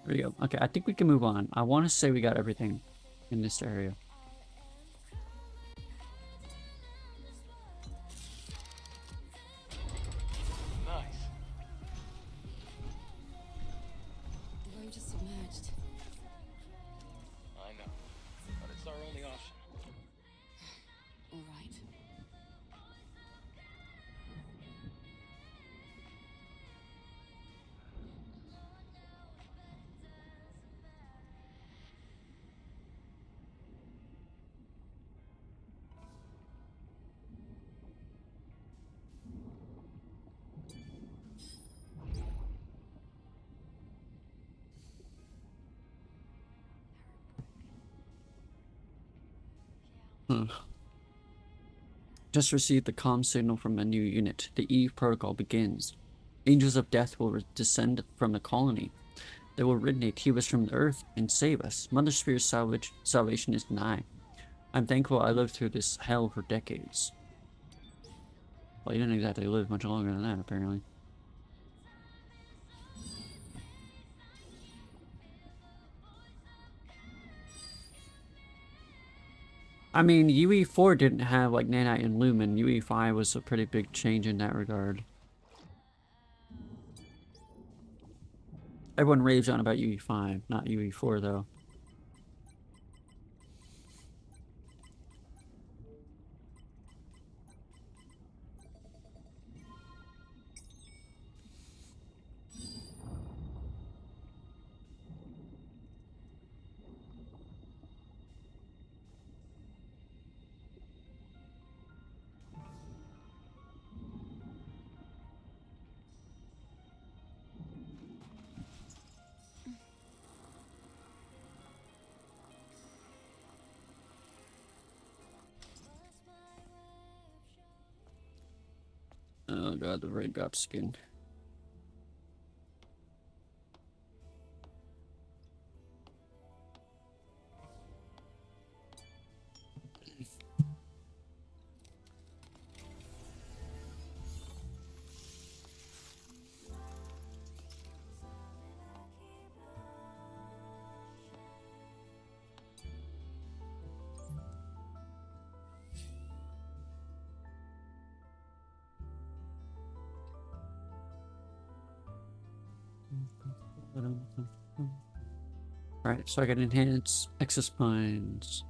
we go. Okay, I think we can move on. I want to say we got everything in this area. Nice. The road is submerged. I know, but it's our only option. All right. Just received the comm signal from a new unit. The Eve protocol begins. Angels of Death will descend from the colony. They will rid Nativus from the earth and save us. Mother Spirit's salvation is nigh. I'm thankful I lived through this hell for decades. Well, you didn't exactly live much longer than that, apparently. I mean, UE4 didn't have, like, Nanite and Lumen. UE5 was a pretty big change in that regard. Everyone raves on about UE5, not UE4, though. Oh god, the raindrop skin. Alright, so I can enhance Exospines.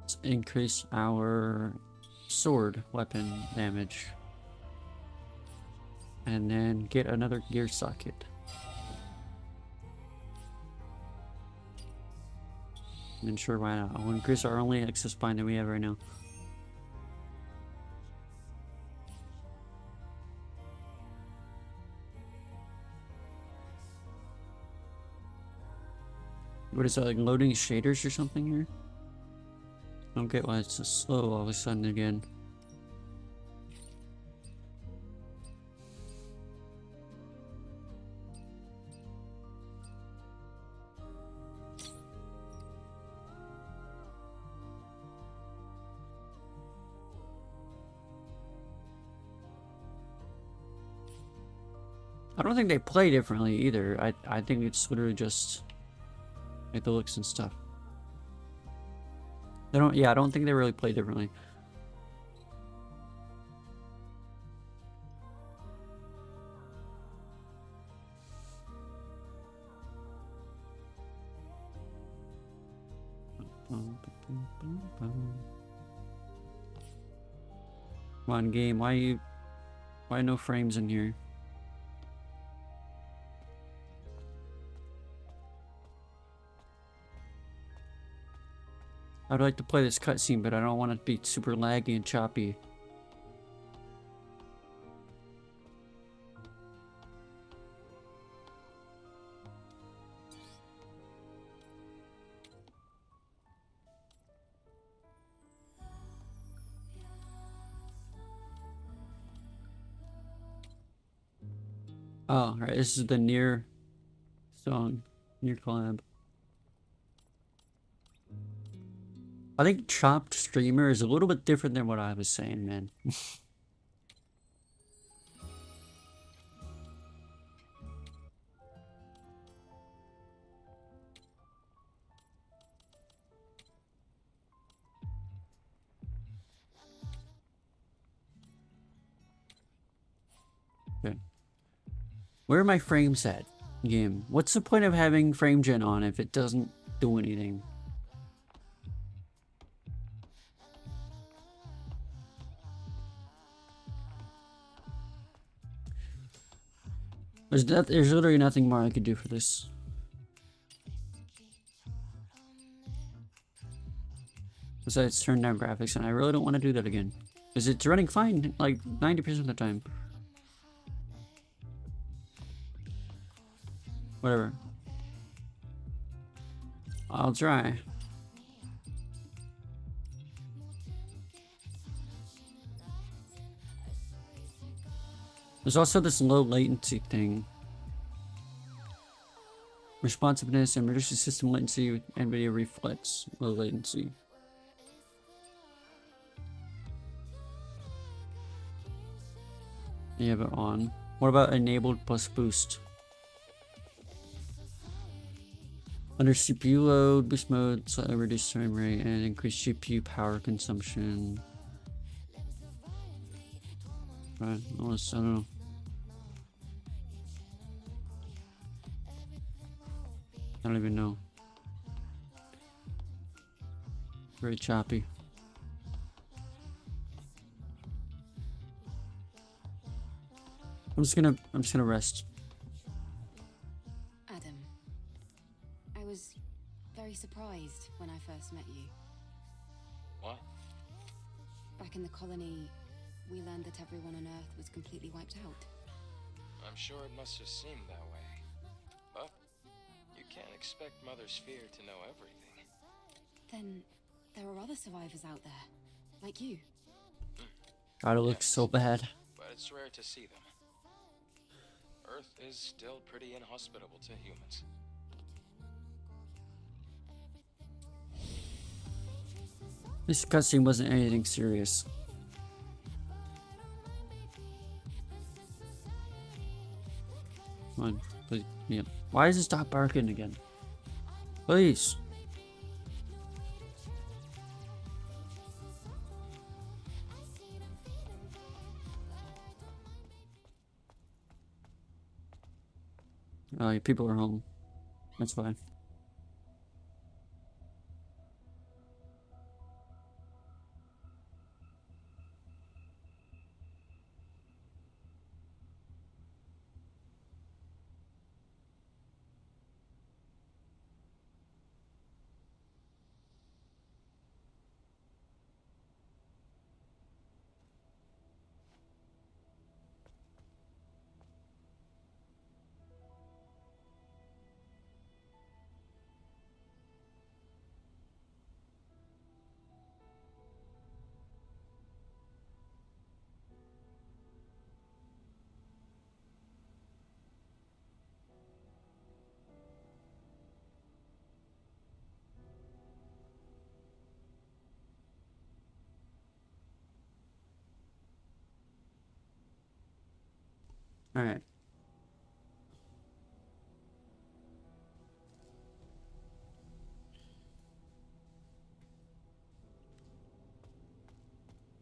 Let's increase our sword weapon damage. And then get another gear socket. And sure, why not? I'll increase our only Exospine that we have right now. What is that, like loading shaders or something here? I don't get why it's so slow all of a sudden again. I don't think they play differently either. I think it's literally just like the looks and stuff. They don't, yeah, I don't think they really play differently. Come on, game, why no frames in here? I'd like to play this cutscene, but I don't want it to be super laggy and choppy. Oh, right, this is the Nier song, Nier collab. I think chopped streamer is a little bit different than what I was saying, man. Okay. Where are my frames at, game? What's the point of having frame gen on if it doesn't do anything? There's literally nothing more I could do for this. Besides turn down graphics, and I really don't want to do that again. Because it's running fine, like 90% of the time. Whatever. I'll try. There's also this low latency thing. Responsiveness and reduces system latency with NVIDIA Reflex. Low latency. You have it on. What about enabled plus boost? Under CPU load, boost mode, slightly reduce frame rate, and increase GPU power consumption. Right, almost, I don't know. I don't even know. Very choppy. I'm just gonna rest. Adam, I was very surprised when I first met you. What? Back in the colony, we learned that everyone on Earth was completely wiped out. I'm sure it must have seemed that way. But you can't expect Mother Sphere to know everything. Then there are other survivors out there, like you. God, it looks so bad. But it's rare to see them. Earth is still pretty inhospitable to humans. This cutscene wasn't anything serious. Come on, please. Yeah. Why does it stop barking again? Please. Oh, your people are home. That's fine. All right.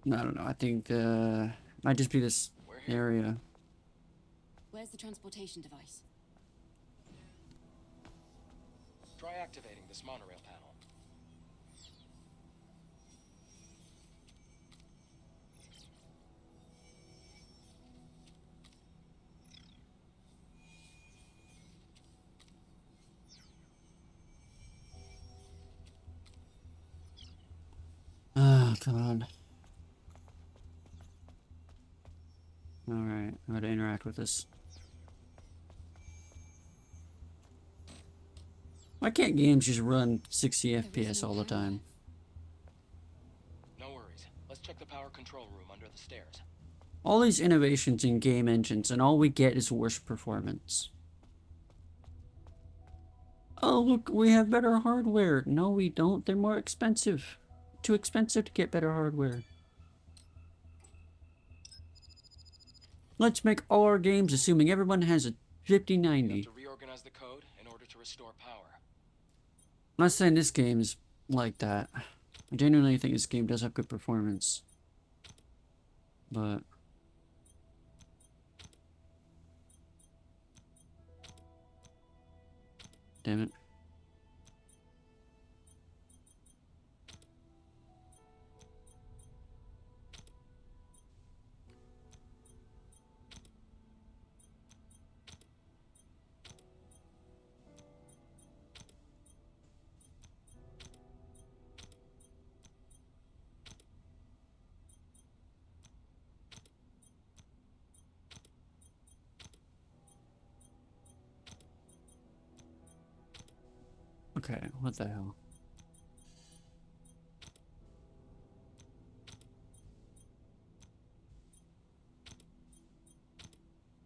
I don't know. I think might just be this We're here. area. Where's the transportation device? Try activating this monorail panel. Oh, God. Alright, how to interact with this. Why can't games just run 60 FPS all the time? No worries. Let's check the power control room under the stairs. All these innovations in game engines, and all we get is worse performance. Oh, look, we have better hardware. No, we don't. They're more expensive. Too expensive to get better hardware. Let's make all our games assuming everyone has a You 5090. have to reorganize the code in order to restore power. I'm not saying this game is like that. I genuinely think this game does have good performance. But... damn it. Okay, what the hell?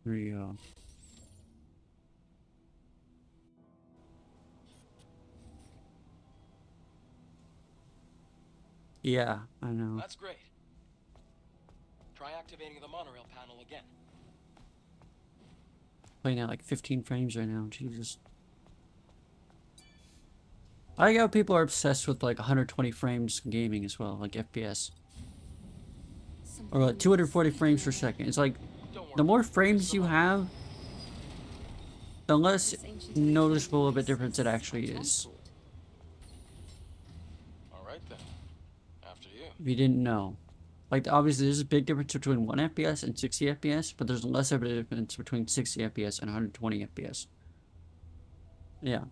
Rio. Yeah, I know. That's great. Try activating the monorail panel again. Playing at like 15 frames right now. Jesus. I like how people are obsessed with like 120 frames gaming as well, like FPS. Or like 240 frames per second. It's like, Don't worry. the more frames you have, the less noticeable of a difference it actually is. All right then. After you. If you didn't know. Like, obviously, there's a big difference between 1 FPS and 60 FPS, but there's less of a difference between 60 FPS and 120 FPS. Yeah.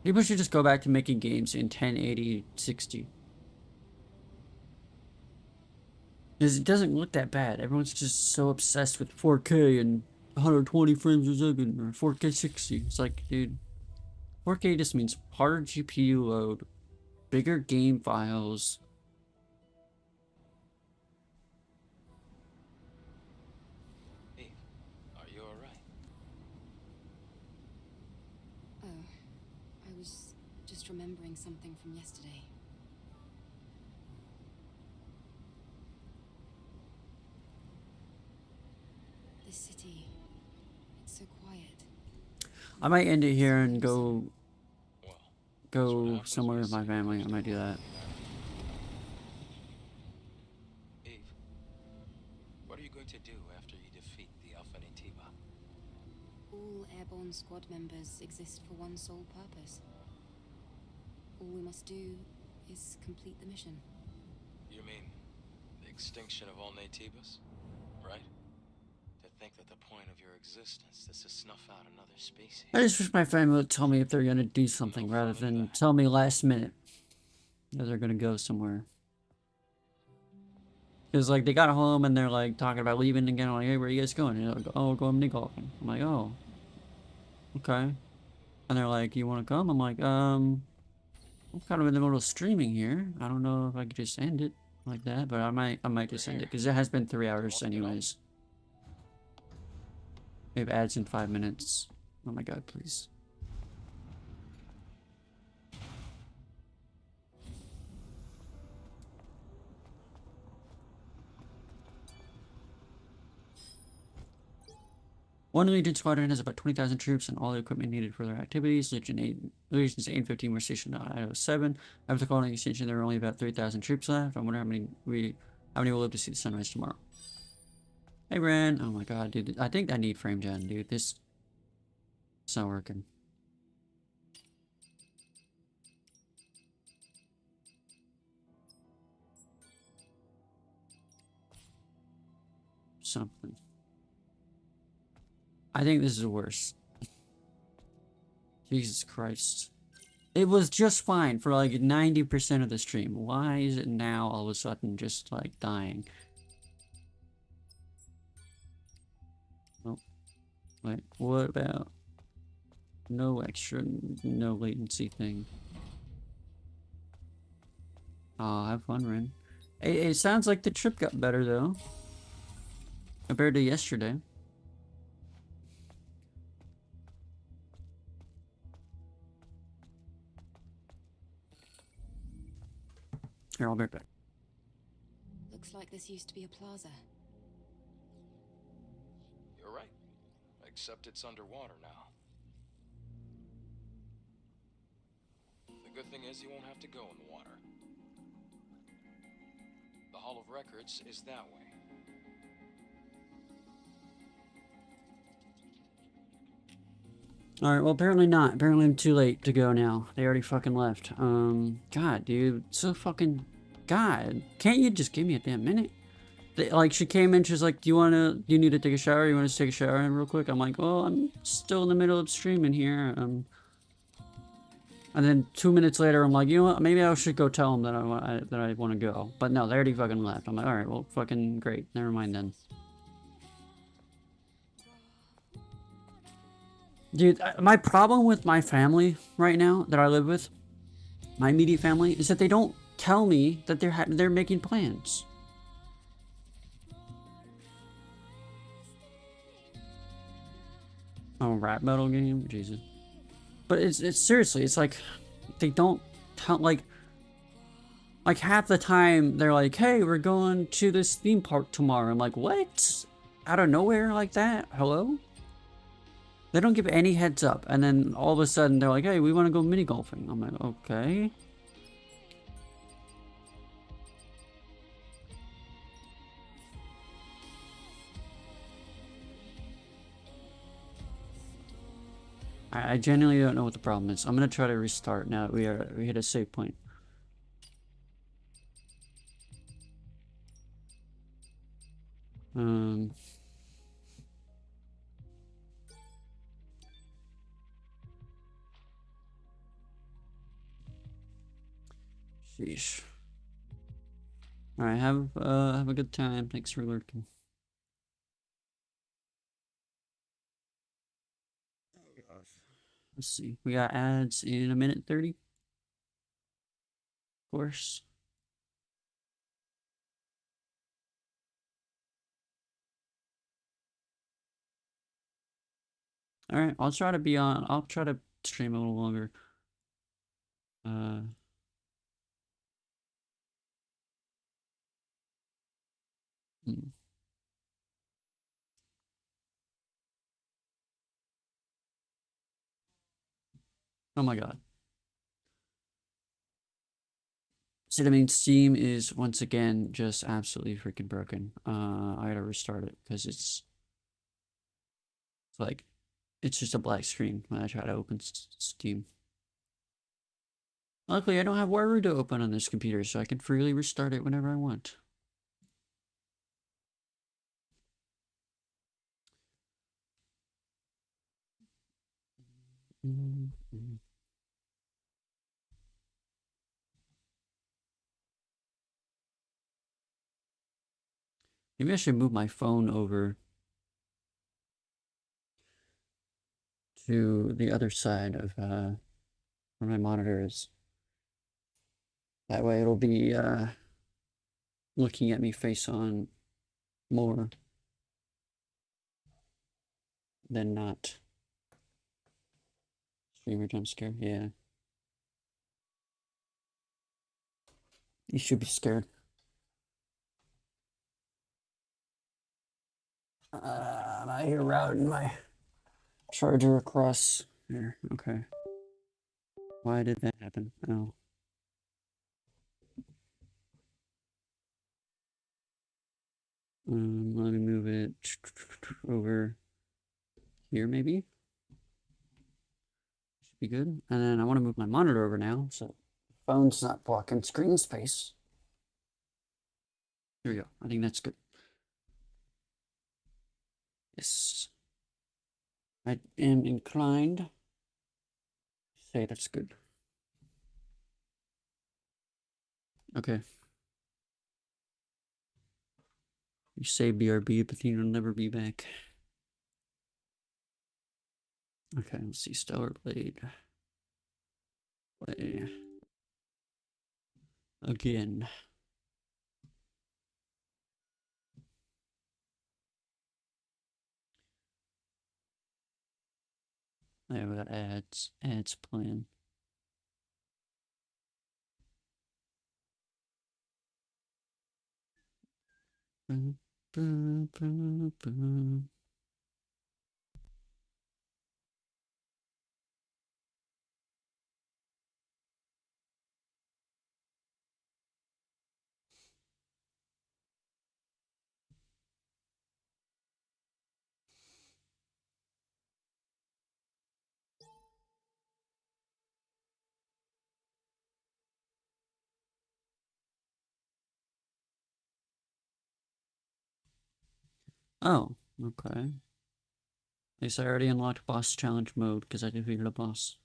People should just go back to making games in 1080 60. Because it doesn't look that bad. Everyone's just so obsessed with 4K and 120 frames a second, or 4K 60. It's like, dude, 4K just means harder GPU load, bigger game files. Eve, are you alright? Oh, I was just remembering something from yesterday. This city, it's so quiet. I might end it here and go Well, go somewhere with my family. I might do that. Eve, what are you going to do after you defeat the Alpha Natiba? All airborne squad members exist for one sole purpose. All we must do is complete the mission. You mean the extinction of all Natibas? Right? To think that the point of your existence is to snuff out another species. I just wish my family would tell me if they're gonna do something rather than tell me last minute that they're gonna go somewhere. Because, like, they got home and they're, like, talking about leaving again. I'm like, hey, where are you guys going? And they're like, oh, we're going mini golfing. I'm like, oh. Okay. And they're like, you want to come? I'm like, I'm kind of in the middle of streaming here. I don't know if I could just end it like that, but I might just end it. Because it has been 3 hours anyways. We have ads in 5 minutes. Oh my god, please. One Legion squadron has about 20,000 troops and all the equipment needed for their activities. Legions 8 and 15 were stationed at Idaho 7. After the colony extension, there were only about 3,000 troops left. I wonder how many will live to see the sunrise tomorrow. Hey, Bran. Oh my god, dude. I think I need frame gen, dude. It's not working. Something. I think this is worse. Jesus Christ. It was just fine for like 90% of the stream. Why is it now all of a sudden just like dying? Oh. Wait, what about no extra, no latency thing? Oh, have fun, Ren. It sounds like the trip got better though. Compared to yesterday. Here, I'll be right back. Looks like this used to be a plaza. You're right. Except it's underwater now. The good thing is you won't have to go in the water. The Hall of Records is that way. Alright, well apparently not. Apparently I'm too late to go now. They already fucking left. God, dude. So fucking... God. Can't you just give me a damn minute? Like, she came in, she's like, do you need to take a shower? You want to take a shower in real quick? I'm like, well, I'm still in the middle of streaming here. And then 2 minutes later, I'm like, you know what? Maybe I should go tell them that I want to go. But no, they already fucking left. I'm like, alright, well, fucking great. Never mind then. Dude, my problem with my family right now that I live with, my immediate family, is that they don't tell me that they're making plans. Oh, rap battle game, Jesus. But it's seriously, it's like they don't tell like half the time they're like, hey, we're going to this theme park tomorrow. I'm like, what? Out of nowhere like that? Hello? They don't give any heads up, and then all of a sudden they're like, hey, we want to go mini golfing. I'm like, okay. I genuinely don't know what the problem is. I'm gonna try to restart now that we hit a save point. Sheesh. Alright, have a good time. Thanks for lurking. Let's see. We got ads in a minute 30. Of course. Alright, I'll try to stream a little longer. Hmm. Oh my god. See, I mean, Steam is once again just absolutely freaking broken. I gotta restart it because it's like, it's just a black screen when I try to open Steam. Luckily, I don't have Waru to open on this computer, so I can freely restart it whenever I want. Maybe I should move my phone over to the other side of where my monitor is. That way it'll be looking at me face on more than not. Streamer jump scare, yeah. You should be scared. I'm out here routing my charger across here. Okay. Why did that happen? Oh. Let me move it over here, maybe. Should be good. And then I want to move my monitor over now, so phone's not blocking screen space. There we go. I think that's good. Yes. I am inclined to say that's good. Okay. You say BRB, but you'll never be back. Okay, let's see. Stellar Blade. Play. Again. There we got ads. Ads plan. Boom, boom, boom, boom. Oh, okay. At least I already unlocked boss challenge mode because I defeated a boss.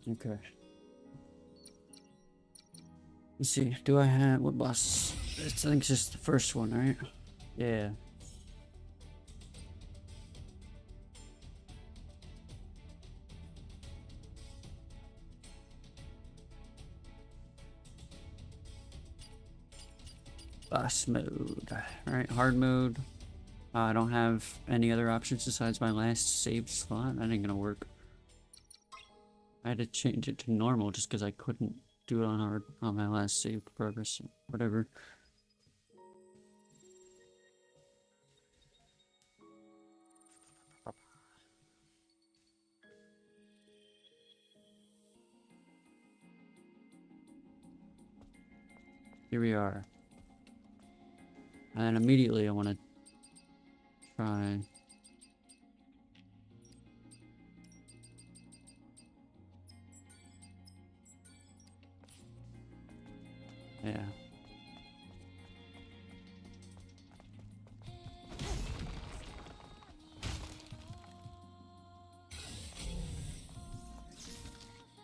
Okay. Let's see. Do I have what boss? I think it's just the first one, right? Yeah. Boss mode. Alright, hard mode. I don't have any other options besides my last save slot. That ain't gonna work. I had to change it to normal just because I couldn't do it on hard on my last save progress. Whatever. Here we are. And then immediately I want to try. Yeah.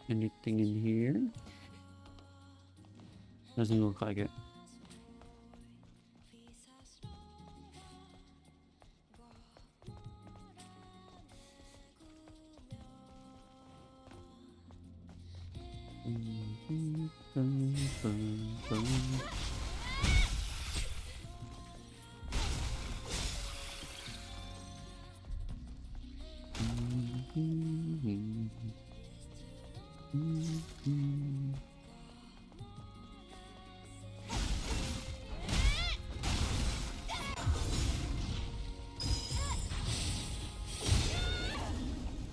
Anything in here? Doesn't look like it.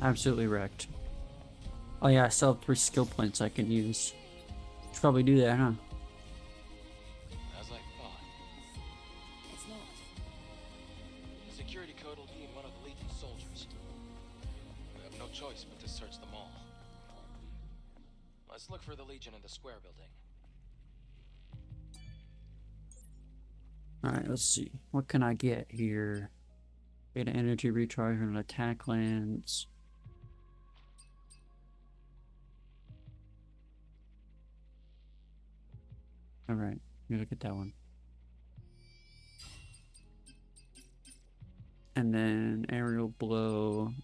Absolutely wrecked. Oh yeah, I still have 3 skill points I can use. Should probably do that, huh? As I thought. It's not. The security code will be in one of the Legion soldiers. We have no choice but to search them all. Let's look for the Legion in the square building. Alright, let's see. What can I get here? Get an energy recharge and an attack lance. Alright, you look at that one. And then aerial blow.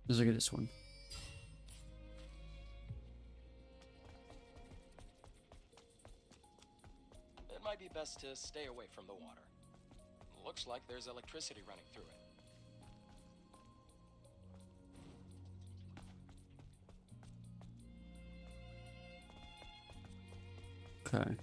Let's look at this one. It might be best to stay away from the water. Looks like there's electricity running through it. Okay.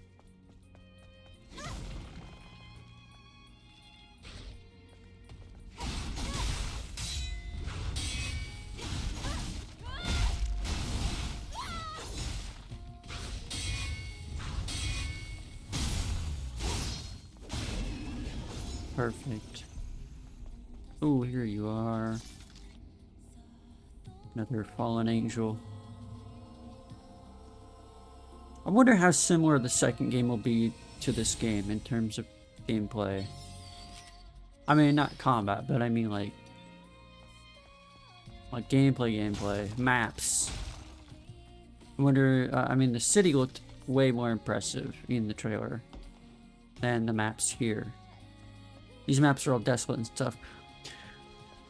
Perfect. Oh, here you are. Another fallen angel. I wonder how similar the second game will be to this game in terms of gameplay. I mean, not combat, but I mean like gameplay, maps. I wonder, I mean, the city looked way more impressive in the trailer than the maps here. These maps are all desolate and stuff.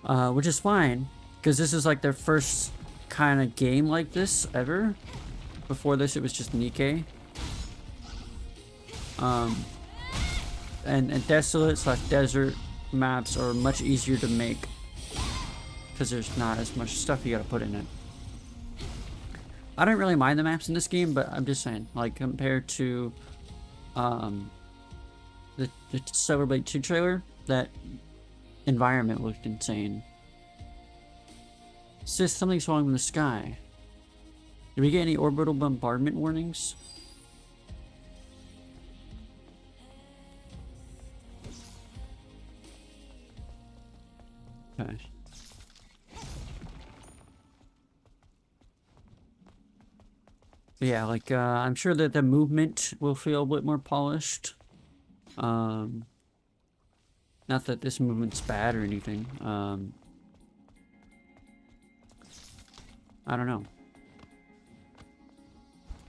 Which is fine, because this is like their first kind of game like this ever. Before this, it was just Nikke. And desolate / desert maps are much easier to make because there's not as much stuff you gotta put in it. I don't really mind the maps in this game, but I'm just saying, like, compared to the Stellar Blade 2 trailer, that environment looked insane. It says something's wrong in the sky. Did we get any orbital bombardment warnings? Okay. Yeah, like I'm sure that the movement will feel a bit more polished. Not that this movement's bad or anything. I don't know.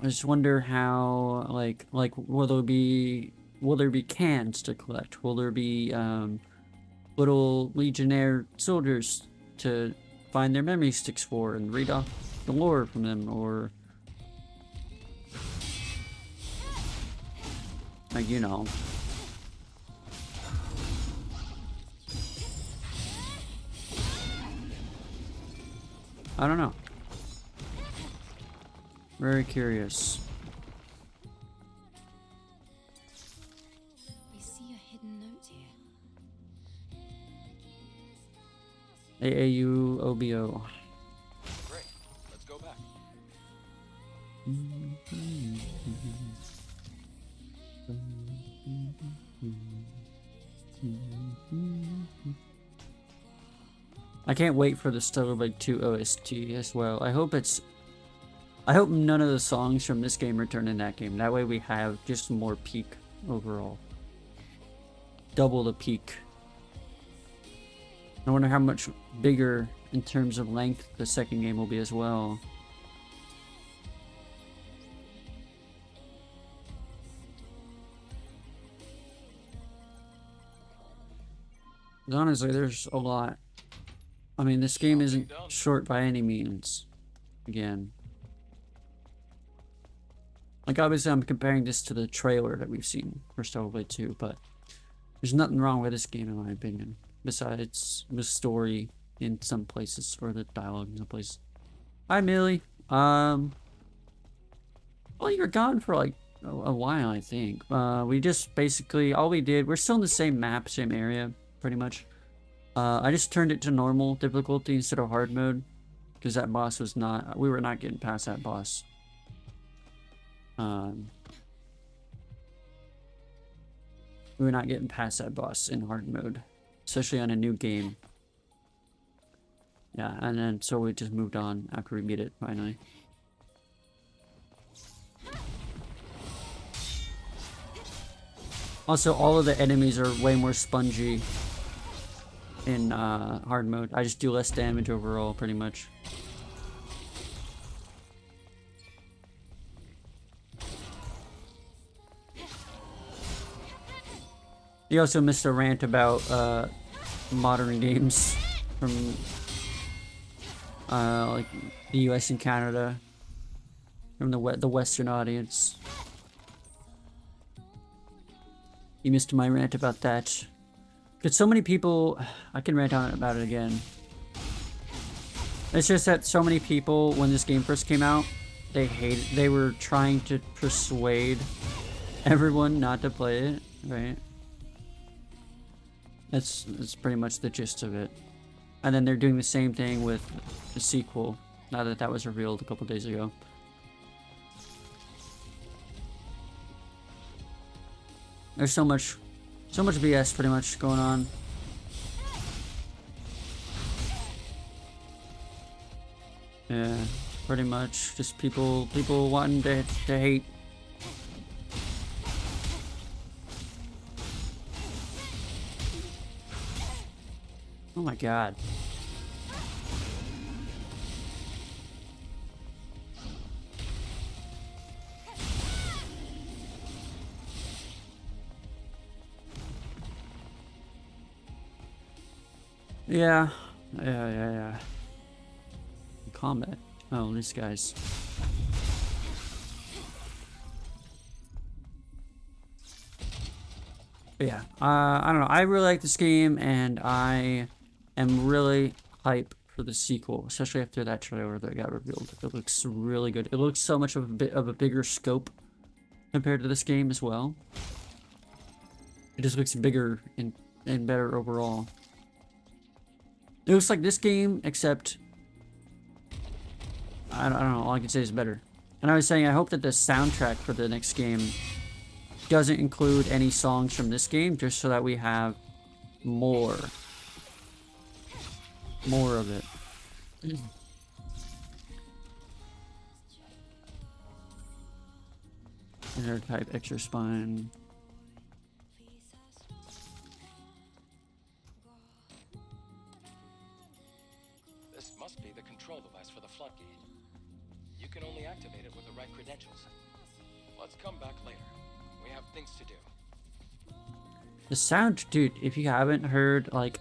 I just wonder how, like will there be cans to collect? Will there be little Legionnaire soldiers to find their memory sticks for and read off the lore from them, or like, you know. I don't know. Very curious. I see a hidden note here. AAUOBO. Great. Let's go back. I can't wait for the Stellar Blade 2 OST as well. I hope none of the songs from this game return in that game. That way we have just more peak overall. Double the peak. I wonder how much bigger in terms of length the second game will be as well. Honestly, there's a lot. I mean, this game isn't short by any means. Again. Like, obviously I'm comparing this to the trailer that we've seen for Stellar Blade 2, but there's nothing wrong with this game in my opinion. Besides the story in some places, or the dialogue in some places. Hi, Millie. Well, you were gone for like a while, I think. We just basically, all we did, we're still in the same map, same area, pretty much. I just turned it to normal difficulty instead of hard mode, because that boss was not, we were not getting past that boss. We were not getting past that boss in hard mode, especially on a new game. Yeah, and then so we just moved on after we beat it finally. Also, all of the enemies are way more spongy in hard mode. I just do less damage overall, pretty much. You also missed a rant about modern games from like the US and Canada, from the Western audience. You missed my rant about that. Because so many people, I can rant on it about it again. It's just that so many people, when this game first came out, they were trying to persuade everyone not to play it, right? That's pretty much the gist of it. And then they're doing the same thing with the sequel, now that that was revealed a couple days ago. There's so much BS pretty much going on. Yeah, pretty much just people wanting to hate. Oh my god. Yeah. Combat. Oh, these guys. But yeah, I don't know. I really like this game, and I am really hype for the sequel, especially after that trailer that got revealed. It looks really good. It looks so much of a bigger scope compared to this game as well. It just looks bigger and better overall. It looks like this game, except I don't know. All I can say is better. And I was saying, I hope that the soundtrack for the next game doesn't include any songs from this game, just so that we have more of it. Inner type, extra spine. This must be the control device for the floodgate. You can only activate it with the right credentials. Let's come back later. We have things to do. The sound, dude, if you haven't heard like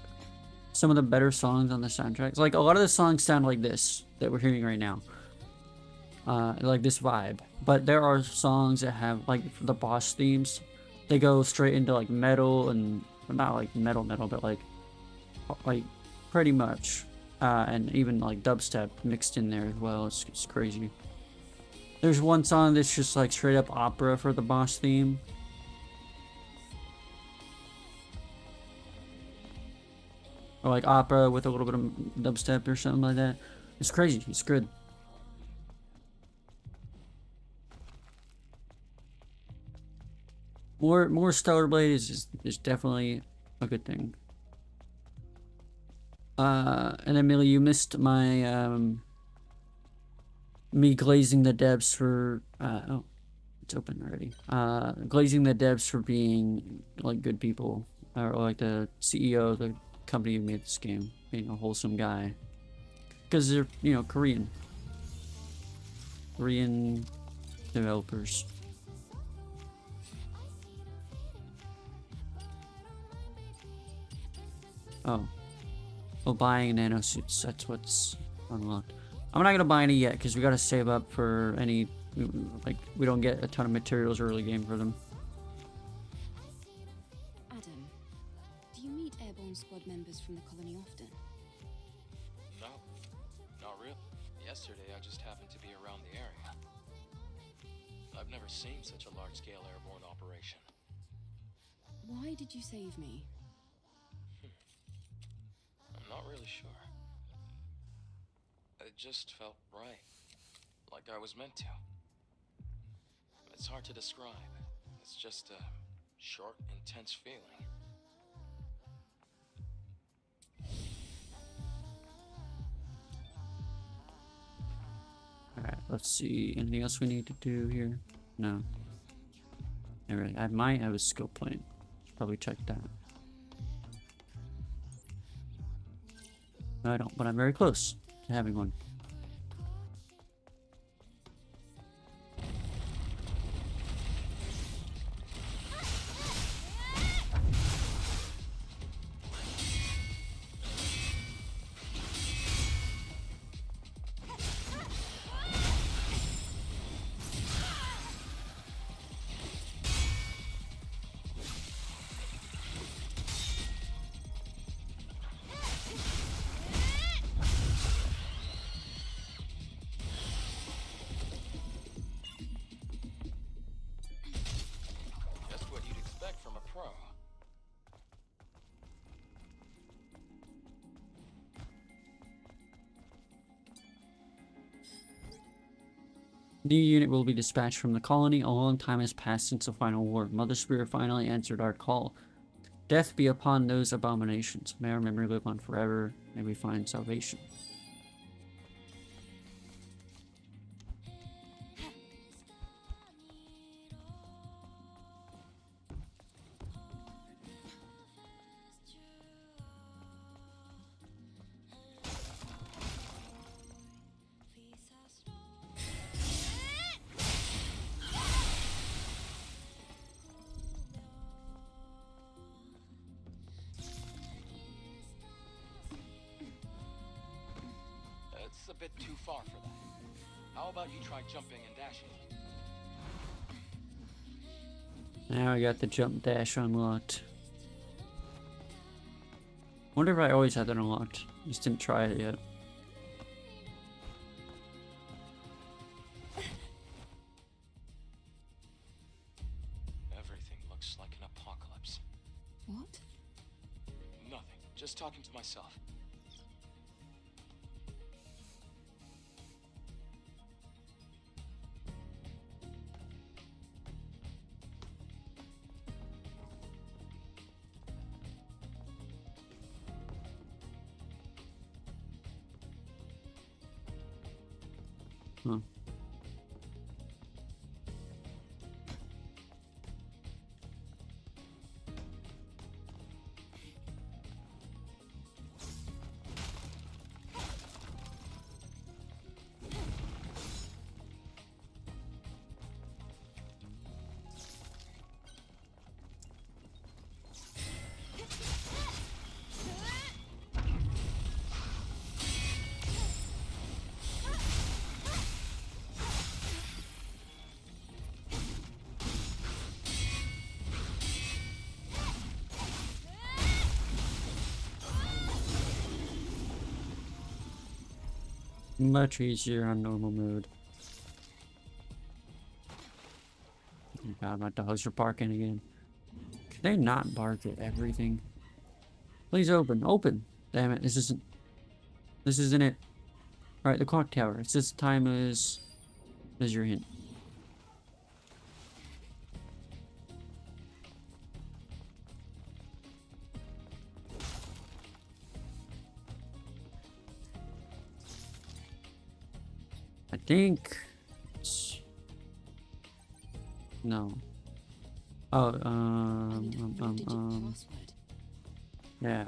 some of the better songs on the soundtracks, like a lot of the songs sound like this that we're hearing right now. Like this vibe. But there are songs that have like the boss themes. They go straight into like metal and well, not like metal, but like pretty much. And even like dubstep mixed in there as well. It's crazy. There's one song that's just like straight up opera for the boss theme. Or like opera with a little bit of dubstep or something like that. It's crazy. It's good. More Stellar Blade is definitely a good thing. And then Millie, you missed my me glazing the devs for oh, it's open already. Glazing the devs for being like good people, or like the CEO of the company who made this game, being a wholesome guy, because they're, you know, Korean developers. Oh, buying nanosuits, that's what's unlocked. I'm not gonna buy any yet because we gotta save up for any, like, we don't get a ton of materials early game for them. Adam, do you meet Airborne Squad members from the colony often? No, not really. Yesterday I just happened to be around the area. I've never seen such a large-scale airborne operation. Why did you save me? I'm not really sure. It just felt right. Like I was meant to. It's hard to describe. It's just a short, intense feeling. Alright, let's see. Anything else we need to do here? No. Alright, I might have a skill point. Probably check that. No, I don't, but I'm very close to having one. Just what you'd expect from a pro. New unit will be dispatched from the colony. A long time has passed since the final war. Mother Spirit finally answered our call. Death be upon those abominations. May our memory live on forever. May we find salvation. It's a bit too far for that. How about you try jumping and dashing? Now I got the jump dash unlocked. Wonder if I always had that unlocked. Just didn't try it yet. Everything looks like an apocalypse. What? Nothing. Just talking to myself. Huh. Much easier on normal mode. Oh god, my dogs are barking again. Can they not bark at everything? Please open. Open! Damn it, this isn't it. Alright, the clock tower. It says time is... There's your hint. I think... No. Oh, Password. yeah.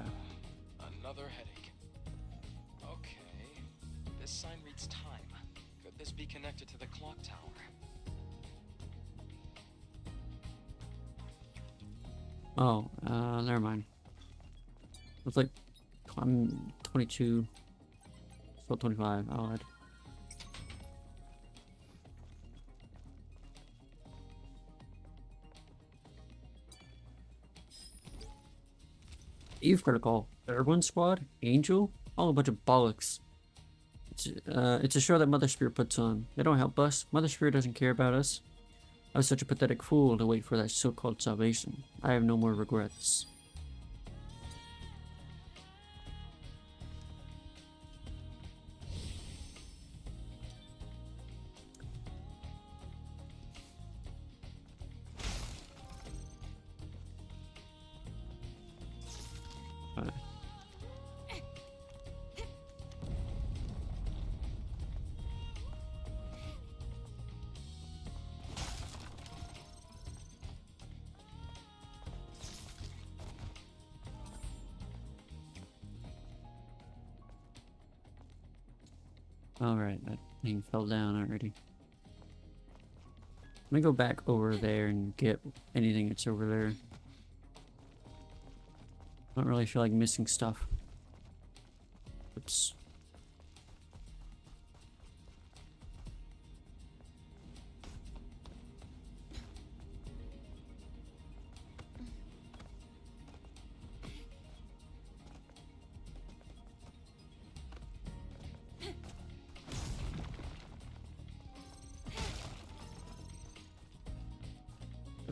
Another headache. Okay. This sign reads time. Could this be connected to the clock tower? Oh, never mind. It's like, I'm 22, still 25, I lied. Eve Critical, Airborne Squad, Angel, all a bunch of bollocks. It's a show that Mother Spirit puts on. They don't help us. Mother Spirit doesn't care about us. I was such a pathetic fool to wait for that so-called salvation. I have no more regrets. Alright, that thing fell down already. Let me go back over there and get anything that's over there. I don't really feel like missing stuff. Oops.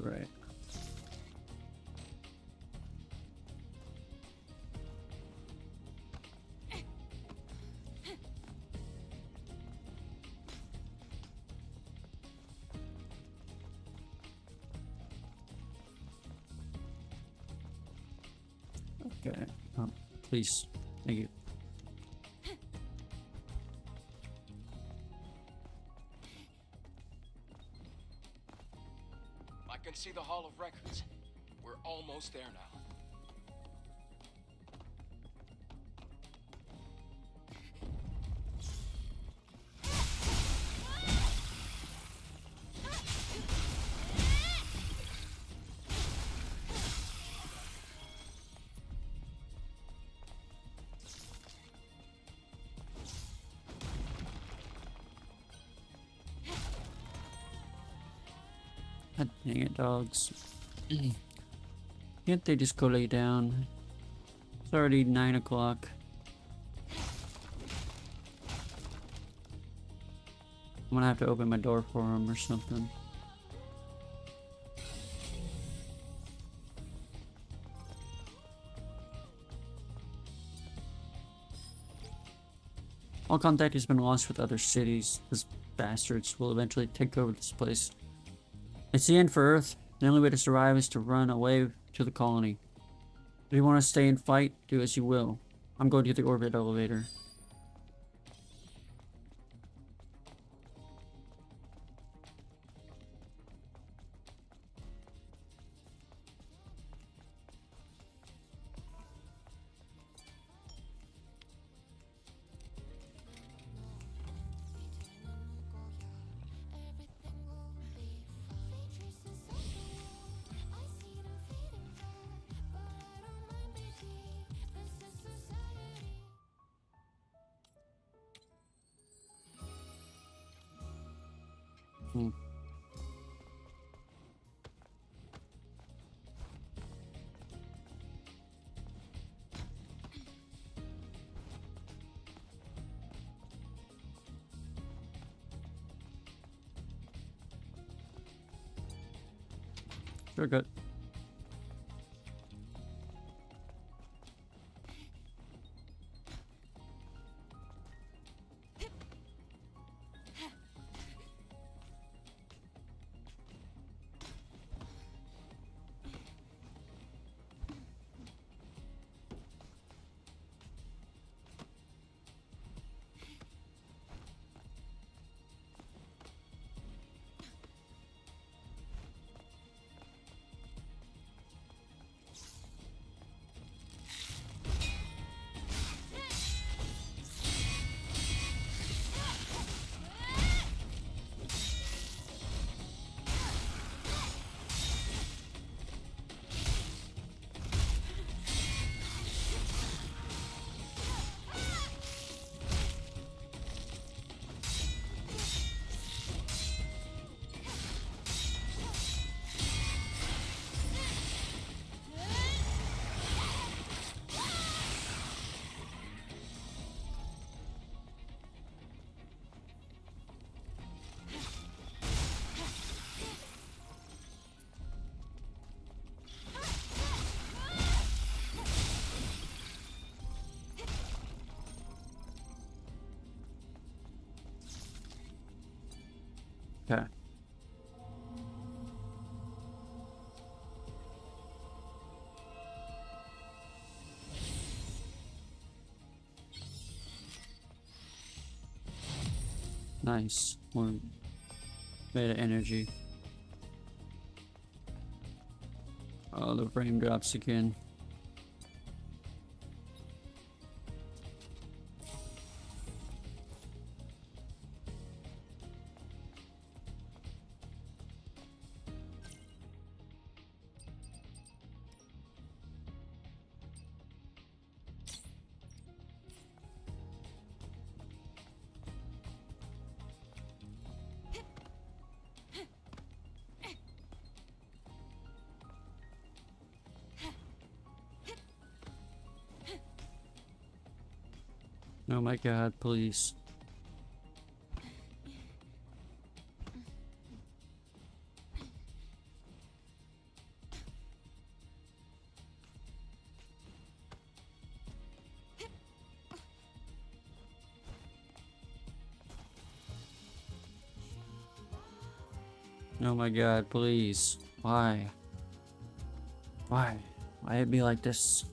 Right. Okay. Please. Thank you. I can see the Hall of Records. We're almost there now. God dang it, dogs. Can't they just go lay down? It's already 9 o'clock. I'm gonna have to open my door for them or something. All contact has been lost with other cities. These bastards will eventually take over this place. It's the end for Earth. The only way to survive is to run away to the colony. If you want to stay and fight, do as you will. I'm going to the orbit elevator. good. Okay. Nice. More beta energy. Oh, the frame drops again. Oh my god, please. Oh my god, please. Why? Why? Why it be like this?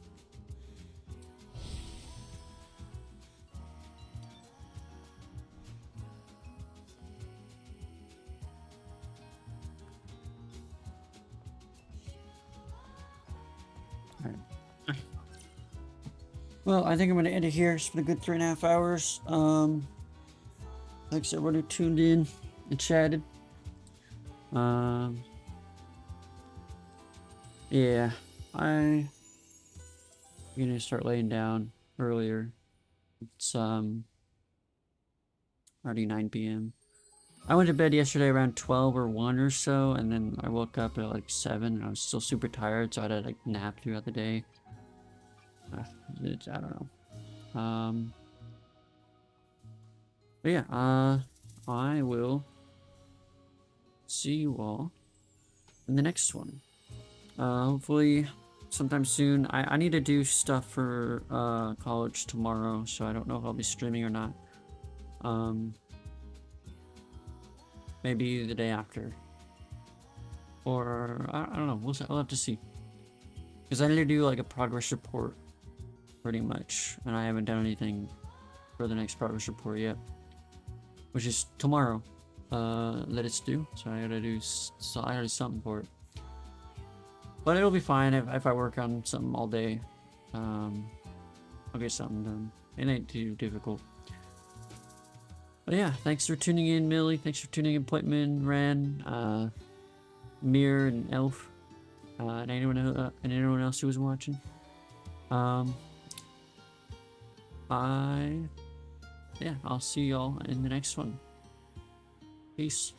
Well, I think I'm gonna end it here. It's been a good 3.5 hours. Thanks everyone who tuned in and chatted. Yeah, I'm gonna start laying down earlier. It's already 9 p.m. I went to bed yesterday around 12 or 1 or so, and then I woke up at like 7 and I was still super tired, so I had to like nap throughout the day. I don't know. But yeah, I will see you all in the next one. Hopefully sometime soon. I need to do stuff for college tomorrow, so I don't know if I'll be streaming or not. Maybe the day after, or I don't know. I'll have to see, because I need to do like a progress report pretty much, and I haven't done anything for the next progress report yet, which is tomorrow. That it's due, so I gotta do something for it. But it'll be fine if I work on something all day. I'll get something done. It ain't too difficult. But yeah, thanks for tuning in, Millie. Thanks for tuning in, Plitman, Ran, Mir, and Elf, and anyone else who was watching. I'll see y'all in the next one. Peace.